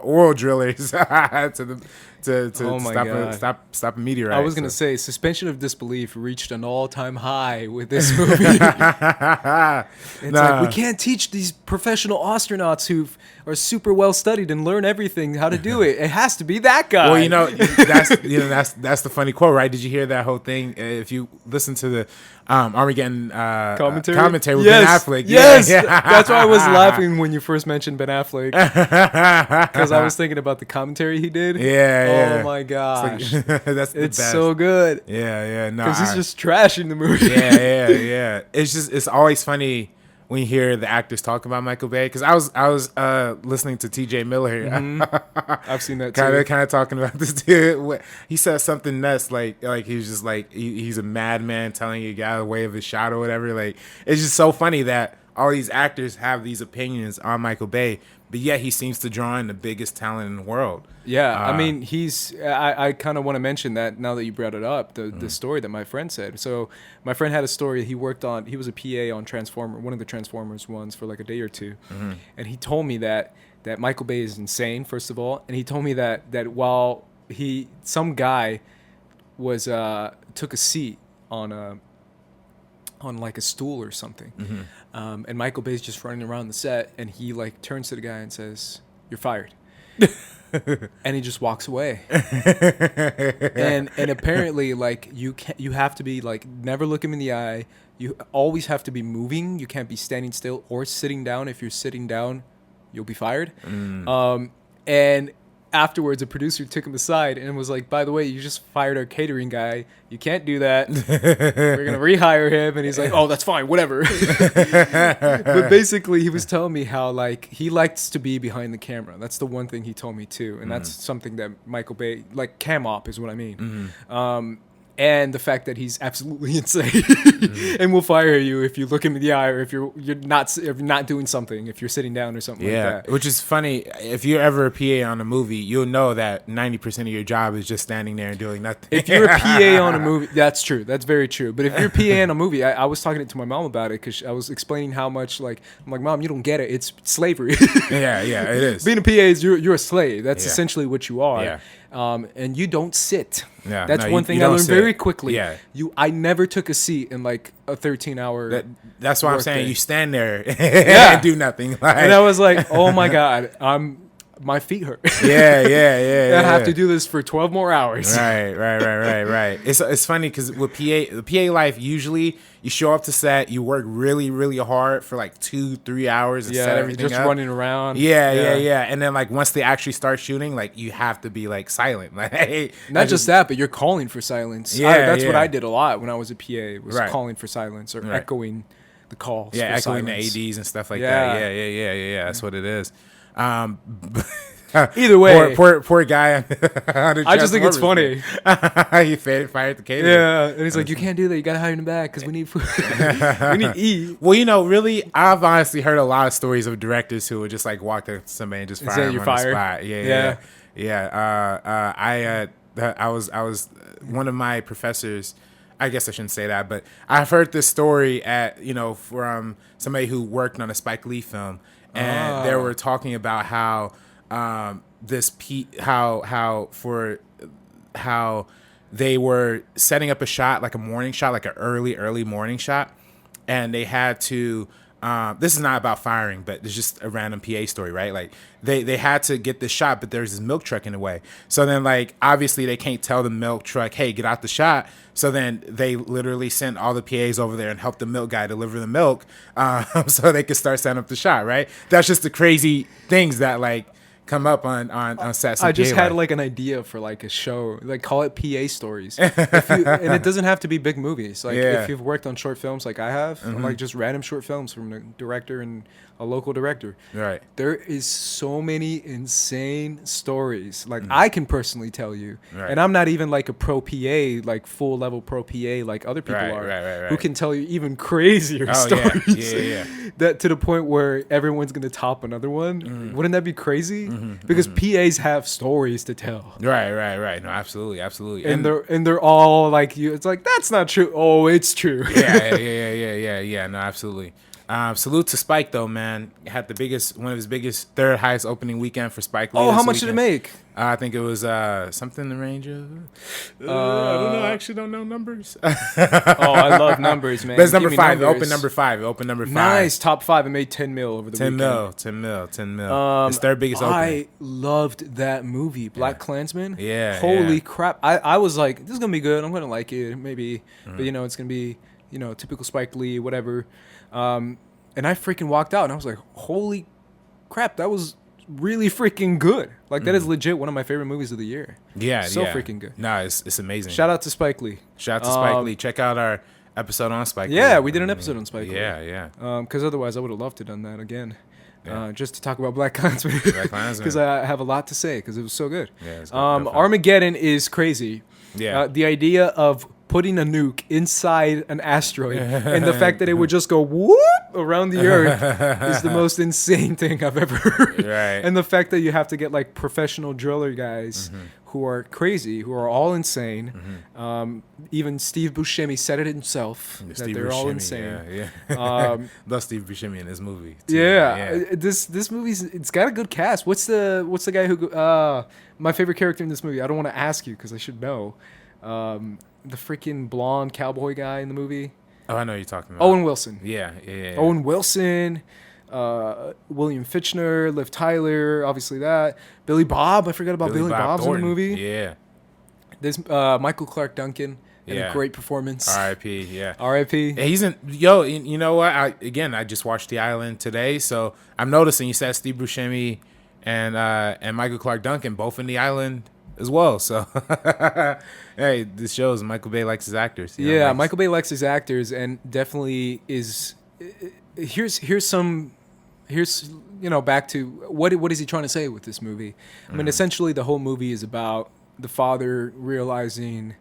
oil drillers to stop a meteorite. I was gonna say suspension of disbelief reached an all-time high with this movie. It's like we can't teach these professional astronauts who are super well studied and learn everything how to do it. It has to be that guy. Well, that's the funny quote, right? Did you hear that whole thing? If you listen to the Armageddon commentary with Ben Affleck, yes, that's why I was laughing when you first mentioned Ben Affleck, because I was thinking about the commentary he did. Oh my gosh, it's the best. So good. No, because he's just trashing the movie. yeah. It's always funny when you hear the actors talk about Michael Bay, because I was listening to T.J. Miller. I've seen that too. Kind of talking about this dude. He said something nuts, like he was just like he's a madman telling you get out of the way of his shot or whatever. Like, it's just so funny that all these actors have these opinions on Michael Bay, but yet he seems to draw in the biggest talent in the world. Yeah, I mean, I kind of want to mention that now that you brought it up, the story that my friend said. So my friend had a story he worked on. He was a PA on one of the Transformers ones for like a day or two. And he told me that Michael Bay is insane, first of all. And he told me that while some guy was took a seat on like a stool or something. And Michael Bay's just running around the set, and he like turns to the guy and says, "You're fired." And he just walks away. and apparently, like, you have to be like, never look him in the eye. You always have to be moving. You can't be standing still or sitting down. If you're sitting down, you'll be fired. And afterwards, a producer took him aside and was like, "By the way, you just fired our catering guy. You can't do that. We're going to rehire him." And he's like, "Oh, that's fine, whatever." But basically, he was telling me how, like, he likes to be behind the camera. That's the one thing he told me, too. And that's something that Michael Bay, like, cam op is what I mean. And the fact that he's absolutely insane and will fire you if you look him in the eye, or if you're not doing something, if you're sitting down or something like that. Which is funny. If you're ever a PA on a movie, you'll know that 90% of your job is just standing there and doing nothing. If you're a PA on a movie, that's true. That's very true. But if you're a PA on a movie, I was talking to my mom about it, because I was explaining how much, like, I'm like, "Mom, you don't get it. It's slavery." Yeah, it is. Being a PA is you're a slave. That's essentially what you are. Yeah. And you don't sit. Yeah, that's one thing I learned very quickly. Yeah. I never took a seat in like a 13-hour. That's why I'm saying day. You stand there and do nothing. Like, and I was like, "Oh my God, my feet hurt." Yeah. I have to do this for 12 more hours. Right. It's funny because with the PA life, usually you show up to set, you work really, really hard for like 2-3 hours and set everything just up. running around. Yeah. And then like once they actually start shooting, like you have to be like silent. Like, not just that, but you're calling for silence. That's what I did a lot when I was a PA, was calling for silence or echoing the calls. Yeah, for echoing silence. the ADs and stuff like that. Yeah. That's what it is. Either way, poor guy. I just think it's funny. He fired the caterer. Yeah, and he's like, "You can't do that. You gotta hire him back because we need food. We need to eat." Well, really, I've honestly heard a lot of stories of directors who would just like walk up to somebody and just fire them on the spot. Yeah. I was one of my professors I guess I shouldn't say that, but I've heard this story from somebody who worked on a Spike Lee film, and they were talking about how how they were setting up a shot, like a morning shot, like an early morning shot, and they had to. This is not about firing, but it's just a random PA story, right? Like they had to get this shot, but there's this milk truck in the way. So then, like, obviously they can't tell the milk truck, hey, get out the shot. So then they literally sent all the PAs over there and helped the milk guy deliver the milk, so they could start setting up the shot, right? That's just the crazy things that like come up on sets. I just had like an idea for like a show, like call it PA stories, and it doesn't have to be big movies. Like if you've worked on short films, like I have, like just random short films from a director and a local director. Right. There is so many insane stories. Like I can personally tell you, and I'm not even like a pro PA, like full level pro PA, like other people are, who can tell you even crazier stories. Yeah. That to the point where everyone's gonna top another one. Wouldn't that be crazy? Because PAs have stories to tell. Right. No, absolutely. And they're all like you. It's like that's not true. Oh, it's true. Yeah. No, absolutely. Salute to Spike though, man. Had one of his biggest, third highest opening weekend for Spike Lee. Oh, how much did it make? I think it was something in the range of. I don't know. I actually don't know numbers. I love numbers, man. But it's number 5. Open number 5. Nice. Top 5. It made 10 mil over the weekend. 10 mil. It's third biggest opening. I loved that movie, Black Klansman. Yeah. Holy crap. I was like, this is going to be good. I'm going to like it. Maybe. But, it's going to be, typical Spike Lee, whatever. And I freaking walked out and I was like, holy crap, that was really freaking good. Like that is legit one of my favorite movies of the year. Freaking good. No, it's amazing. Shout out to Spike Lee. Check out our episode on Spike Lee. Yeah, we did an episode on Spike Lee. Yeah. Because otherwise I would have loved to have done that again. Just to talk about Black Klansman. Because I have a lot to say because it was so good. Yeah, it's Armageddon is crazy. Yeah. The idea of putting a nuke inside an asteroid and the fact that it would just go whoop around the earth is the most insane thing I've ever heard. Right. And the fact that you have to get like professional driller guys who are crazy, who are all insane. Even Steve Buscemi said it himself that they're all insane. Yeah. Love Steve Buscemi in this movie too. This movie's it's got a good cast. What's the guy who my favorite character in this movie? I don't want to ask you because I should know. The freaking blonde cowboy guy in the movie. Oh, I know you're talking about. Owen Wilson. Yeah. Owen Wilson, William Fichtner, Liv Tyler, obviously that. Billy Bob. I forgot about Billy Bob's Thornton. In the movie. Yeah. There's Michael Clark Duncan. And a great performance. R.I.P. Yeah. R.I.P. He's in. Yo, you know what? I just watched The Island today, so I'm noticing you said Steve Buscemi and Michael Clark Duncan both in The Island as well. So, hey, this shows Michael Bay likes his actors. Michael Bay likes his actors, and definitely is. Here's back to what is he trying to say with this movie? I mean, essentially, the whole movie is about the father realizing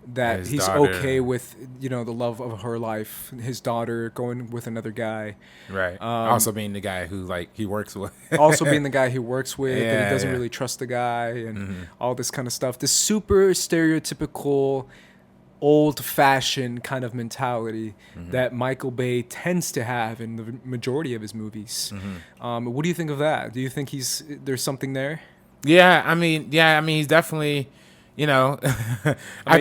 that his he's daughter. Okay with the love of her life, his daughter going with another guy, right? Also being the guy who he works with, and he doesn't really trust the guy, and all this kind of stuff. This super stereotypical, old-fashioned kind of mentality that Michael Bay tends to have in the majority of his movies. What do you think of that? Do you think there's something there? I mean, he's definitely. I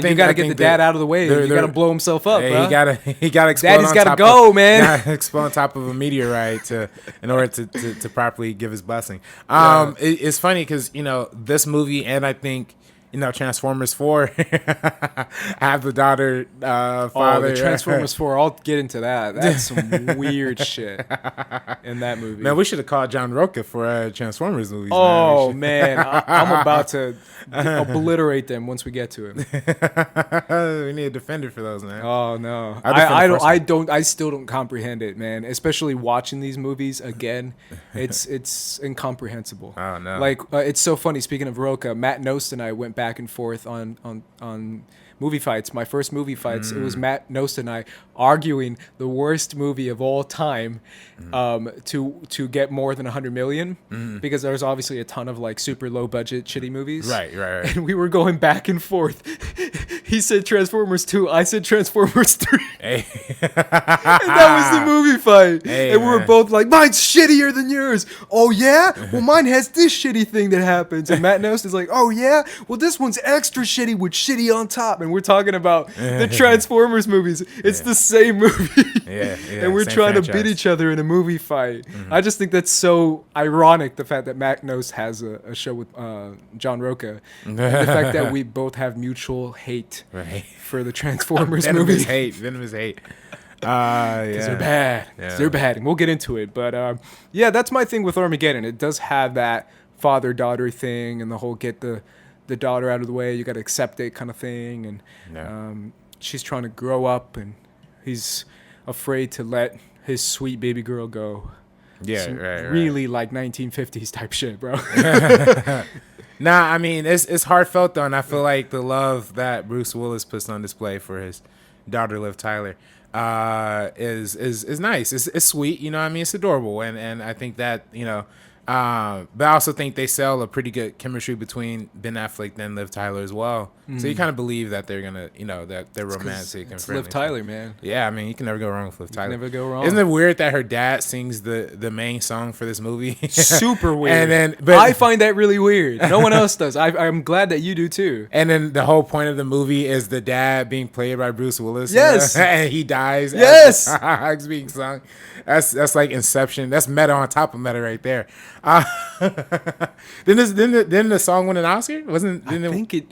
think you got to get the dad out of the way. You got to blow himself up. He got to explode. Daddy's got to go, man. Explode on top of a meteorite in order to properly give his blessing. It's funny because this movie and I think Transformers 4 have the daughter father. The Transformers 4. I'll get into that. That's some weird shit in that movie. Man, we should have called John Roca for Transformers movies. Oh man, I'm about to obliterate them once we get to him. We need a defender for those, man. Oh no, I still don't comprehend it, man. Especially watching these movies again, it's incomprehensible. Oh no, it's so funny. Speaking of Roca, Matt Nost and I went back and forth on movie fights. My first movie fights, it was Matt Nost and I arguing the worst movie of all time to get more than 100 million because there's obviously a ton of super low budget shitty movies. Right. And we were going back and forth. He said Transformers 2. I said Transformers 3. Hey. And that was the movie fight. Hey, and we were man. both like, mine's shittier than yours. Oh, yeah? Well, mine has this shitty thing that happens. And Matt Nost is like, oh, yeah? Well, this one's extra shitty with shitty on top. And we're talking about the Transformers movies. It's the same movie. Yeah, And we're same trying to franchise. beat each other in a movie fight. I just think that's so ironic, the fact that Matt Nost has a show with John Roca. And the fact that we both have mutual hate Right. for the Transformers Venomous movies. hate. Venomous hate. Because they're bad. Yeah. They're bad. And we'll get into it. But yeah, that's my thing with Armageddon. It does have that father-daughter thing and the whole get the daughter out of the way. You got to accept it kind of thing. And Yeah. she's trying to grow up and he's afraid to let his sweet baby girl go. Yeah, Some right. really like 1950s type shit, bro. Nah, I mean it's heartfelt though, and I feel like the love that Bruce Willis puts on display for his daughter Liv Tyler is nice. It's sweet, you know what I mean? It's adorable, and I think that, you know, but I also think they sell a pretty good chemistry between Ben Affleck and Liv Tyler as well. So you kind of believe that they're gonna, you know, that they're romantic and It's friendly. Liv Tyler, man. Yeah, I mean, you can never go wrong with Liv Tyler. Never go wrong. Isn't it weird that her dad sings the main song for this movie? Super weird. And then, but I find that really weird. No one else does. I'm glad that you do too. And then the whole point of the movie is the dad being played by Bruce Willis. Yes. And he dies. Yes. As it's being sung. That's like Inception. That's meta on top of meta right there. Didn't the song win an Oscar?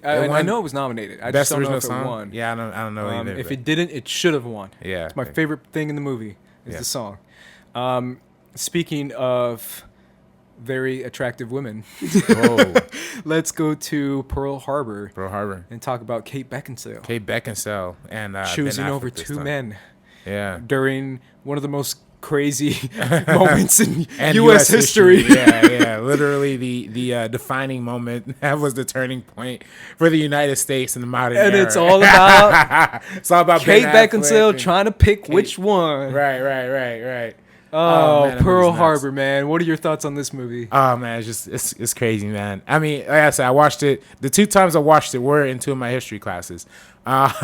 I know it was nominated. I Best just don't know original if song. it won. Yeah, I don't know either. If but- it didn't, it should have won. Yeah. It's my favorite thing in the movie is Yeah. the song. Speaking of very attractive women, Whoa. let's go to Pearl Harbor Pearl Harbor. and talk about Kate Beckinsale Kate Beckinsale and choosing Ben Affleck over this two time. men Yeah. during one of the most crazy moments in And U.S. history. yeah. Literally the defining moment that was the turning point for the United States in the modern And era. it's all about it's all about Kate Ben Affleck Beckinsale and- trying to pick which one. Right. Oh, man, that Pearl movie's nuts. Harbor, man. What are your thoughts on this movie? Oh man, it's crazy, man. I mean, like I said, I watched it. The 2 times I watched it were in 2 of my history classes.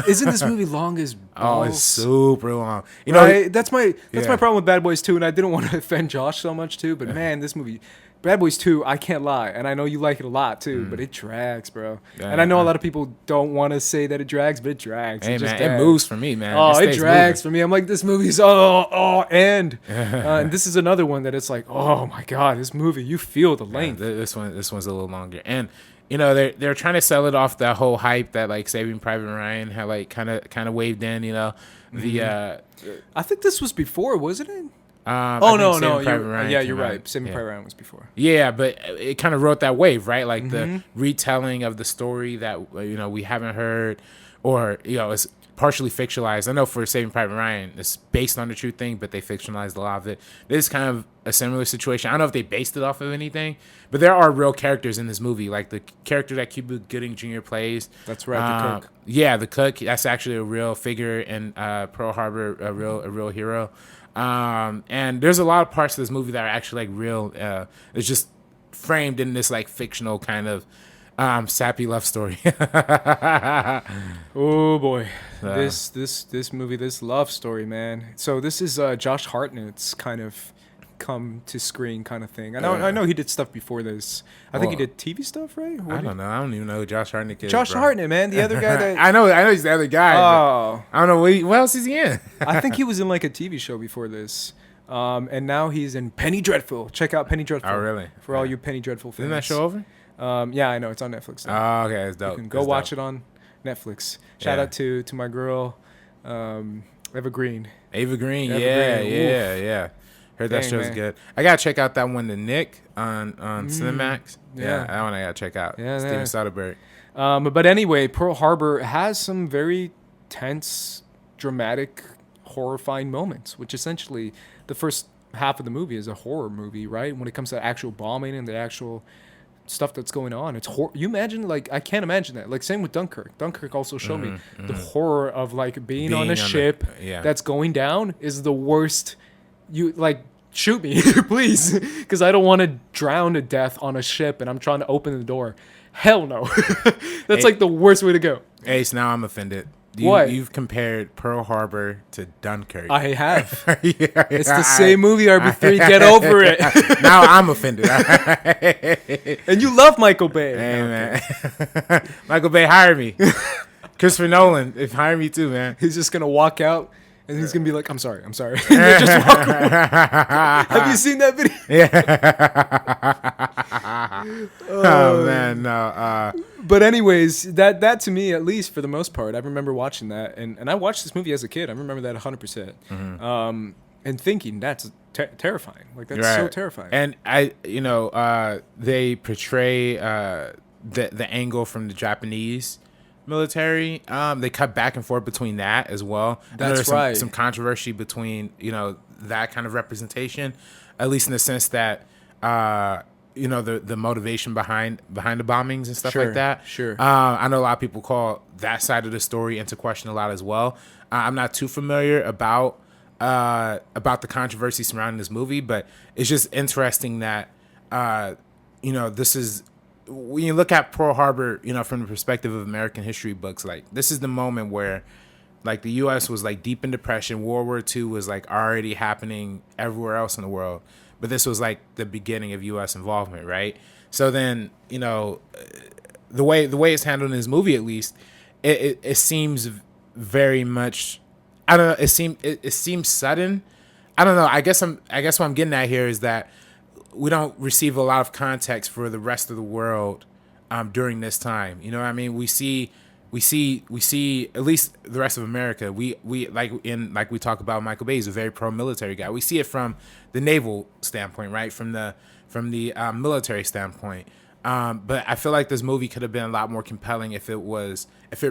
Isn't this movie long as Oh, balls? it's super long. You know, Right? That's my Yeah. problem with Bad Boys 2, and I didn't want to offend Josh so much too, but man, this movie, Bad Boys 2, I can't lie, and I know you like it a lot too, but it drags, bro. Yeah, and I know a man. lot of people don't want to say that it drags, but it drags. hey it just man, it drags. moves for me, man. Oh, it stays drags moving. for me. I'm like, this movie's and this is another one that it's like, oh my god, this movie, you feel the Yeah, length. this one's a little longer, and you know they're trying to sell it off that whole hype that like Saving Private Ryan had like kind of waved in. You know, the I think this was before, wasn't it? I Oh think no, Saving no, Private you're, Ryan yeah, came you're out. right. Saving Yeah. Private Ryan was before. Yeah, but it kind of wrote that wave, right? Like the retelling of the story that you know we haven't heard, or you know it's partially fictionalized. I know for Saving Private Ryan, it's based on the true thing, but they fictionalized a lot of it. This is kind of a similar situation. I don't know if they based it off of anything, but there are real characters in this movie, like the character that Cuba Gooding Jr. plays. That's right, the cook. Yeah, the cook. That's actually a real figure in Pearl Harbor, a real hero. And there's a lot of parts of this movie that are actually like real. It's just framed in this like fictional kind of sappy love story. Oh boy, this movie, this love story, man. So this is Josh Hartnett's kind of come to screen kind of thing. I know he did stuff before this. I think he Well, did TV stuff, right? I don't know. I don't even know who Josh Hartnett is. Josh bro. Hartnett, man, the other guy that. I know he's the other guy. but Oh, I don't know what else is he in. I think he was in like a TV show before this. And now he's in Penny Dreadful. Check out Penny Dreadful. Oh, really? For all you Penny Dreadful fans. Isn't that show over? Yeah, I know it's on Netflix now. Oh, okay, it's dope. You can go watch it on Netflix. Shout Yeah. out to my girl, Eva Green. Ava Green, Eva yeah, Green, yeah. Heard that Dang, show's man. good. I gotta check out that one, The Nick, on Cinemax. yeah. That one I gotta check out. Yeah, Steven yeah. Soderbergh. But anyway, Pearl Harbor has some very tense, dramatic, horrifying moments, which essentially the first half of the movie is a horror movie, right? When it comes to actual bombing and the actual stuff that's going on, it's you imagine, like, I can't imagine that. Like, same with Dunkirk. Dunkirk also showed me the horror of like being on Being a on ship yeah. that's going down is the worst. You like shoot me, please, because I don't want to drown to death on a ship and I'm trying to open the door. Hell no. That's Hey. like the worst way to go. Ace, now I'm offended. What? You've compared Pearl Harbor to Dunkirk. I have. Yeah, It's the same movie, RB3. Get over it. Now I'm offended. And you love Michael Bay. Hey, man. Michael Bay, hire me. Christopher Nolan, hire me too, man. He's just going to walk out. And he's going to be like, I'm sorry. And just walk away. Have you seen that video? Oh, man, no. But anyways, that to me, at least for the most part, I remember watching that. And I watched this movie as a kid. I remember that 100%. Mm-hmm. And thinking, that's terrifying. Like, that's so terrifying. And they portray the angle from the Japanese military. They cut back and forth between that as well. That's right. Some controversy between that kind of representation, at least in the sense that the motivation behind the bombings and stuff like that. Sure. I know a lot of people call that side of the story into question a lot as well. I'm not too familiar about the controversy surrounding this movie, but it's just interesting that this is. When you look at Pearl Harbor, from the perspective of American history books, like this is the moment where, like, the U.S. was like deep in depression. World War II was like already happening everywhere else in the world, but this was like the beginning of U.S. involvement, right? So then, the way it's handled in this movie, at least, it seems very much. I don't know. It seems sudden. I don't know. I guess what I'm getting at here is that we don't receive a lot of context for the rest of the world during this time. You know what I mean? We see at least the rest of America. We like we talk about, Michael Bay is a very pro-military guy. We see it from the naval standpoint, right? From the military standpoint. But I feel like this movie could have been a lot more compelling if it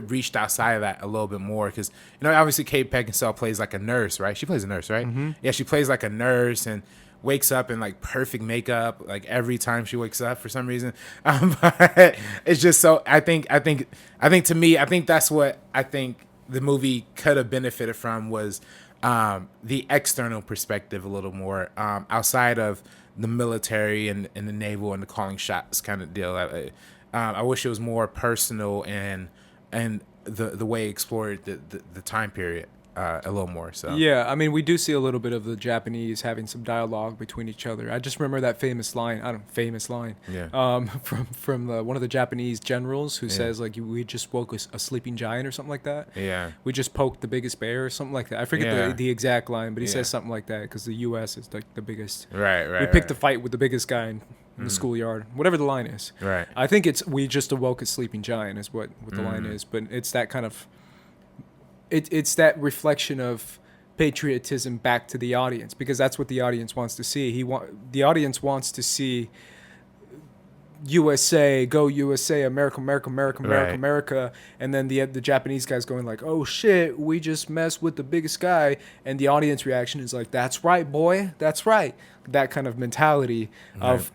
reached outside of that a little bit more. Because obviously Kate Beckinsale plays like a nurse, right? She plays a nurse, right? Mm-hmm. Yeah, she plays like a nurse and wakes up in like perfect makeup like every time she wakes up for some reason. But it's just so I think to me, I think that's what I think the movie could have benefited from was the external perspective a little more outside of the military and the naval and the calling shots kind of deal. I wish it was more personal and the way it explored the time period a little more. So yeah, I mean, we do see a little bit of the Japanese having some dialogue between each other. I just remember that famous line. Yeah. From one of the Japanese generals who says like, "We just woke a sleeping giant" or something like that. Yeah. We just poked the biggest bear or something like that. I forget the exact line, but he says something like that because the U.S. is like the biggest. Right. We picked a fight with the biggest guy in the schoolyard, whatever the line is. Right. I think it's "we just awoke a sleeping giant" is what the line is, but it's that kind of. It's that reflection of patriotism back to the audience, because that's what the audience wants to see. The audience wants to see USA, go USA, America, America, America, America, Right. America, and then the Japanese guy's going like, "Oh shit, we just messed with the biggest guy," and the audience reaction is like, "That's right, boy, that's right." That kind of mentality of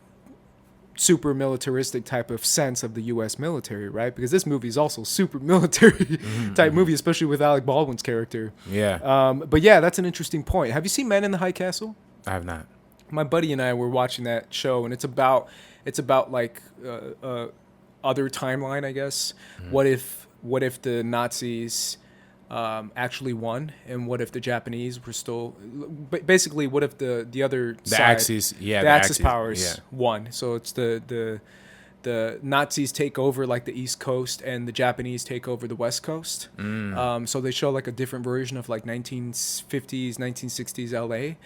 super militaristic type of sense of the U.S. military, right? Because this movie is also super military type movie, especially with Alec Baldwin's character. Yeah. But yeah, that's an interesting point. Have you seen Men in the High Castle? I have not. My buddy and I were watching that show, and it's about like other timeline, I guess. What if the Nazis actually won, and what if the Japanese were still basically what if the other side, Axis, the Axis powers won? So it's the Nazis take over like the East Coast and the Japanese take over the West Coast. So they show like a different version of like 1950s, 1960s LA.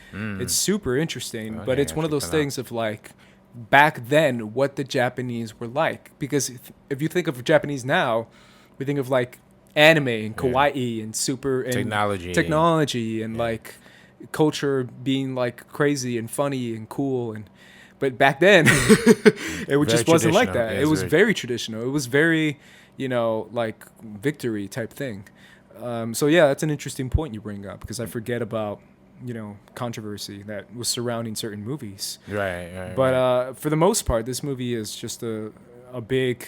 It's super interesting, but it's one of those things of like back then what the Japanese were like, because if you think of Japanese now, we think of like anime and kawaii and super and technology and like culture being like crazy and funny and cool, but back then it just wasn't like that. It was very traditional. It was very, like Victory type thing. So yeah, that's an interesting point you bring up, because I forget about controversy that was surrounding certain movies. Right. But for the most part, this movie is just a big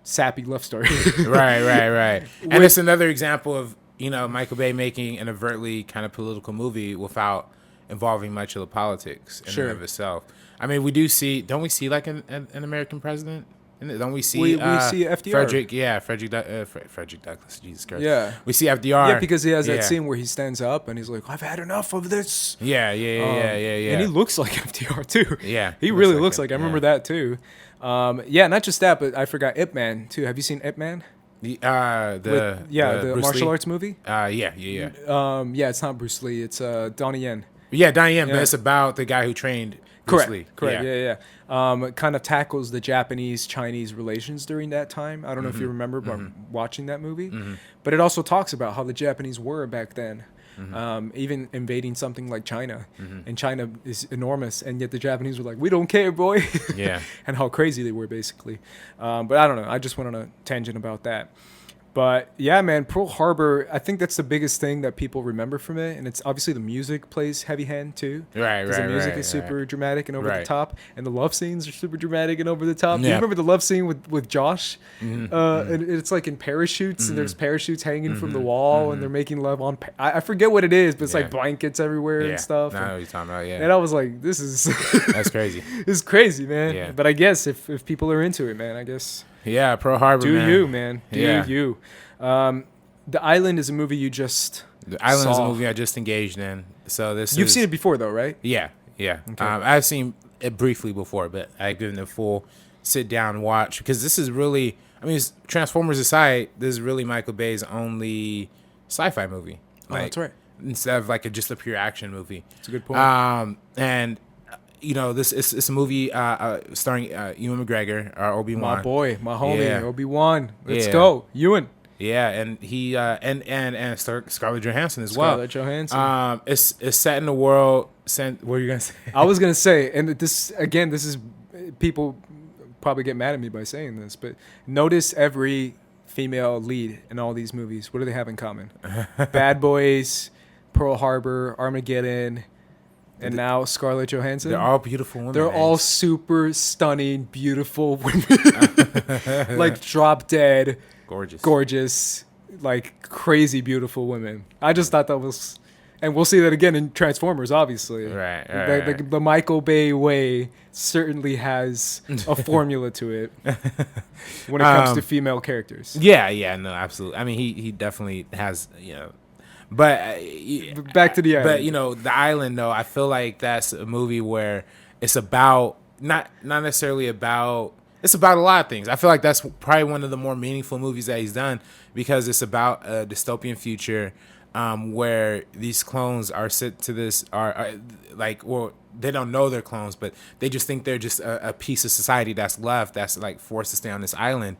sappy love story. right. And it's another example of, Michael Bay making an overtly kind of political movie without involving much of the politics in and of itself. I mean, don't we see like an American president Don't we see we see FDR. Frederick Douglass. Jesus Christ. Yeah. We see FDR. Yeah, because he has that scene where he stands up and he's like, "I've had enough of this." Yeah. And he looks like FDR too. Yeah, he really looks like. I remember that too. Not just that, but I forgot Ip Man too. Have you seen Ip Man? The the martial arts movie. Yeah. It's not Bruce Lee. It's Donnie Yen. Yeah, Donnie Yen, but it's about the guy who trained Bruce Lee. Correct. Yeah. It kind of tackles the Japanese-Chinese relations during that time. I don't know if you remember watching that movie, but it also talks about how the Japanese were back then, even invading something like China, and China is enormous, and yet the Japanese were like, "We don't care, boy." Yeah. And how crazy they were, basically. But I don't know. I just went on a tangent about that. But yeah, man, Pearl Harbor, I think that's the biggest thing that people remember from it. And it's obviously the music plays heavy hand too. Right. Because the music is super dramatic and over the top. And the love scenes are super dramatic and over the top. Yeah. Do you remember the love scene with Josh? And it's like in parachutes and there's parachutes hanging from the wall and they're making love on, I forget what it is, but it's like blankets everywhere and stuff. I know what you're talking about, And I was like, this is... That's crazy. It's crazy, man. Yeah. But I guess if people are into it, man, I guess... Yeah, Pearl Harbor, Do man. you, man. Do you. The Island is a movie you just The Island is a saw. movie I just engaged in. So You've seen it before, though, right? Yeah. Okay. I've seen it briefly before, but I've given it a full sit-down watch because this is really, Transformers aside, this is really Michael Bay's only sci-fi movie. That's right. Instead of just a pure action movie. That's a good point. And this it's a movie starring Ewan McGregor, Obi-Wan. My boy, my homie, Obi-Wan. Let's Yeah. go, Ewan. Yeah, and he and Scarlett Johansson as Scarlett Johansson. It's set in the world. What were you gonna say? I was gonna say, and this is people probably get mad at me by saying this, but notice every female lead in all these movies. What do they have in common? Bad Boys, Pearl Harbor, Armageddon, and now Scarlett Johansson. They're all beautiful women. They're all super stunning, beautiful women, like drop dead. Gorgeous, like crazy beautiful women. I just thought that was, and we'll see that again in Transformers, obviously. Right. The Michael Bay way certainly has a formula to it when it comes to female characters. Yeah, no, absolutely. I mean, he definitely has, but back to the island. But the island, though, I feel like that's a movie where it's about not necessarily about. It's about a lot of things. I feel like that's probably one of the more meaningful movies that he's done because it's about a dystopian future where these clones are sent to this they don't know they're clones, but they just think they're just a piece of society that's left that's forced to stay on this island.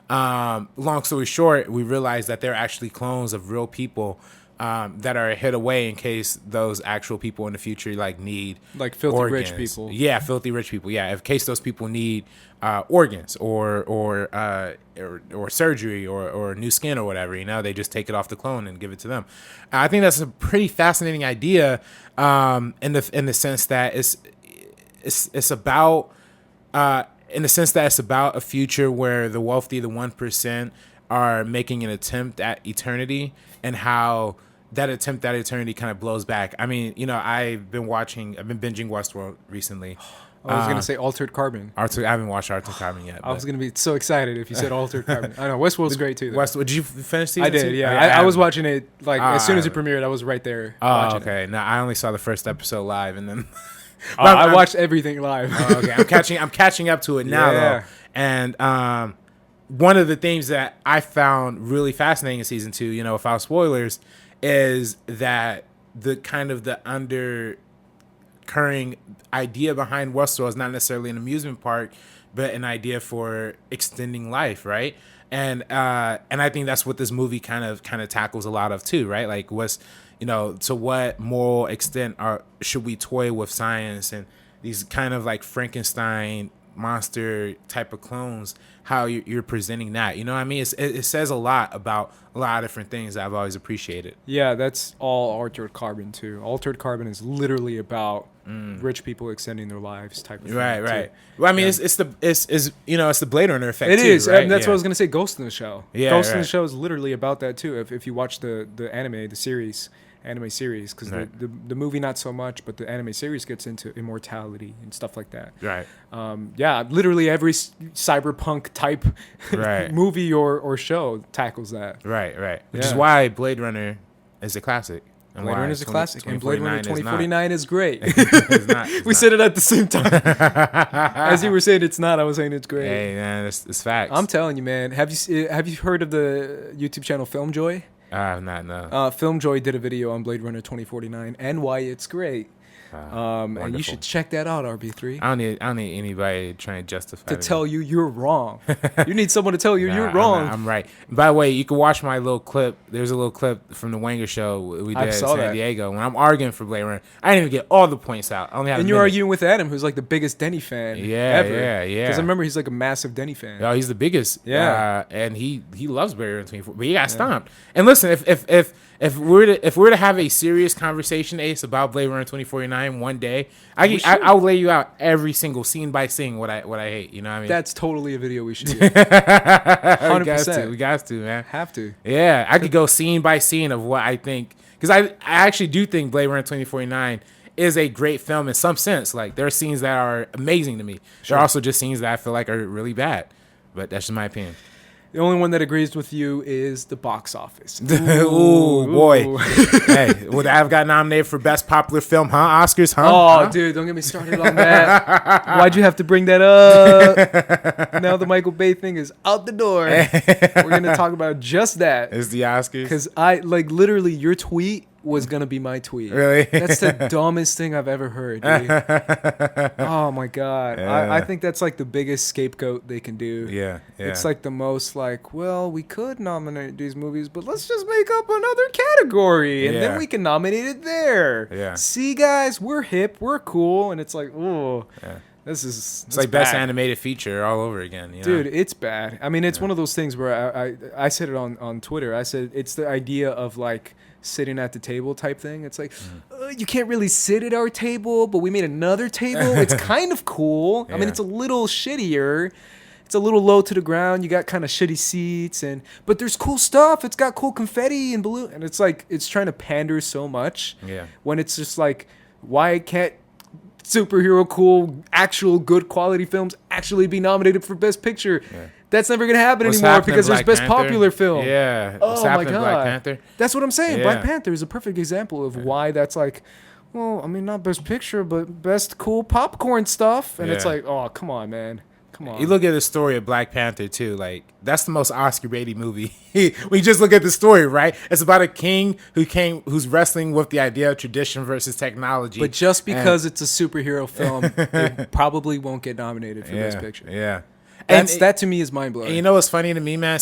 Long story short, we realize that they're actually clones of real people that are hid away in case those actual people in the future need filthy organs. rich people. Yeah, filthy rich people. Yeah, in case those people need organs or surgery or new skin or whatever, they just take it off the clone and give it to them. I think that's a pretty fascinating idea in the sense that it's about in the sense that it's about a future where the wealthy, the 1%, are making an attempt at eternity and how that attempt at eternity kind of blows back. I mean, I've been binging Westworld recently. I was going to say Altered Carbon. I haven't watched Altered Carbon yet. I was going to be so excited if you said Altered Carbon. I know, Westworld's great too. Westworld, did you finish season I did, 2? yeah. I was watching it, as soon as it premiered, I was right there watching it. No, I only saw the first episode live and then... I watched everything live. Okay, I'm catching up to it now, though. And one of the things that I found really fascinating in season 2, without spoilers, is that the kind of the undercurring idea behind Westworld is not necessarily an amusement park, but an idea for extending life, right? And I think that's what this movie kind of tackles a lot of too, right? Like what's to what moral extent should we toy with science and these kind of Frankenstein monster type of clones, how you're presenting that, what I mean? It says a lot about a lot of different things that I've always appreciated. Yeah, that's all Altered Carbon too. Altered Carbon is literally about rich people extending their lives type of thing. Right. Well, I mean, it's the Blade Runner effect. It is, right? and that's what I was gonna say. Ghost in the Shell. Yeah, Ghost in the Shell is literally about that too. If you watch the anime, the series, anime series, because the movie not so much, but the anime series gets into immortality and stuff like that. Right. Yeah, literally every cyberpunk type movie or show tackles that. Right. Which is why Blade Runner is a classic. And Blade Runner is a classic, and Blade Runner 2049 is great. It's not. We said it at the same time. As you were saying it's not, I was saying it's great. Hey man, it's facts. I'm telling you, man. Have you heard of the YouTube channel FilmJoy? I have not, no. FilmJoy did a video on Blade Runner 2049 and why it's great. And you should check that out, RB3. I don't need anybody trying to justify to tell you you're wrong. You need someone to tell you you're wrong. I'm right. By the way, you can watch my little clip. There's a little clip from the Wanger show we did in San Diego when I'm arguing for Blade Runner. I didn't even get all the points out. I only have. And you're arguing with Adam, who's like the biggest Denny fan ever. Yeah. Because I remember he's like a massive Denny fan. Oh, he's the biggest. Yeah. And he loves Blade Runner 24, but he got stomped. And listen, if we're to have a serious conversation, Ace, about Blade Runner 2049 one day, I'll lay you out every single scene by scene what I hate. You know what I mean? That's totally a video we should do. 100%. We got to, man. Have to. Yeah, I could go scene by scene of what I think, because I actually do think Blade Runner 2049 is a great film in some sense. Like, there are scenes that are amazing to me. There are also just scenes that I feel like are really bad, but that's just my opinion. The only one that agrees with you is the box office. Ooh, boy. Hey, would I have got nominated for Best Popular Film, Oscars, Oh, dude, don't get me started on that. Why'd you have to bring that up? Now the Michael Bay thing is out the door. We're going to talk about just that. It's the Oscars? Because literally, your tweet was going to be my tweet. Really? That's the dumbest thing I've ever heard, dude. Oh, my God. I think that's like the biggest scapegoat they can do. Yeah. It's like the most like, well, we could nominate these movies, but let's just make up another category, and then we can nominate it there. Yeah. See, guys, we're hip, we're cool, and it's like, oh, this is it's like bad. Best Animated Feature all over again. You know? Dude, it's bad. I mean, it's one of those things where I said it on Twitter. I said it's the idea of like sitting at the table type thing. It's like, you can't really sit at our table, but we made another table. It's kind of cool. I mean, it's a little shittier. It's a little low to the ground. You got kind of shitty seats, but there's cool stuff. It's got cool confetti and balloon, and it's like it's trying to pander so much. Yeah. When it's just like, why can't superhero cool, actual good quality films actually be nominated for Best Picture? Yeah. That's never gonna happen anymore because there's Best Popular Film. Yeah. Oh my God. Black Panther? That's what I'm saying. Yeah. Black Panther is a perfect example of why that's like, well, I mean, not Best Picture, but Best Cool Popcorn Stuff. And it's like, oh, come on, man. Come on. You look at the story of Black Panther too, like that's the most Oscar-rated movie. We just look at the story, right? It's about a king who's wrestling with the idea of tradition versus technology. But just because it's a superhero film, it probably won't get nominated for Best Picture. Yeah. That to me is mind blowing. And you know what's funny to me, man?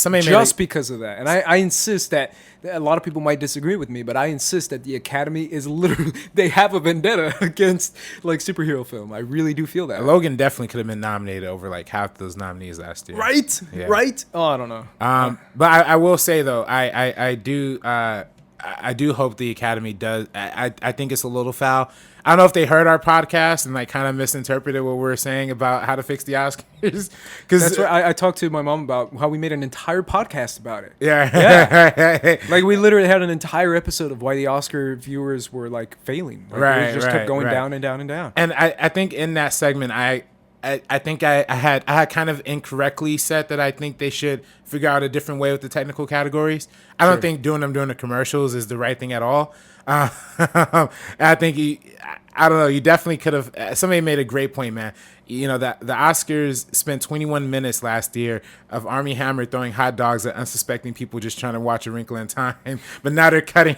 Because of that, and I insist that a lot of people might disagree with me, but I insist that the Academy is literally they have a vendetta against like superhero film. I really do feel that. Logan definitely could have been nominated over like half those nominees last year. Right? Yeah. Right? Oh, I don't know. But I will say though, I do hope the Academy does. I think it's a little foul. I don't know if they heard our podcast and like kind of misinterpreted what we were saying about how to fix the Oscars. Because that's what I talked to my mom about, how we made an entire podcast about it. Yeah. Like we literally had an entire episode of why the Oscar viewers were like failing. Like, it just kept going down and down and down. And I think in that segment, I think I had kind of incorrectly said that I think they should figure out a different way with the technical categories. I don't think doing them during the commercials is the right thing at all. I think I don't know. You definitely could have. Somebody made a great point, man. You know that the Oscars spent 21 minutes last year of Armie Hammer throwing hot dogs at unsuspecting people just trying to watch A Wrinkle in Time, but now they're cutting.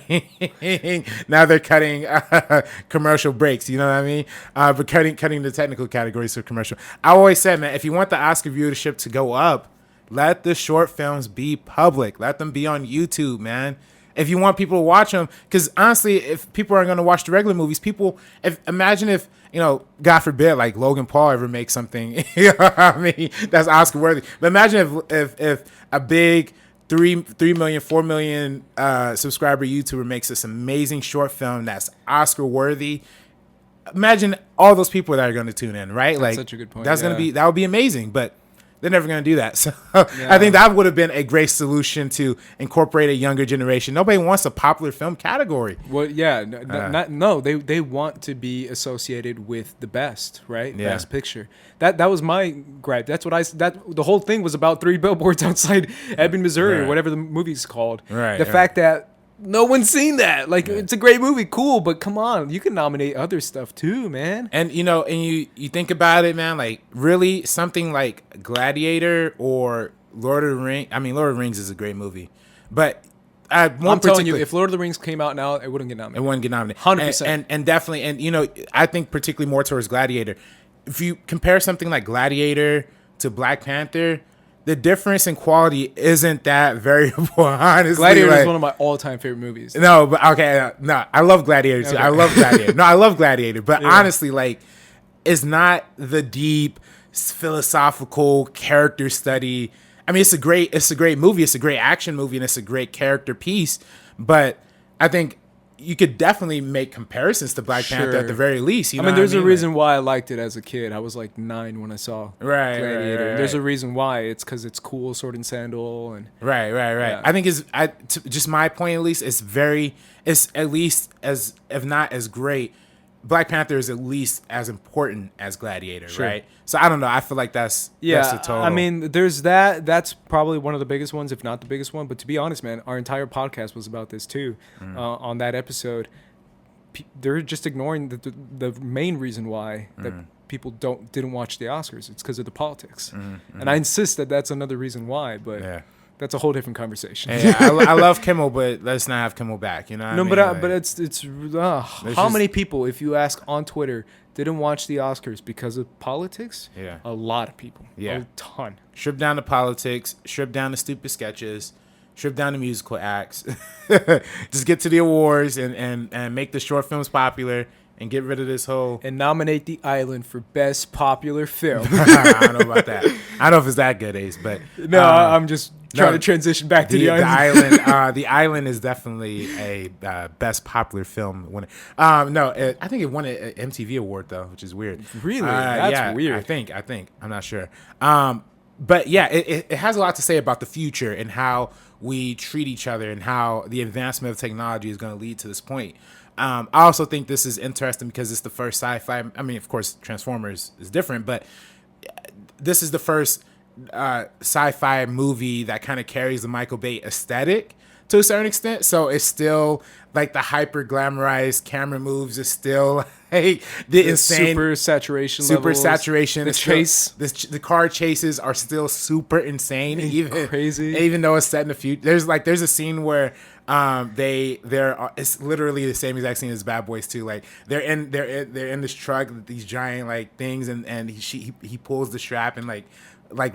Commercial breaks. You know what I mean? But cutting the technical categories for commercial. I always said, man, if you want the Oscar viewership to go up, let the short films be public. Let them be on YouTube, man. If you want people to watch them, because honestly, if people aren't going to watch the regular movies, imagine if, God forbid, like Logan Paul ever makes something, you know what I mean, that's Oscar worthy. But imagine if a big 3 million, 4 million subscriber YouTuber makes this amazing short film that's Oscar worthy. Imagine all those people that are going to tune in, right? That's such a good point. That would be amazing. But They're never going to do that. So I think that would have been a great solution to incorporate a younger generation. Nobody wants a popular film category. Well, yeah, they want to be associated with the best, right? Yeah. Best picture. That was my gripe. That's what the whole thing was about. 3 billboards outside Ebbing, Missouri, or whatever the movie's called. Right. The fact that no one's seen that. Like, it's a great movie, cool, but come on, you can nominate other stuff too, man. And you think about it, man, like really something like Gladiator or Lord of the Rings. I mean, Lord of the Rings is a great movie, but I'm telling you, if Lord of the Rings came out now, it wouldn't get nominated. It wouldn't get nominated. 100%. And definitely, and I think particularly more towards Gladiator. If you compare something like Gladiator to Black Panther, the difference in quality isn't that variable, honestly. Gladiator is one of my all-time favorite movies. No, but okay, no, I love Gladiator too. Okay. I love Gladiator. No, I love Gladiator, but honestly, like, it's not the deep philosophical character study. I mean, it's a great movie. It's a great action movie, and it's a great character piece. But I think you could definitely make comparisons to Black Panther at the very least. There's a reason why I liked it as a kid. I was like 9 when I saw Gladiator. Right. There's a reason why. It's because it's cool, sword and sandal, and right. Yeah. I think just my point, at least, it's at least as, if not as great, Black Panther is at least as important as Gladiator, right? So I don't know. I feel like that's the total. I mean, there's that. That's probably one of the biggest ones, if not the biggest one. But to be honest, man, our entire podcast was about this too. On that episode, they're just ignoring the main reason why that people didn't watch the Oscars. It's because of the politics, and I insist that that's another reason why. But that's a whole different conversation. Yeah, I love Kimmel, but let's not have Kimmel back. You know what I mean? But it's how many people, if you ask on Twitter, didn't watch the Oscars because of politics? Yeah, a lot of people. Yeah, a ton. Strip down the politics. Strip down the stupid sketches. Strip down the musical acts. Just get to the awards and make the short films popular. And get rid of this whole... And nominate The Island for Best Popular Film. I don't know about that. I don't know if it's that good, Ace, but... No, I'm just trying to transition back to The Island. The Island is definitely a Best Popular Film winner. I think it won an MTV award, though, which is weird. Really? That's weird. I think. I'm not sure. But yeah, it has a lot to say about the future and how we treat each other and how the advancement of technology is going to lead to this point. I also think this is interesting because it's the first sci-fi. I mean, of course, Transformers is different, but this is the first sci-fi movie that kind of carries the Michael Bay aesthetic to a certain extent. So it's still like the hyper glamorized camera moves is still like the insane super saturation. The chase, the car chases are still super insane. Even crazy. Even though it's set in the future. There's a scene where it's literally the same exact scene as Bad Boys 2. Like they're in this truck, these giant like things, and he pulls the strap and like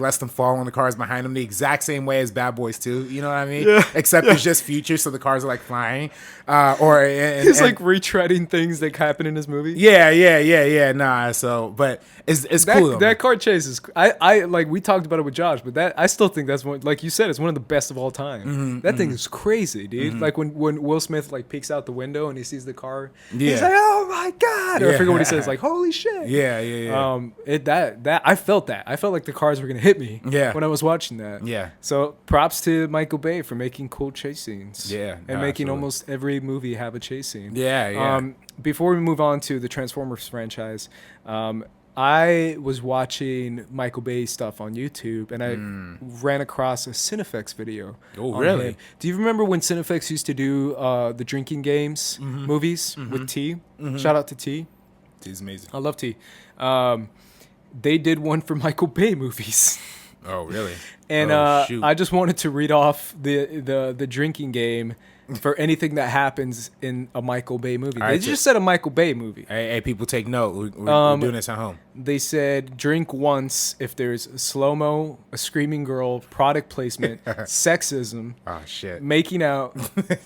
lets them fall on the cars behind him the exact same way as Bad Boys 2. You know what I mean? Yeah. Except it's just future, so the cars are like flying. He's like retreading things that happen in his movie. Yeah. Nah. So, but it's cool. Though, that car chase is. I like we talked about it with Josh, but that I still think that's one. Like you said, it's one of the best of all time. That thing is crazy, dude. Like when Will Smith like peeks out the window and he sees the car. Yeah. He's like, oh my god! Or I forget what he says. Like, holy shit. Yeah. That I felt that. I felt like the cars were gonna hit me. Yeah. When I was watching that. Yeah. So props to Michael Bay for making cool chase scenes. Yeah. And making almost every movie have a chase scene. Yeah. Before we move on to the Transformers franchise, I was watching Michael Bay stuff on YouTube, and I ran across a Cinefx video. Oh, really? Him. Do you remember when Cinefx used to do the drinking games movies with T? Shout out to T. T's amazing. I love T. They did one for Michael Bay movies. Oh, really? And I just wanted to read off the drinking game for anything that happens in a Michael Bay movie. They just said a Michael Bay movie. Hey, people take note. We're doing this at home. They said drink once if there's slow-mo, a screaming girl, product placement, sexism, making out,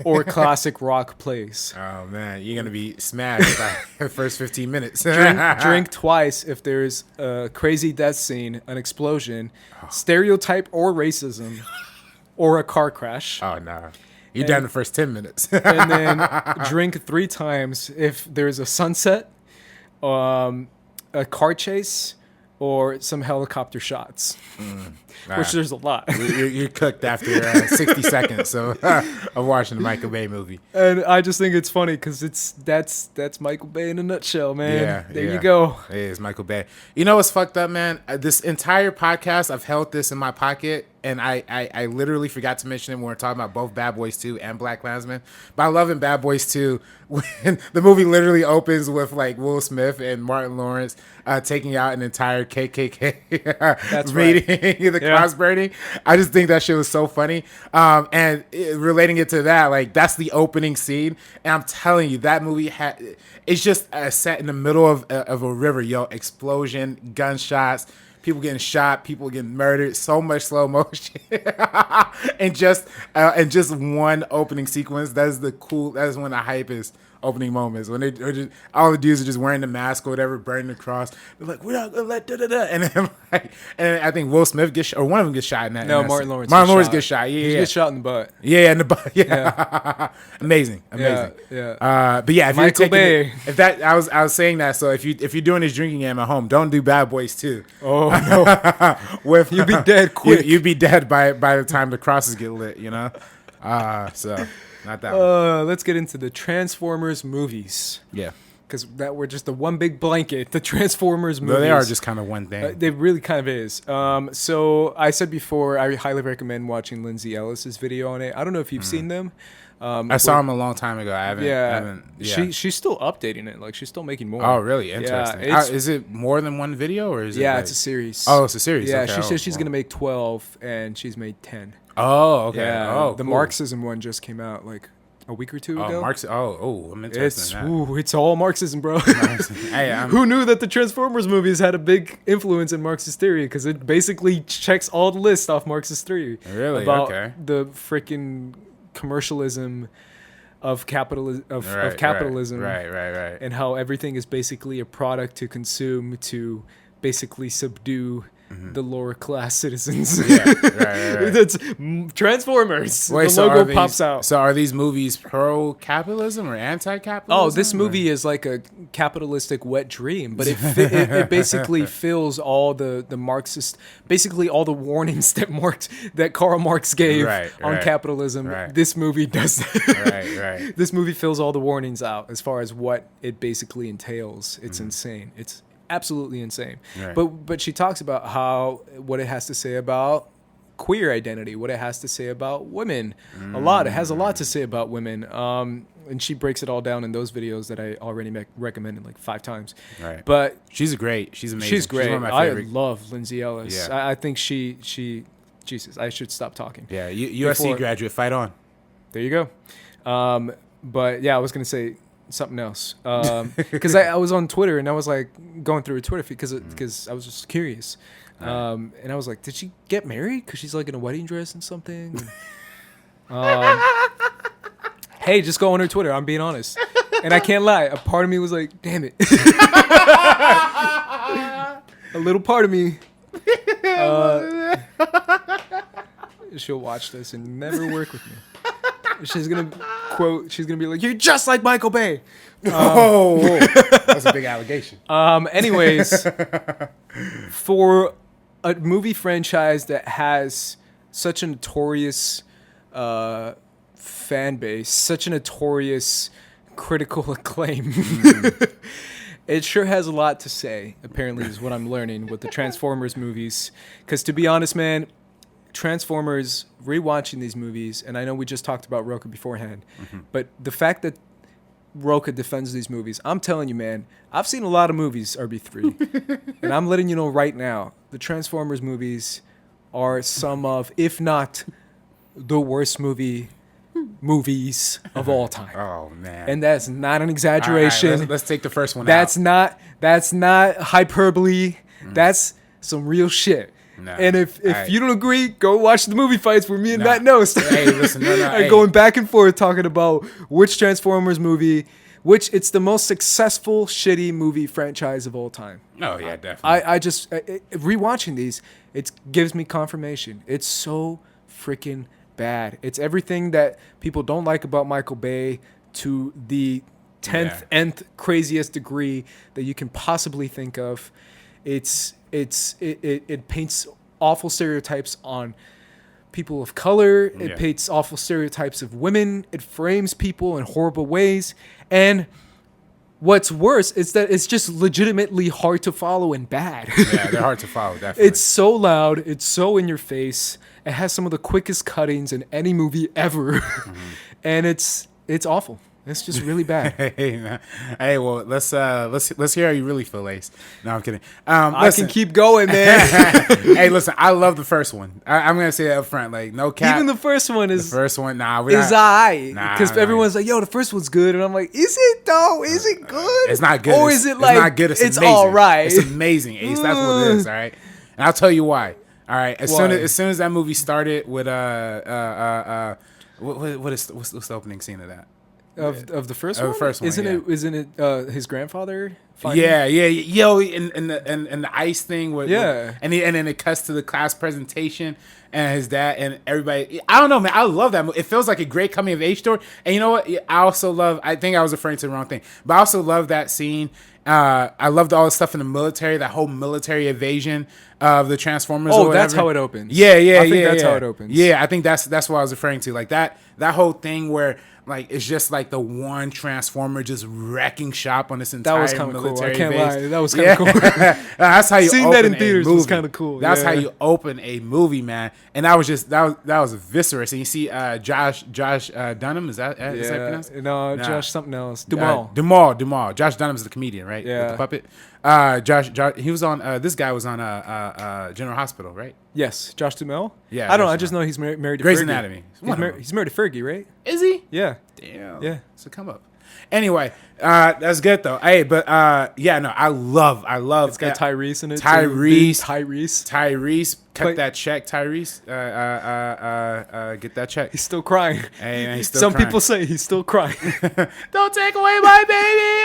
or classic rock plays. Oh, man. You're going to be smashed by the first 15 minutes. Drink twice if there's a crazy death scene, an explosion, stereotype or racism, or a car crash. Oh, no. You're done the first 10 minutes. And then drink 3 times if there's a sunset, a car chase, or some helicopter shots, which there's a lot. You're cooked after 60 seconds of watching the Michael Bay movie. And I just think it's funny because that's Michael Bay in a nutshell, man. Yeah, there you go. It is Michael Bay. You know what's fucked up, man? This entire podcast, I've held this in my pocket, and I literally forgot to mention it when we're talking about both Bad Boys 2 and Black Klansman. But I love in Bad Boys 2 when the movie literally opens with like Will Smith and Martin Lawrence taking out an entire KKK meeting, the cross burning. I just think that shit was so funny. Relating it to that, like that's the opening scene, and I'm telling you, that movie it's just set in the middle of a river, yo, explosion, gunshots. People getting shot, people getting murdered, so much slow motion, and just one opening sequence. That is when the hype is. Opening moments when all the dudes are just wearing the mask or whatever, burning the cross. They're like, we're not gonna let and then and I think Will Smith gets shot, or one of them gets shot in that. No, Martin Lawrence. Gets shot. Yeah, he gets shot in the butt. Yeah, in the butt. Yeah, amazing. Yeah. But yeah, if Michael you're Bay. I was saying that. So if you're doing this drinking game at home, don't do Bad Boys 2. Oh no, you'd be dead quick. You'd be dead by the time the crosses get lit. You know. So. Not that one. Let's get into the Transformers movies. Yeah. Because that we're just the one big blanket. The Transformers movies. No, they are just kind of one thing. They really kind of is. So I said before, I highly recommend watching Lindsay Ellis's video on it. I don't know if you've seen them. I saw him a long time ago. I haven't. She's still updating it. Like she's still making more. Oh, really? Interesting. Yeah, is it more than one video or is it? Yeah, like... it's a series. Oh, it's a series. Yeah, okay. she says she's gonna make 12, and she's made 10. Oh, okay. Yeah, the cool. Marxism one just came out like a week or two ago. I'm interested in that. It's all Marxism, bro. Hey, who knew that the Transformers movies had a big influence in Marxist theory? Because it basically checks all the lists off Marxist theory. Really? About okay. the freaking commercialism of capitalism, right, and how everything is basically a product to consume to basically subdue the lower class citizens. Right. That's Transformers. Wait, the logo pops out. So are these movies pro-capitalism or anti-capitalism? Oh, this movie is like a capitalistic wet dream, but it basically fills all the Marxist, basically all the warnings that Karl Marx gave on capitalism. Right. This movie does that. Right. This movie fills all the warnings out as far as what it basically entails. It's insane. It's absolutely insane. Right. But she talks about what it has to say about queer identity, what it has to say about women. It has a lot to say about women. And she breaks it all down in those videos that I already recommended like 5 times. Right. But she's great. She's amazing. She's great. She's one of my favorite. I love Lindsay Ellis. Yeah. I think she Jesus, I should stop talking. Yeah, USC graduate, fight on. There you go. But yeah, I was going to say something else. Because I was on Twitter and I was like going through her Twitter feed because I was just curious. And I was like, did she get married? Because she's like in a wedding dress and something. Hey, just go on her Twitter. I'm being honest. And I can't lie. A part of me was like, damn it. A little part of me. She'll watch this and never work with me. She's gonna be like, "You're just like Michael Bay." That's a big allegation. Anyways, for a movie franchise that has such a notorious fan base, such a notorious critical acclaim, it sure has a lot to say. Apparently, is what I'm learning with the Transformers movies. Because to be honest, man, Transformers, rewatching these movies, and I know we just talked about Roka beforehand, but the fact that Roka defends these movies, I'm telling you, man, I've seen a lot of movies, RB3, and I'm letting you know right now, the Transformers movies are some of, if not the worst movies of all time. Oh, man. And that's not an exaggeration. All right, let's take the first one that's out. That's not hyperbole. That's some real shit. No. And if you don't agree, go watch the movie fights where me and Matt knows. Hey, listen, and going back and forth talking about which Transformers movie, which it's the most successful shitty movie franchise of all time. Oh yeah, definitely. I just rewatching these, it gives me confirmation. It's so freaking bad. It's everything that people don't like about Michael Bay to the 10th, nth craziest degree that you can possibly think of. It's It paints awful stereotypes on people of color. It paints awful stereotypes of women. It frames people in horrible ways. And what's worse is that it's just legitimately hard to follow and bad. Yeah, they're hard to follow, definitely. It's so loud. It's so in your face. It has some of the quickest cuttings in any movie ever. And it's awful. It's just really bad. Hey, well, let's hear how you really feel, Ace. No, I'm kidding. I can keep going, man. Hey, listen, I love the first one. I'm gonna say that up front, like no cap. Even the first one is alright. Because everyone's like, "Yo, the first one's good," and I'm like, "Is it though? Is it good? It's not good. Or is it like it's not good? It's amazing. All right. It's amazing, Ace. That's what it is. All right, and I'll tell you why. All right, as soon as that movie started with what's the opening scene of that? Of the first one? The first one, Isn't it his grandfather? Yeah. Yo, and the ice thing with and then it cuts to the class presentation and his dad and everybody. I don't know, man. I love that movie. It feels like a great coming of age story. And you know what? I also love. I think I was referring to the wrong thing, but I also love that scene. I loved all the stuff in the military, that whole military evasion of the Transformers. Oh, that's how it opens. Yeah. I think that's how it opens. Yeah, I think that's what I was referring to. Like that whole thing where like it's just like the one Transformer just wrecking shop on this entire military cool. I can't base. lie. That was kind of cool. That's how you seeing open that in a theaters movie. was kind of cool. That's how you open a movie, man. And that was just that was viscerous. And you see Josh Dunham, is that pronounced? No, Josh something else. Dumal. Josh Dunham is the comedian, right? Yeah. With the puppet. Josh he was on this guy was on General Hospital, right? Yes, Josh Duhamel. Yeah, I don't know. I just know he's married to Grey's Fergie. Anatomy. He's married to Fergie, right? Is he? Yeah. Damn. Yeah. So come up. Anyway, that's good though. Hey, but I love. It's got Tyrese in it. Tyrese, cut that check, Tyrese. Get that check. He's still crying. Hey, man, he's still Some crying. people say he's still crying. Don't take away my baby.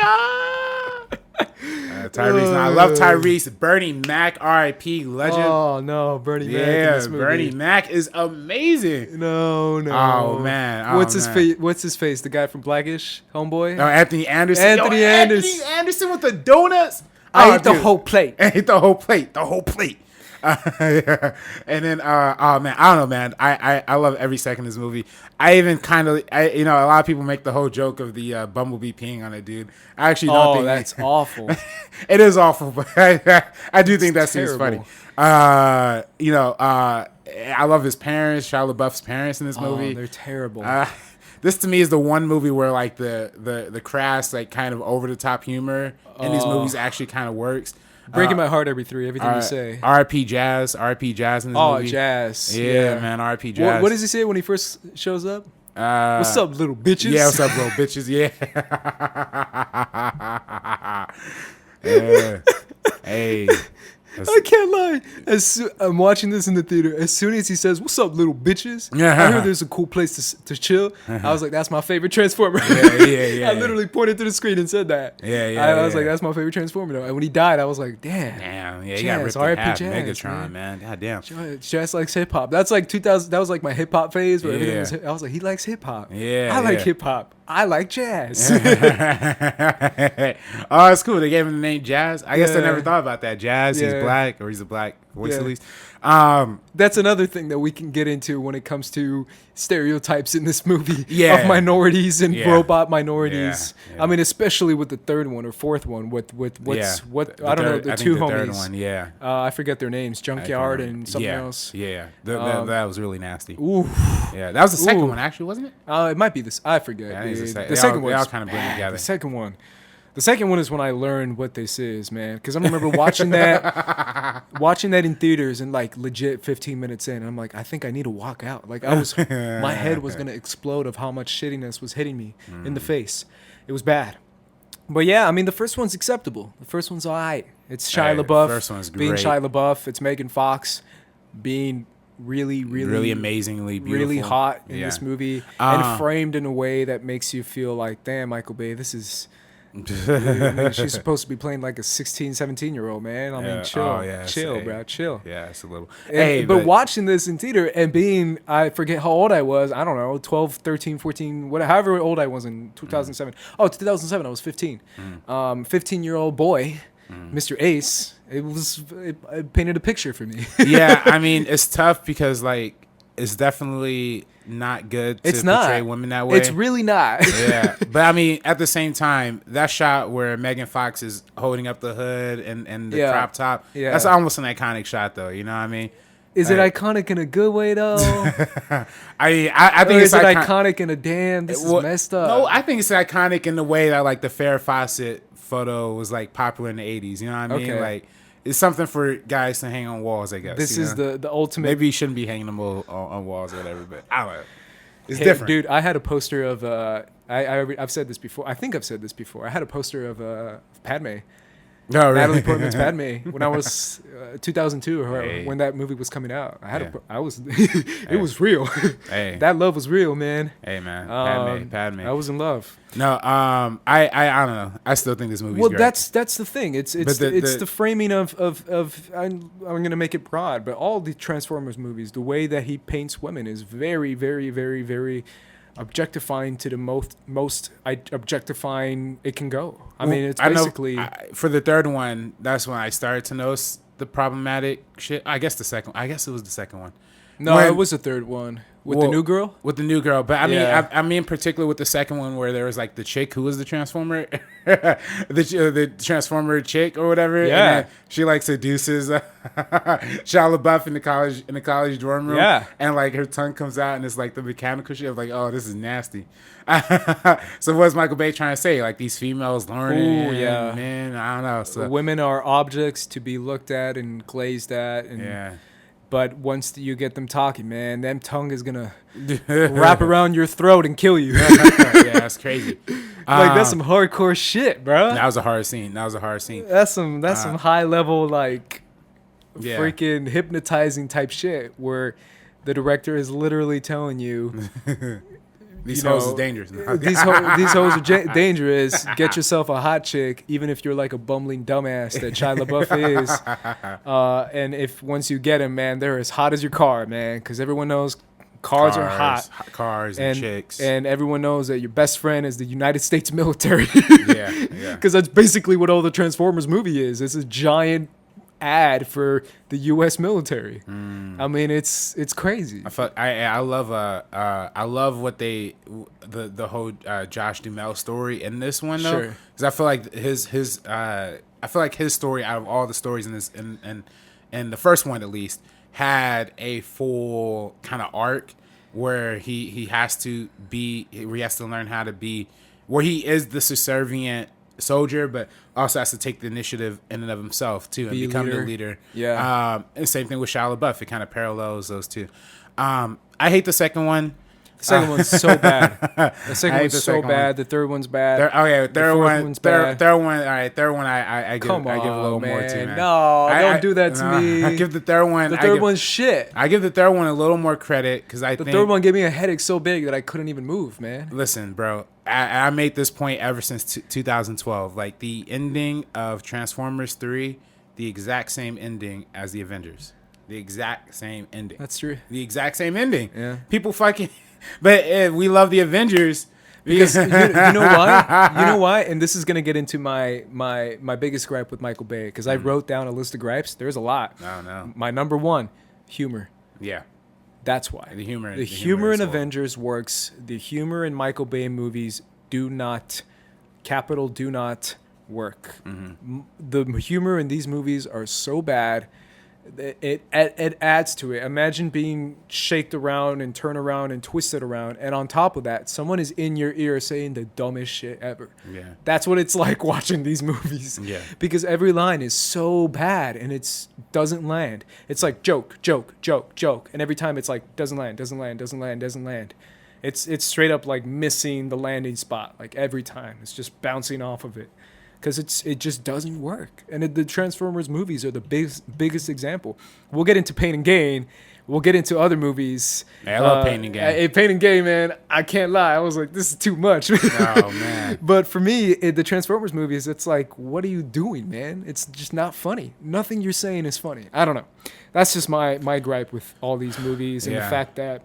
Tyrese. I love Tyrese. Bernie Mac, R.I.P. legend. Oh no, Bernie Mac. In this movie. Bernie Mac is amazing. No. Oh man. What's his face? What's his face? The guy from Blackish, Homeboy. Oh, Anthony Anderson. Anthony Anderson. Anthony Anderson with the donuts. I ate the whole plate. I ate the whole plate. And then oh man, I don't know, man. I love every second of this movie. I even kind of a lot of people make the whole joke of the Bumblebee peeing on a dude. I actually don't think that's awful. It is awful, but I do think that scene's terrible. funny. I love his parents, Shia LaBeouf's parents in this movie. They're terrible. This to me is the one movie where like the crass like kind of over the top humor in these movies actually kind of works. Breaking my heart everything you say. R.I.P. Jazz in this movie. Oh, Jazz. Yeah, man, R.I.P. Jazz. What does he say when he first shows up? What's up, little bitches? Yeah, what's up, little bitches? Yeah. Yeah. Hey. I can't lie. I'm watching this in the theater. As soon as he says, "What's up, little bitches?" I heard there's a cool place to chill. I was like, "That's my favorite Transformer." Yeah. I literally pointed to the screen and said that. I was like, "That's my favorite Transformer." And when he died, I was like, "Damn, yeah, you got ripped in half. Megatron, man. God damn. Jazz likes hip hop. That's like 2000. That was like my hip hop phase where everything was. I was like, he likes hip hop. Yeah, I like hip hop. I like jazz. Oh, it's cool. They gave him the name Jazz. I guess I never thought about that. Jazz. He's black, or he's a black voice at least. That's another thing that we can get into when it comes to stereotypes in this movie of minorities and robot minorities. Yeah. I mean, especially with the third one or fourth one with I don't know, the two homies. Third one, I forget their names, Junkyard and something else. Yeah. That was really nasty. Ooh. Yeah, that was the second one actually, wasn't it? It might be this. I forget. Yeah, the second one. They all kind of blend together. The second one is when I learned what this is, man. Because I remember watching that in theaters and like legit 15 minutes in. And I'm like, I think I need to walk out. Like my head was gonna explode of how much shittiness was hitting me in the face. It was bad. But yeah, I mean, the first one's acceptable. The first one's alright. It's Shia LaBeouf. First one's great. Being Shia LaBeouf. It's Megan Fox being really amazingly beautiful, really hot in this movie, and framed in a way that makes you feel like, damn, Michael Bay, this is. I mean, she's supposed to be playing like a 16, 17-year-old, man. I mean, chill, bro, chill. Yeah, it's a little. But watching this in theater and I forget how old I was. I don't know, 12, 13, 14, whatever, however old I was in 2007. Oh, 2007, I was 15. 15-year-old boy Mr. Ace, it painted a picture for me. Yeah, I mean, it's tough because like it's definitely not good to portray women that way. It's really not. Yeah, but I mean, at the same time, that shot where Megan Fox is holding up the hood and the crop top, that's almost an iconic shot, though. You know what I mean? Is it iconic in a good way though? I think it's iconic in a damn. This is messed up. No, I think it's iconic in the way that like the Farrah Fawcett photo was like popular in the '80s. You know what I mean? Like it's something for guys to hang on walls. I guess this is the ultimate. Maybe you shouldn't be hanging them on walls or whatever, but I don't know. It's different, dude. I had a poster of. I've said this before. I think I've said this before. I had a poster of Padme. No, really? Natalie Portman's Padme when I was 2002 or when that movie was coming out. I was it was real. Hey. That love was real, man. Hey man, Padme. I was in love. No, I don't know. I still think this movie. Well, great. that's the thing. It's the framing of I'm gonna make it broad, but all the Transformers movies, the way that he paints women is very, very, very, very objectifying to the most objectifying it can go. I mean, it's basically for the third one. That's when I started to notice the problematic shit. I guess it was the second one. No, it was the third one with the new girl. With the new girl, but I mean, particularly with the second one where there was like the chick who was the Transformer, the Transformer chick or whatever. Yeah, and she like seduces Shia LaBeouf in the college dorm room. Yeah, and like her tongue comes out and it's like the mechanical shit. I was like, oh, this is nasty. So what's Michael Bay trying to say? Like these females learning? Yeah, man, I don't know. So women are objects to be looked at and glazed at, and but once you get them talking, man, them tongue is gonna wrap around your throat and kill you. Yeah, that's crazy. Like that's some hardcore shit, bro. That was a hard scene. That's some high level like freaking hypnotizing type shit where the director is literally telling you these hoes is dangerous. These hoes are dangerous. Get yourself a hot chick, even if you're like a bumbling dumbass that Shia LaBeouf is. And if once you get him, man, they're as hot as your car, man, because everyone knows cars are hot. Cars and chicks. And everyone knows that your best friend is the United States military. Yeah. Because that's basically what all the Transformers movie is. It's a giant ad for the U.S. military. I mean, it's crazy. I love what the whole Josh Duhamel story in this one though, because I feel like his story out of all the stories in this and the first one at least had a full kind of arc where he has to learn how to be where he is the subservient soldier, but also has to take the initiative in and of himself too and become the leader. Yeah. And same thing with Shia LaBeouf. It kind of parallels those two. I hate the second one. The second one's so bad. The second one's so bad. The third one's bad. Third one. All right, third one. I give a little more to, man. No, don't do that to me. I give the third one. The third one's shit. I give the third one a little more credit because the third one gave me a headache so big that I couldn't even move, man. Listen, bro. I made this point ever since 2012. Like the ending of Transformers 3, the exact same ending as the Avengers. The exact same ending. That's true. The exact same ending. Yeah. People fucking. But we love the Avengers because you know why? You know why? And this is gonna get into my biggest gripe with Michael Bay because I wrote down a list of gripes. There's a lot. No. My number one, humor. Yeah. That's why. The humor in Avengers works. The humor in Michael Bay movies do not work. Mm-hmm. The humor in these movies are so bad. It adds to it. Imagine being shaked around and turned around and twisted around, and on top of that, someone is in your ear saying the dumbest shit ever. Yeah, that's what it's like watching these movies. Yeah, because every line is so bad and it doesn't land. It's like joke, and every time it's like doesn't land. It's straight up like missing the landing spot. Like every time, it's just bouncing off of it. Because it just doesn't work. And the Transformers movies are the biggest example. We'll get into Pain and Gain. We'll get into other movies. I love Pain and Gain. Pain and Gain, man, I can't lie. I was like, this is too much. Oh, man. But for me, the Transformers movies, it's like, what are you doing, man? It's just not funny. Nothing you're saying is funny. I don't know. That's just my gripe with all these movies and the fact that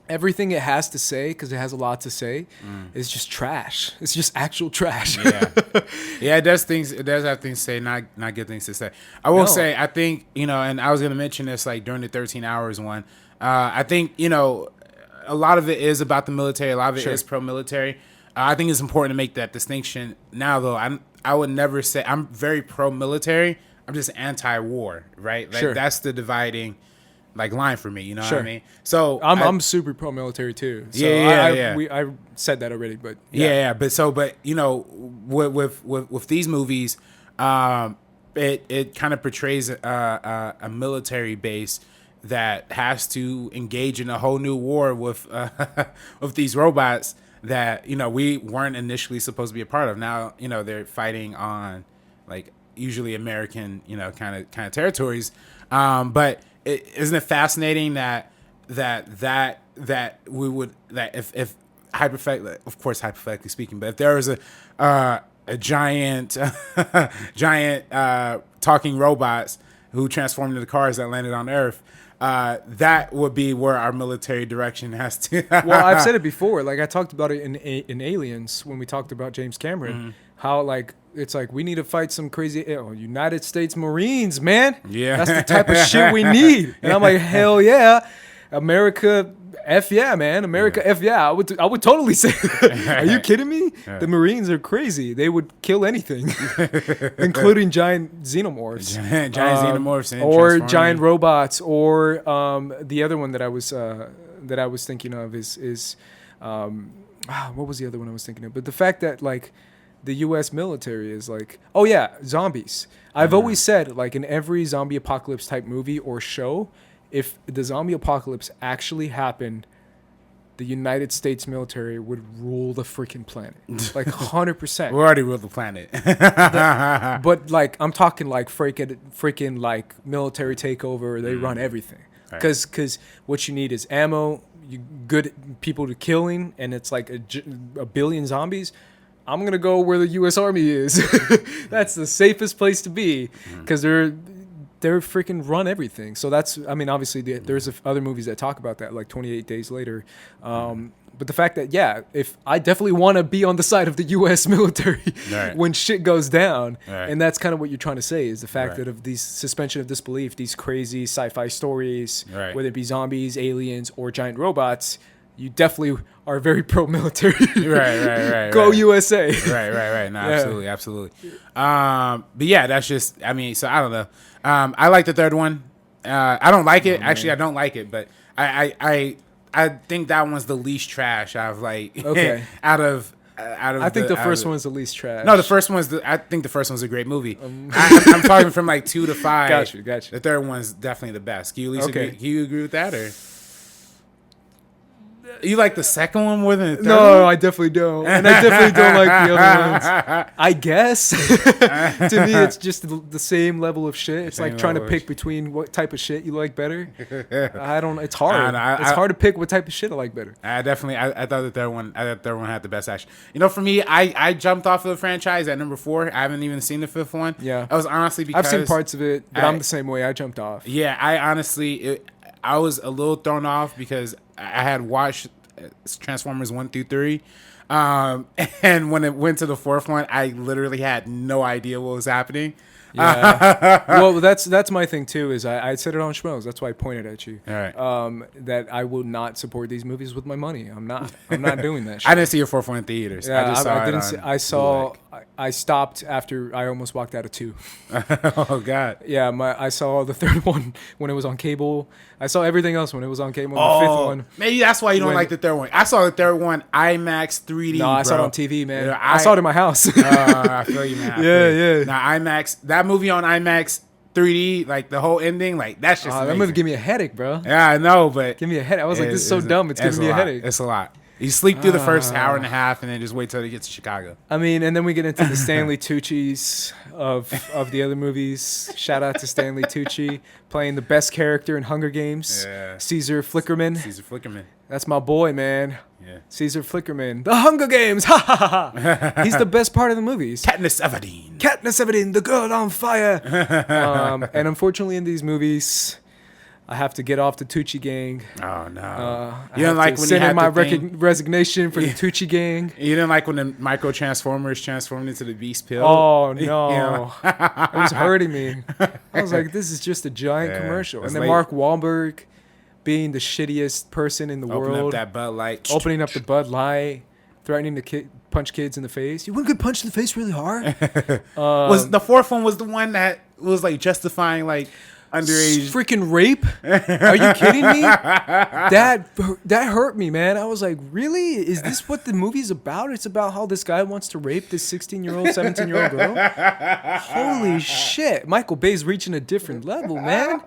everything it has to say, because it has a lot to say, is just trash. It's just actual trash. Yeah, it does things. It does have things to say, not good things to say. I will say, I think, and I was gonna mention this like during the 13 hours one. I think a lot of it is about the military. A lot of it is pro-military. I think it's important to make that distinction. Now, though, I would never say I'm very pro-military. I'm just anti-war, right? Like that's the dividing line for me. You know what I mean? So I'm super pro-military too. So I said that already, but but with these movies, it kind of portrays a military base that has to engage in a whole new war with with these robots that we weren't initially supposed to be a part of. Now they're fighting on usually American kind of territories, but isn't it fascinating that we would if hypothetically speaking, but if there was a giant talking robots who transformed into cars that landed on Earth, that would be where our military direction has to. Well, I've said it before. I talked about it in Aliens when we talked about James Cameron. How it's we need to fight some crazy United States Marines, man. Yeah, that's the type of shit we need. And I'm like, hell yeah, America. F yeah, man. America, F yeah. I would totally say that. Are you kidding me? The Marines are crazy. They would kill anything, including giant xenomorphs. Giant xenomorphs. Or giant robots. Or the other one that I was thinking of is what was the other one I was thinking of? But the fact that the U.S. military is zombies. I've always said in every zombie apocalypse type movie or show, if the zombie apocalypse actually happened, the United States military would rule the freaking planet. 100%. We already ruled the planet. But I'm talking freaking military takeover. They run everything. Because what you need is ammo, good people to killing, and it's a billion zombies. I'm going to go where the U.S. Army is. That's the safest place to be because they're freaking run everything. So obviously there's other movies that talk about that, like 28 Days Later. But the fact that, if I definitely want to be on the side of the U.S. military when shit goes down, and that's kind of what you're trying to say is the fact that of these suspension of disbelief, these crazy sci-fi stories, whether it be zombies, aliens, or giant robots, you definitely are very pro-military. Right. Go USA. Right. No, absolutely. But yeah, that's just, so I don't know. I like the third one. I don't like it. Actually, I don't like it, but I think that one's the least trash out of out of I think the first one's the least trash. No, I think the first one's a great movie. I'm talking from 2 to 5. Got you. The third one's definitely the best. Can you at least agree? Can you agree with that, or? You like the second one more than the third one? No, I definitely don't. And I definitely don't like the other ones. I guess. To me, it's just the same level of shit. It's like trying to pick between what type of shit you like better. It's hard. It's hard to pick what type of shit I like better. I thought the third one had the best action. For me, I jumped off of the franchise at number 4. I haven't even seen the 5th one. Yeah. I was honestly because I've seen parts of it, but I'm the same way. I jumped off. Yeah, I was a little thrown off because I had watched Transformers 1 through 3, and when it went to the 4th one, I literally had no idea what was happening. Yeah. Well, that's my thing too. Is I said it on Schmoes. That's why I pointed at you. All right. That I will not support these movies with my money. I'm not doing that shit. I didn't see your 4th one in theaters. Yeah, I I stopped after I almost walked out of 2. Oh God. Yeah, I saw the 3rd one when it was on cable. I saw everything else when it was on cable. The 5th one. Maybe that's why you don't like the 3rd one. I saw the 3rd one IMAX 3D. No, I saw it on TV, man. Yeah, I saw it in my house. I feel you, man. Yeah. Now IMAX, that movie on IMAX 3D, the whole ending, that's just that movie give me a headache, bro. Yeah, I know, but give me a headache. I was this is so dumb. It's giving me a headache. It's a lot. You sleep through the first hour and a half, and then just wait till it gets to Chicago. And then we get into the Stanley Tucci's of the other movies. Shout out to Stanley Tucci playing the best character in Hunger Games. Yeah. Caesar Flickerman. That's my boy, man. Yeah. Caesar Flickerman. The Hunger Games. Ha ha ha. He's the best part of the movies. Katniss Everdeen. The girl on fire. And unfortunately, in these movies, I have to get off the Tucci gang. Oh no! I You don't have like to when send you in had my the thing? resignation for the Tucci gang. You didn't like when the micro transformers transformed into the Beast Pill? Oh You no, know? it was hurting me. I was like, this is just a giant Yeah, commercial. it's And then like- Mark Wahlberg being the shittiest person in the Open world, up that Bud Light. opening up the Bud Light, threatening to punch kids in the face. You wouldn't get punched in the face really hard. Was the fourth one was the one that was like justifying like underage Freaking rape? Are you kidding me? That hurt me, man. I was like, really? Is this what the movie's about? It's about how this guy wants to rape this 16-year-old, 17-year-old girl? Holy shit. Michael Bay's reaching a different level, man.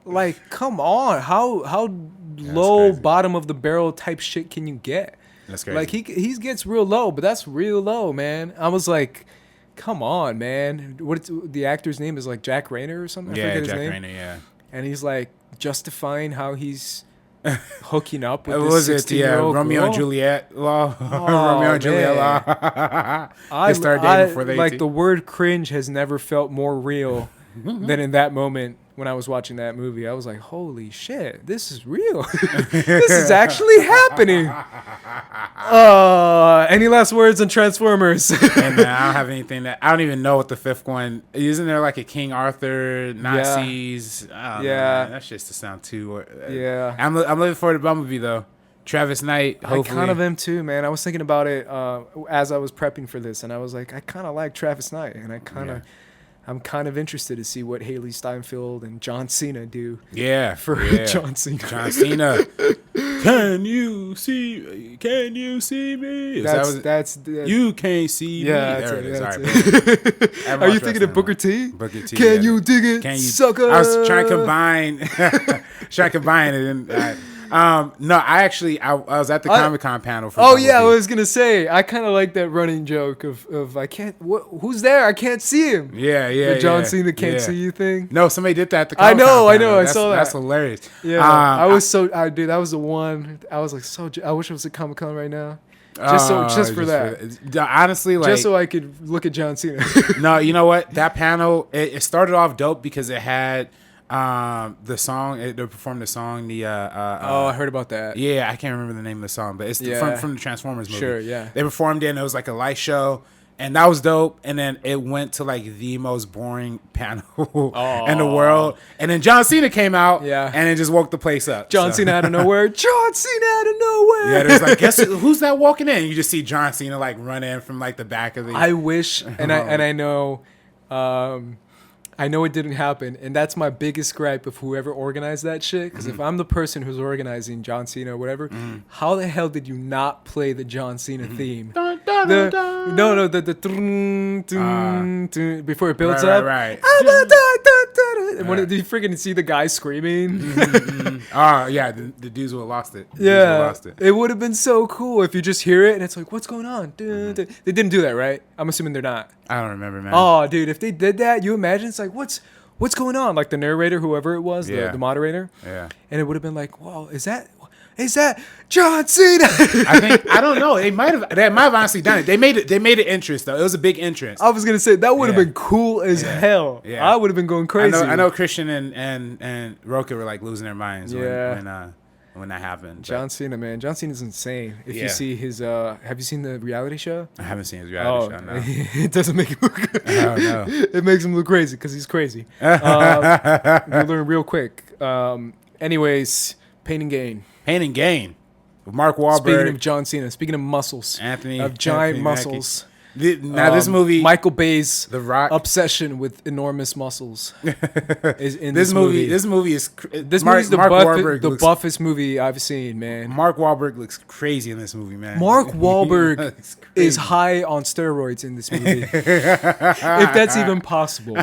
Like, come on. How low crazy. bottom of the barrel type shit can you get? That's crazy. Like, he gets real low, but that's real low, man. I was like, come on, man. The actor's name is like Jack Rayner or something? I yeah, forget his Jack name. Rayner, yeah. And he's like justifying how he's hooking up with What this was it? Yeah, 16-year-old Romeo girl. and Juliet law. Oh, Romeo and Juliet man. law. They started dating before they like the word cringe has never felt more real than in that moment when I was watching that movie. I was like, holy shit, this is real. This is actually happening. Any last words on Transformers? And I don't have anything I don't even know what the fifth one isn't. There like a King Arthur Nazis. I don't know, man. That's just to sound too. Yeah. I'm looking forward to Bumblebee though. Travis Knight. Hopefully. I kind of am too, man. I was thinking about it as I was prepping for this, and I was like, I kind of like Travis Knight, and I'm kind of interested to see what Haley Steinfeld and John Cena do. Yeah, for yeah. John Cena. John Cena. Can you see me? That's you can't see yeah, me. that's There it, it is. that's All right, it. man. Are you thinking of Booker T? Booker T. Can yeah. you dig it, Can you, sucker? I was trying to combine it. And, no, I was at the Comic-Con panel. For Oh yeah, I Bumblebee. was gonna say I kind of like that running joke of I can't. Who's there? I can't see him. Yeah. The John yeah, Cena can't yeah. see you thing. No, somebody did that at the I Comic-Con know, panel. I saw that. That's hilarious. Yeah, I was dude, that was the one. I was like, I wish I was at Comic-Con right now. Just for that. Honestly, like Just so I could look at John Cena. no, you know what? That panel it started off dope because it had the song. They performed the song. I heard about that. Yeah, I can't remember the name of the song, but it's from the Transformers movie. Sure, yeah. They performed it, and it was like a light show, and that was dope. And then it went to like the most boring panel in the world. And then John Cena came out, and it just woke the place up. John Cena out of nowhere. John Cena out of nowhere. Yeah, there's like, guess who's that walking in? You just see John Cena like run in from like the back of the. I wish, and I know. I know it didn't happen, and that's my biggest gripe of whoever organized that shit. Because if I'm the person who's organizing John Cena or whatever, how the hell did you not play the John Cena theme? Dun, dun, The before it builds up. Right. And when you freaking see the guy screaming, Oh yeah, the dudes would have lost it. it would have been so cool if you just hear it and it's like, what's going on? They didn't do that, right? I'm assuming they're not. I don't remember, man. Oh, dude, if they did that, you imagine it's like, what's going on? Like the narrator, whoever it was, the moderator. Yeah. And it would have been like, whoa, is that John Cena? I don't know. They might have honestly done it. They made an entrance though. It was a big entrance. I was gonna say that would have been cool as hell. Yeah. I would have been going crazy. I know Christian and Roka were like losing their minds when that happened. John Cena, man. John Cena's insane. If you Yeah. see his have you seen the reality show? I haven't seen his reality show. No. It doesn't make him look good. Oh, no. It makes him look crazy because he's crazy. We'll learn real quick. Anyways, Pain and Gain. Pain and Gain. With Mark Wahlberg. Speaking of John Cena, speaking of muscles, of giant muscles. This movie, Michael Bay's The Rock obsession with enormous muscles is in this movie. This movie is the buffest movie I've seen, man. Mark Wahlberg looks crazy in this movie, man. Mark Wahlberg is high on steroids in this movie, if that's even possible.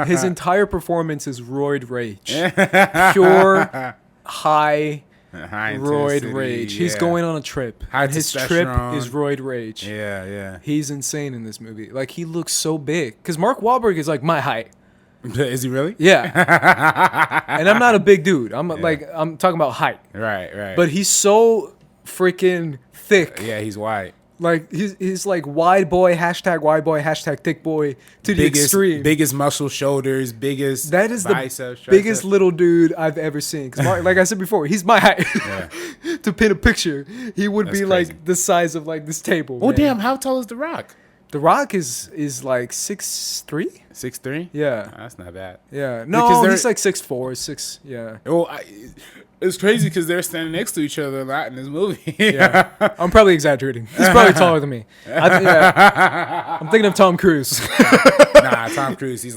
His entire performance is roid rage, pure high. Roid rage. He's going on a trip. And his trip is roid rage. Yeah. He's insane in this movie. Like, he looks so big. Because Mark Wahlberg is like my height. Is he really? Yeah. And I'm not a big dude. I'm talking about height. Right. But he's so freaking thick. Yeah, he's white. Like he's like wide boy, hashtag thick boy to the extreme. Biggest muscle shoulders, biggest That is the biceps, biggest little dude I've ever seen. Because like I said before, he's my height. Yeah. To paint a picture, he would That's be crazy. like the size of like this table. Oh man. damn! How tall is The Rock? The Rock is like 6'3". 6'3"? Yeah. Oh, that's not bad. Yeah. Because No, they're- he's like 6'4", 6. Yeah. Well, it's crazy because they're standing next to each other a lot in this movie. Yeah. I'm probably exaggerating. He's probably taller than me. Yeah. I'm thinking of Tom Cruise. Nah, Tom Cruise. He's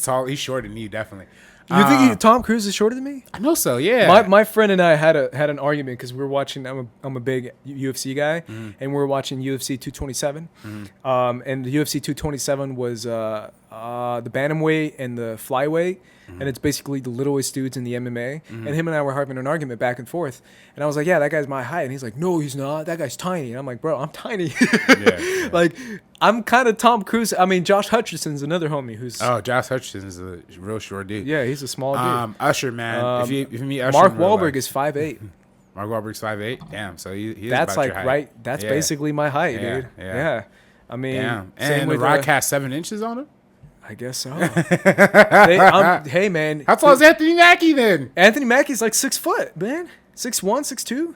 tall. He's shorter than you, definitely. You think Tom Cruise is shorter than me? I know so. Yeah. My friend and I had an argument because we were watching. I'm a big UFC guy, and we were watching UFC 227. And the UFC 227 was the bantamweight and the flyweight, and it's basically the littlest dudes in the MMA. And him and I were having an argument back and forth, and I was like, "Yeah, that guy's my height," and he's like, "No, he's not. That guy's tiny." And I'm like, "Bro, I'm tiny." Yeah. Like I'm kind of Tom Cruise. I mean, Josh Hutcherson's another homie who's Josh Hutcherson is a real short dude. yeah, he's a small dude. Usher, man. If you meet Usher, Mark in real Wahlberg life- is 5'8". Mark Wahlberg's 5'8". Damn, so he is That's about like your height. right. That's Yeah. basically my height, Yeah, dude. yeah. Yeah. I mean, Damn. same And The with Rock has 7 inches on him. I guess so. Hey, man. How tall is Anthony Mackie then? Anthony Mackie's like 6 foot, man. 6'1", 6'2".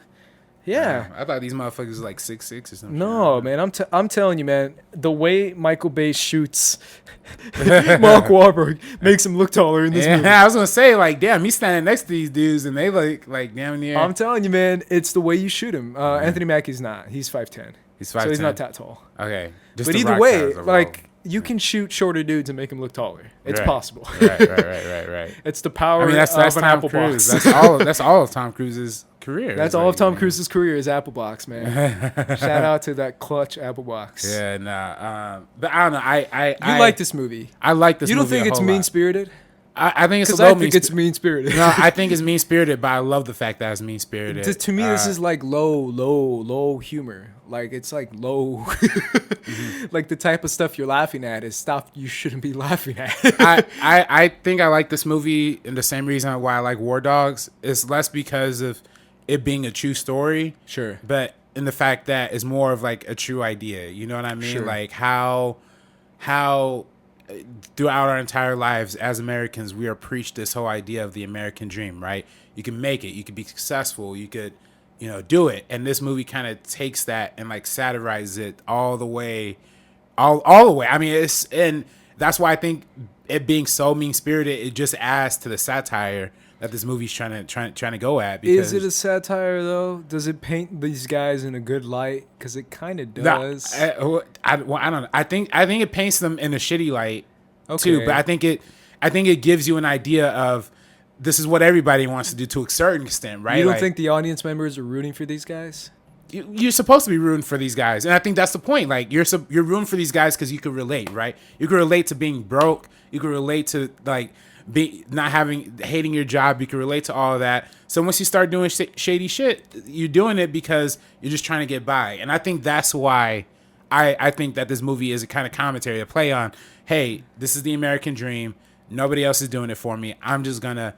Yeah. I thought these motherfuckers was like 6'6" or something. No, man. I'm telling you, man. The way Michael Bay shoots Mark Wahlberg makes him look taller in this movie. Yeah, I was gonna say, like, damn, he's standing next to these dudes, and they like damn near. I'm telling you, man. It's the way you shoot him. Anthony Mackie's not. He's 5'10". He's So he's 5'10". not that tall. Okay, just But The either Rock way, size overall. like you can shoot shorter dudes and make them look taller. It's Right. possible. right. It's the power I mean, that's of an Tom apple Cruise. box. That's all of Tom Cruise's career. That's It's all like, of Tom man. Cruise's career is apple box, man. Shout out to that clutch apple box. Yeah, nah. But I don't know. You like this movie? I like this. You don't movie think a it's whole lot. mean spirited? I think it's a Because little I think it's mean spirited. No, I think it's mean spirited, but I love the fact that it's mean spirited. To me, this is like low humor. Like it's like low, like the type of stuff you're laughing at is stuff you shouldn't be laughing at. I think I like this movie in the same reason why I like War Dogs. It's less because of it being a true story, Sure. but in the fact that it's more of like a true idea. You know what I mean? Sure. Like how throughout our entire lives as Americans, we are preached this whole idea of the American dream, right? You can make it, you can be successful, you could, do it. And this movie kind of takes that and like satirizes it all the way. All the way. I mean, and that's why I think it being so mean spirited, it just adds to the satire that this movie's trying to go at. Because Is it a satire though? Does it paint these guys in a good light? Because it kind of does. I don't know. I think it paints them in a shitty light too. Okay. But I think it gives you an idea of this is what everybody wants to do to a certain extent, right? You don't Like, think the audience members are rooting for these guys? you're supposed to be rooting for these guys, and I think that's the point. Like you're rooting for these guys because you could relate, right? You could relate to being broke. You could relate to like hating your job. You can relate to all of that. So once you start doing shady shit, you're doing it because you're just trying to get by. And I think that's why I think that this movie is a kind of commentary to play on. Hey, this is the American dream. Nobody else is doing it for me. I'm just gonna.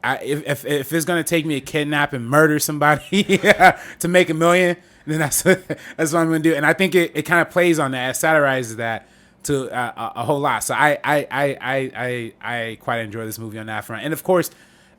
If it's gonna take me to kidnap and murder somebody to make $1 million, then that's what I'm gonna do. And I think it kind of plays on that, it satirizes that to a whole lot. So I quite enjoy this movie on that front. And of course,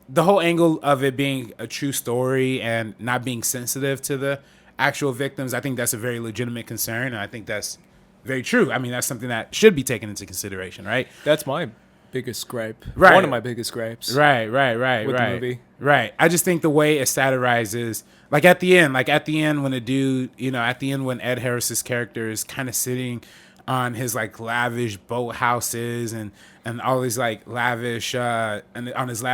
the whole angle of it being a true story and not being sensitive to the actual victims, I think that's a very legitimate concern, and I think that's very true. I mean, that's something that should be taken into consideration, right? That's my biggest gripe. Right. One of my biggest gripes. Right. With the movie. Right. I just think the way it satirizes, like at the end when a dude, at the end when Ed Harris's character is kind of sitting on his like lavish boat houses and all these like lavish and on his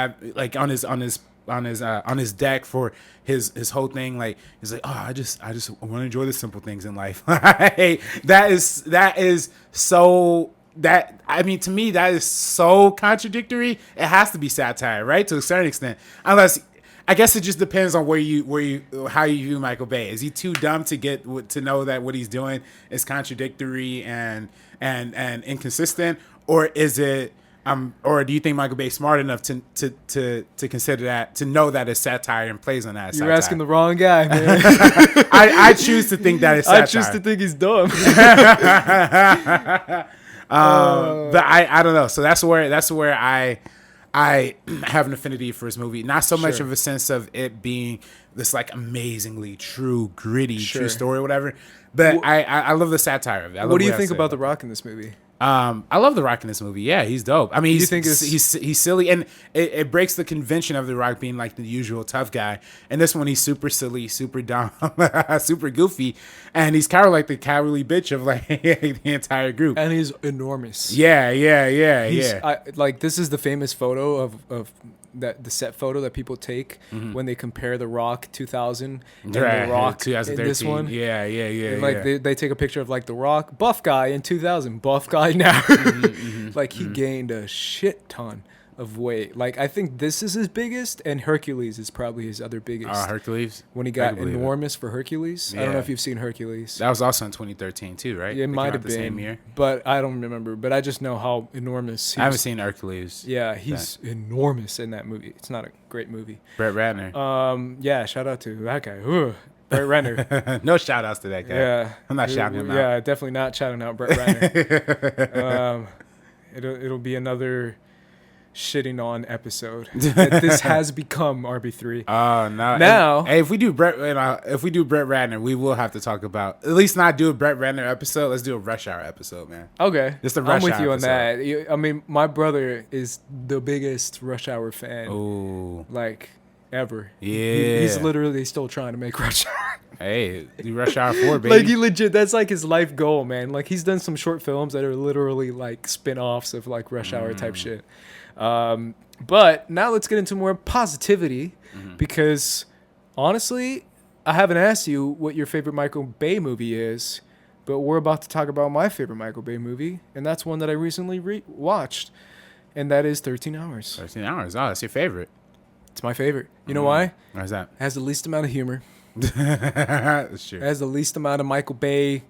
on his deck for his whole thing, like he's like, oh, I just want to enjoy the simple things in life. that is so. That, I mean, to me, that is so contradictory. It has to be satire, right? To a certain extent, unless I guess it just depends on how you view Michael Bay. Is he too dumb to know that what he's doing is contradictory and inconsistent, or is it Or do you think Michael Bay's smart enough to consider that, to know that it's satire and plays on that? You're asking the wrong guy, man. I choose to think that it's satire. I choose to think he's dumb. But I don't know. So that's where I have an affinity for this movie. Not so much of a sense of it being this like amazingly true, gritty, true story or whatever. But I love the satire of it. What do you think about The Rock in this movie? I love The Rock in this movie. Yeah, he's dope. I mean, he's silly, and it breaks the convention of The Rock being like the usual tough guy. And this one, he's super silly, super dumb, super goofy, and he's kind of like the cowardly bitch of like the entire group. And he's enormous. Yeah. Like this is the famous photo of the set photo that people take when they compare The Rock 2000 and The Rock 2013. In this one. Yeah. Like they take a picture of like The Rock, buff guy in 2000, buff guy now. Like he gained a shit ton of weight. Like I think this is his biggest, and Hercules is probably his other biggest. Hercules? When he got enormous for Hercules. Yeah. I don't know if you've seen Hercules. That was also in 2013 too, right? Yeah, it might have been. Same year. But I don't remember. But I just know how enormous I haven't seen Hercules. Yeah, he's enormous in that movie. It's not a great movie. Brett Ratner. Yeah, shout out to that guy. Brett Ratner. No shout outs to that guy. Yeah. I'm not shouting him out. Yeah, definitely not shouting out Brett Ratner. It'll be another shitting on episode. This has become RB3. Oh no! Now, hey, if we do Brett Ratner, we will have to talk about, at least not do a Brett Ratner episode. Let's do a Rush Hour episode, man. Okay, just a Rush Hour. I'm with you on that. I mean, my brother is the biggest Rush Hour fan. Ooh, like ever. Yeah, he's literally still trying to make Rush Hour. Hey, do Rush Hour 4, baby. Like he legit, that's like his life goal, man. Like he's done some short films that are literally like spin-offs of like Rush Hour type shit. But now let's get into more positivity because honestly, I haven't asked you what your favorite Michael Bay movie is, but we're about to talk about my favorite Michael Bay movie, and that's one that I recently watched, and that is 13 Hours. 13 Hours. Oh, that's your favorite. It's my favorite. You know why? Why's that? It has the least amount of humor. That's true. It has the least amount of Michael Bay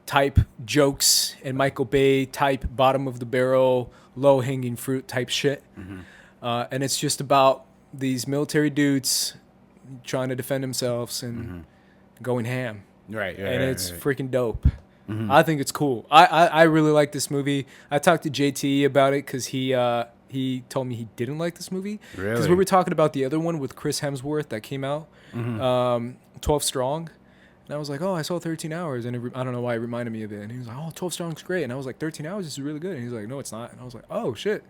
type jokes and Michael Bay type bottom of the barrel, low hanging fruit type shit. And it's just about these military dudes trying to defend themselves and going ham. Right. And it's freaking dope. I think it's cool. I really like this movie. I talked to JT about it because he told me he didn't like this movie. Really? Because we were talking about the other one with Chris Hemsworth that came out, 12 Strong. And I was like, oh, I saw 13 Hours. And I don't know why it reminded me of it. And he was like, oh, 12 Strong's great. And I was like, 13 Hours is really good. And he's like, no, it's not. And I was like, oh, shit.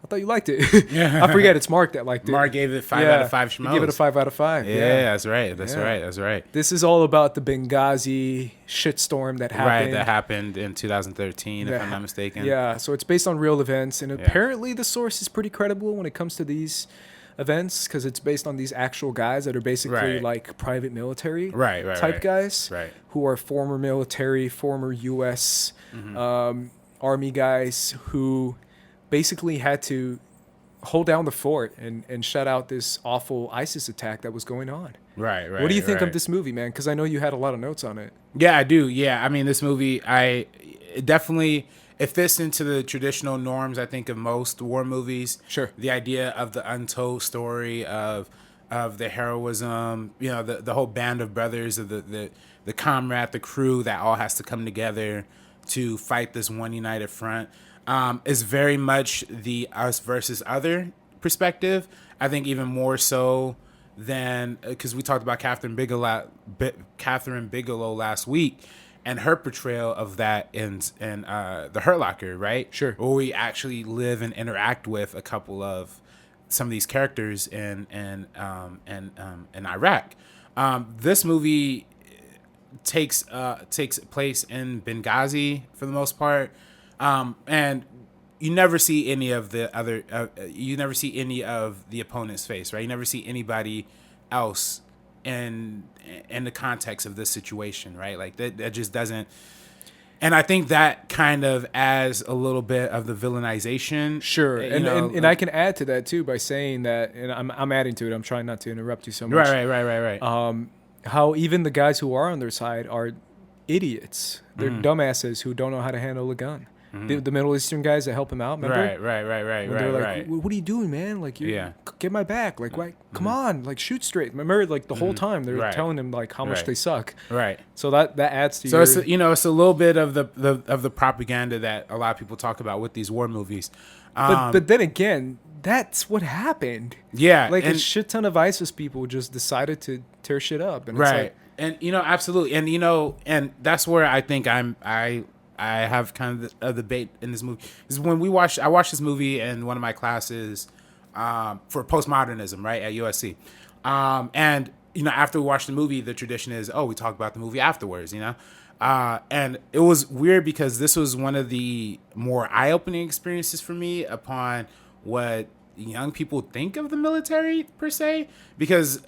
I thought you liked it. I forget it's Mark that liked it. Mark gave it 5 out of 5 schmoes. He gave it a 5 out of 5. Yeah, that's right. That's right. This is all about the Benghazi shitstorm that happened. Right, that happened in 2013, if I'm not mistaken. Yeah, so it's based on real events. And apparently the source is pretty credible when it comes to these events because it's based on these actual guys that are basically like private military type guys who are former military, former U.S. Army guys who basically had to hold down the fort and shut out this awful ISIS attack that was going on. Right. What do you think of this movie, man? Because I know you had a lot of notes on it. Yeah, I do. Yeah, I mean, this movie, it definitely, it fits into the traditional norms, I think, of most war movies. Sure. The idea of the untold story of the heroism, you know, the whole band of brothers, of the comrade, the crew that all has to come together to fight this one united front. Is very much the us versus other perspective. I think even more so than, because we talked about Catherine Bigelow last week, and her portrayal of that in The Hurt Locker, right? Sure. Where we actually live and interact with a couple of some of these characters in Iraq. This movie takes place in Benghazi for the most part. And you never see any of the opponent's face, right? You never see anybody else in the context of this situation, right? Like that just doesn't. And I think that kind of adds a little bit of the villainization. Sure, and I can add to that too by saying that, and I'm adding to it. I'm trying not to interrupt you so much. Right. How even the guys who are on their side are idiots. They're dumbasses who don't know how to handle a gun. the Middle Eastern guys that help him out. Remember? Right. They're like, "What are you doing, man? Like, get my back. Like, why? Come on, like, shoot straight." Remember, like the whole time they're telling him like how much they suck. Right. So that adds to so your. it's it's a little bit of the propaganda that a lot of people talk about with these war movies. But then again, that's what happened. Yeah, like a shit ton of ISIS people just decided to tear shit up, and it's like, and absolutely, and and that's where I think I have kind of a debate in this movie. Is when I watched this movie in one of my classes for postmodernism, right, at USC, and after we watched the movie, the tradition is we talk about the movie afterwards, and it was weird because this was one of the more eye-opening experiences for me upon what young people think of the military per se, because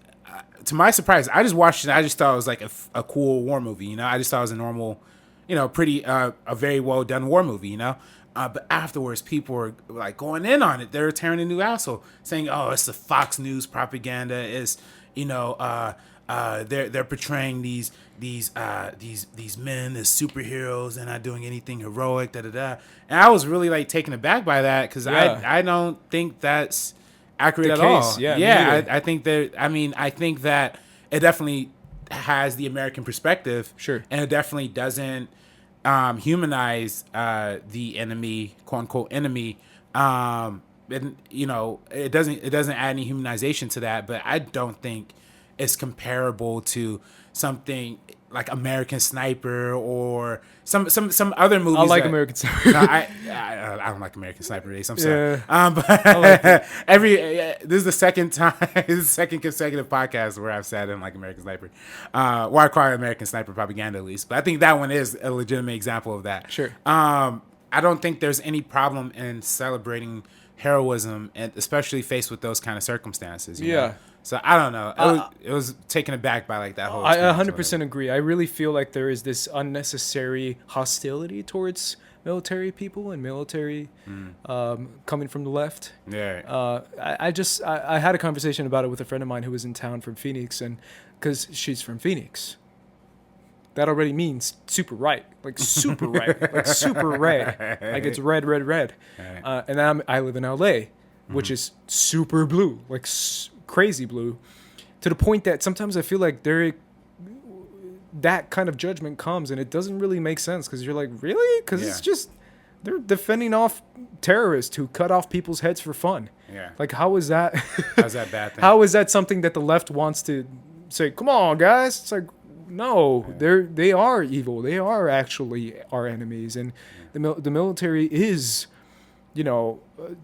to my surprise, I just watched it. I just thought it was like a cool war movie. I just thought it was a normal, pretty a very well done war movie. But afterwards, people were like going in on it. They were tearing a new asshole, saying, "Oh, it's the Fox News propaganda. It's they're portraying these men as superheroes. They're not doing anything heroic." Da da da. And I was really like taken aback by that because I don't think that's accurate at all. Yeah. I think that. I mean, I think that it definitely has the American perspective. Sure. And it definitely doesn't humanize the enemy, quote unquote enemy. And it doesn't add any humanization to that. But I don't think it's comparable to something like American Sniper or some other movies. I like American Sniper. No, I don't like American Sniper Race. I'm sorry. Yeah. But like this is the second time, this is the second consecutive podcast where I've said I didn't like American Sniper. Well, I call it American Sniper propaganda at least, but I think that one is a legitimate example of that. Sure. I don't think there's any problem in celebrating heroism, and especially faced with those kind of circumstances. You know? So I don't know. It was taken aback by like that whole. I 100% agree. I really feel like there is this unnecessary hostility towards military people and military coming from the left. Yeah. I had a conversation about it with a friend of mine who was in town from Phoenix, and because she's from Phoenix, that already means super right, like super right, like super red, like it's red. Right. And I live in LA, which is super blue, like crazy blue, to the point that sometimes I feel like that kind of judgment comes and it doesn't really make sense because you're like, really? Because it's just they're defending off terrorists who cut off people's heads for fun. Yeah. Like, how's that bad thing? How is that something that the left wants to say, come on, guys? It's like, no, they are evil. They are actually our enemies. And the military is,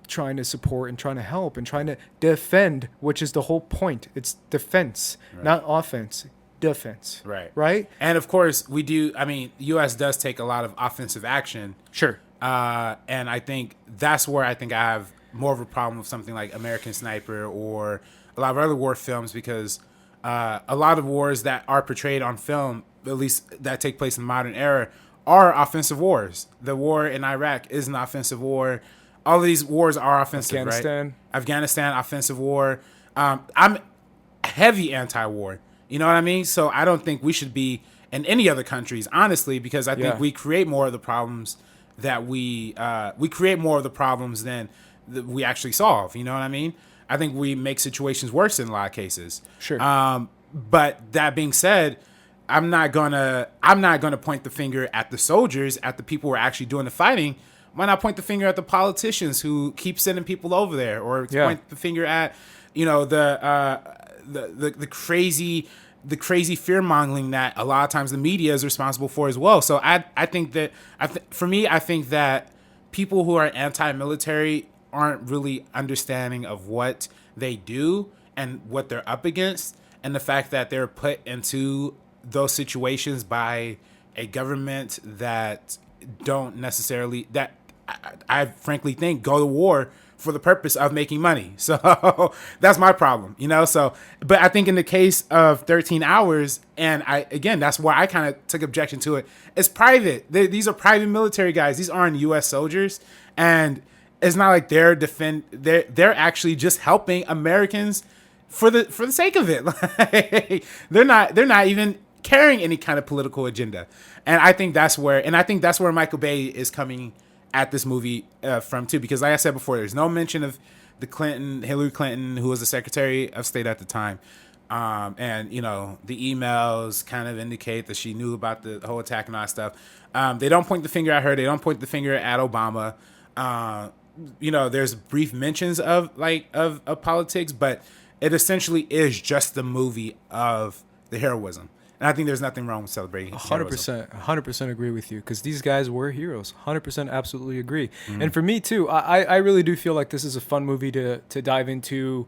trying to support and trying to help and trying to defend, which is the whole point. It's defense, not offense. Defense. Right? And of course, we do. I mean, the U.S. does take a lot of offensive action. Sure. And I think that's where I have more of a problem with something like American Sniper or a lot of other war films, because a lot of wars that are portrayed on film, at least that take place in the modern era, are offensive wars. The war in Iraq is an offensive war. All of these wars are offensive, right? Afghanistan, offensive war. I'm heavy anti-war. You know what I mean? So I don't think we should be in any other countries, honestly, because I think we create more of the problems that we create more of the problems than we actually solve. You know what I mean? I think we make situations worse in a lot of cases. Sure. But that being said, I'm not gonna point the finger at the soldiers, at the people who are actually doing the fighting. Why not point the finger at the politicians who keep sending people over there, or point the finger at, the crazy fear mongering that a lot of times the media is responsible for as well. So I think that for me, I think that people who are anti-military aren't really understanding of what they do and what they're up against, and the fact that they're put into those situations by a government that don't necessarily, that I frankly think go to war for the purpose of making money. So that's my problem, So, but I think in the case of 13 Hours, and that's why I kind of took objection to it. It's private. These are private military guys. These aren't U.S. soldiers, and it's not like they're actually just helping Americans for the sake of it. Like, they're not even carrying any kind of political agenda. And I think that's where Michael Bay is coming at this movie from too, because like I said before, there's no mention of Hillary Clinton, who was the Secretary of State at the time. And the emails kind of indicate that she knew about the whole attack and all that stuff. They don't point the finger at her. They don't point the finger at Obama. There's brief mentions of politics, but it essentially is just the movie of the heroism. And I think there's nothing wrong with celebrating 100% agree with you, because these guys were heroes. 100% absolutely agree. And for me too, I really do feel like this is a fun movie to dive into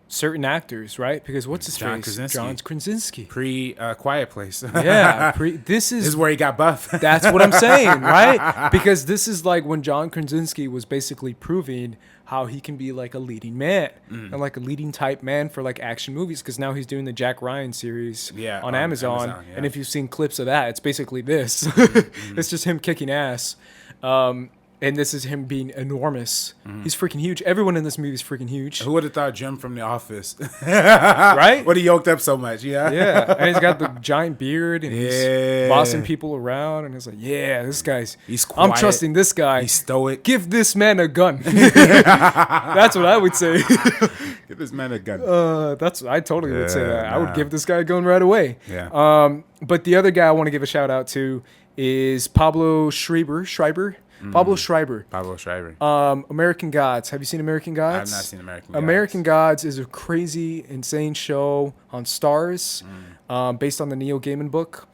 certain actors, right? Because what's his face? John Krasinski. Quiet Place. Yeah. This is where he got buff. That's what I'm saying, right? Because this is like when John Krasinski was basically proving how he can be like a leading man and like a leading type man for like action movies. Because now he's doing the Jack Ryan series on Amazon. Yeah. And if you've seen clips of that, it's basically this. It's just him kicking ass. And this is him being enormous. He's freaking huge. Everyone in this movie is freaking huge. Who would have thought Jim from The Office? Right? What, he yoked up so much, yeah. Yeah, and he's got the giant beard, and he's bossing people around, and it's like, he's quiet. I'm trusting this guy. He's stoic. Give this man a gun. That's what I would say. Give this man a gun. I totally would say that. I would give this guy a gun right away. Yeah. But the other guy I want to give a shout out to is Pablo Schreiber. Pablo Schreiber. American Gods. Have you seen American Gods? I have not seen American Gods. American Gods is a crazy, insane show on Stars, based on the Neil Gaiman book.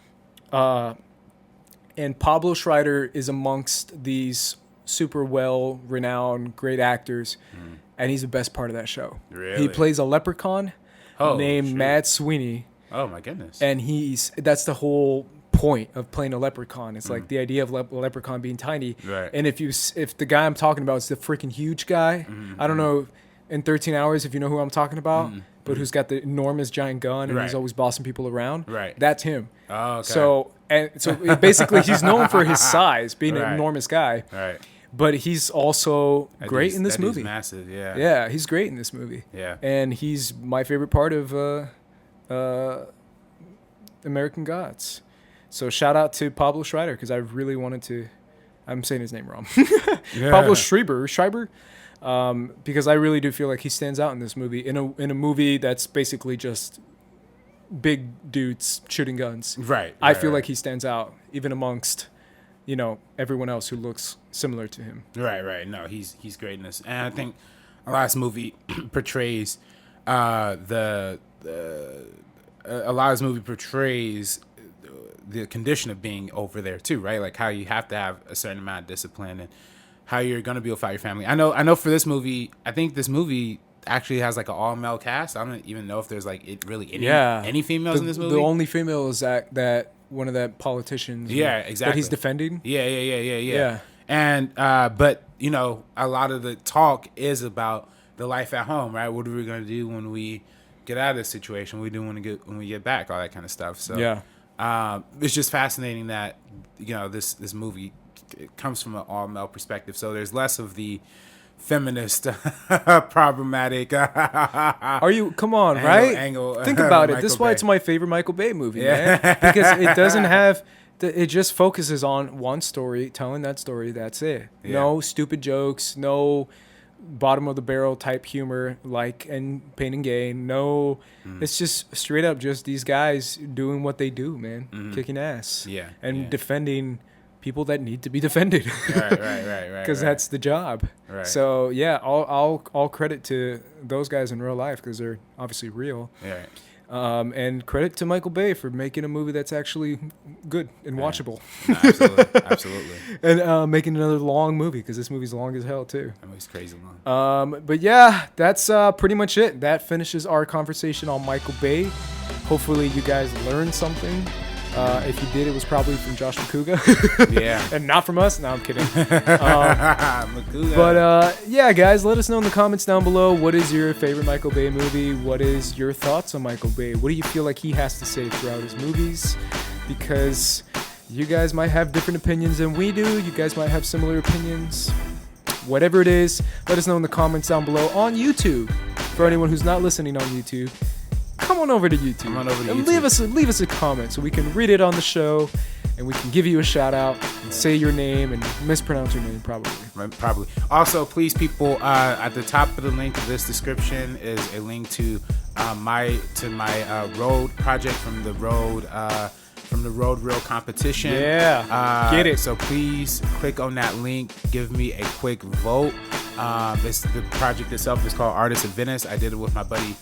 And Pablo Schreiber is amongst these super well-renowned, great actors, and he's the best part of that show. Really? He plays a leprechaun named Mad Sweeney. Oh, my goodness. And that's the whole point of playing a leprechaun. It's like the idea of leprechaun being tiny. Right. And if the guy I'm talking about is the freaking huge guy, I don't know in 13 Hours if you know who I'm talking about, but who's got the enormous giant gun and he's always bossing people around. Right. That's him. Oh, okay. So basically he's known for his size, being an enormous guy. Right. But he's also great in this movie. He's massive, yeah. Yeah, he's great in this movie. Yeah. And he's my favorite part of American Gods. So shout out to Pablo Schreiber, because I really wanted to. I'm saying his name wrong. Pablo Schreiber, because I really do feel like he stands out in this movie. In a movie that's basically just big dudes shooting guns. Right. I feel like he stands out even amongst, everyone else who looks similar to him. Right. No, he's great in this, and I think a lot of this movie portrays the condition of being over there too, right? Like how you have to have a certain amount of discipline and how you're going to be able to fight your family. I know for this movie, I think this movie actually has like an all male cast. I don't even know if there's like any females in this movie. The only female is that one of the politicians. Yeah, exactly. That he's defending. Yeah. And but a lot of the talk is about the life at home, right? What are we going to do when we get out of this situation? What do we do when we get back? All that kind of stuff. So yeah. It's just fascinating that this movie comes from an all male perspective. So there's less of the feminist problematic. Are you? Come on, right? Think about it. This is why it's my favorite Michael Bay movie, man. Because it doesn't have. It just focuses on one story, telling that story. That's it. Yeah. No stupid jokes. No bottom of the barrel type humor like in Pain and Gain. No, it's just straight up just these guys doing what they do, man, kicking ass, and defending people that need to be defended. right. Because that's the job. Right. So yeah, all credit to those guys in real life because they're obviously real. Yeah. And credit to Michael Bay for making a movie that's actually good and watchable. No, absolutely. And making another long movie, because this movie's long as hell, too. That movie's crazy long. But yeah, that's pretty much it. That finishes our conversation on Michael Bay. Hopefully you guys learned something. If you did, it was probably from Josh Macuga. Yeah. And not from us. No, I'm kidding. Macuga. But yeah, guys, let us know in the comments down below. What is your favorite Michael Bay movie? What is your thoughts on Michael Bay? What do you feel like he has to say throughout his movies? Because you guys might have different opinions than we do. You guys might have similar opinions. Whatever it is, let us know in the comments down below on YouTube. For anyone who's not listening on YouTube, come on over to YouTube. and leave us a comment so we can read it on the show and we can give you a shout out and say your name and mispronounce your name probably. Right, probably. Also, please, people, at the top of the link of this description is a link to my road project from the road real competition. Yeah, get it. So please click on that link. Give me a quick vote. The project itself is called Artists of Venice. I did it with my buddy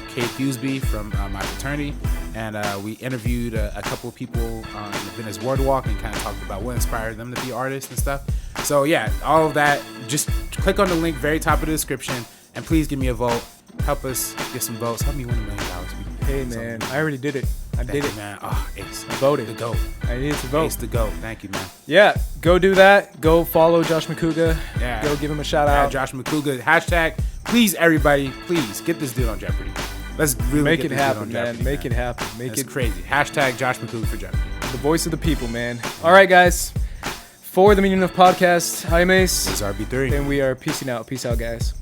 Kate Huseby from my fraternity, and we interviewed a couple of people on the Venice Boardwalk and kind of talked about what inspired them to be artists and stuff. So yeah, all of that. Just click on the link very top of the description, and please give me a vote. Help us get some votes. Help me win $1 million. Hey man, I already did it. I did it, man. Oh, Ace. I voted. The GOAT. I needed to vote. Ace the GOAT. Thank you, man. Yeah, go do that. Go follow Josh Macuga. Yeah. Go give him a shout Yeah, out. Josh Macuga. Hashtag. Please, everybody, please get this dude on Jeopardy. Let's really Make get it this dude happen, on man. Jeopardy, Make it happen. Make That's it crazy. Hashtag Josh Macuga for Jeopardy. the voice of the people, man. All right, guys. For the Meaning of Podcast, I'm Ace. This is RB3. And we are peacing out. Peace out, guys.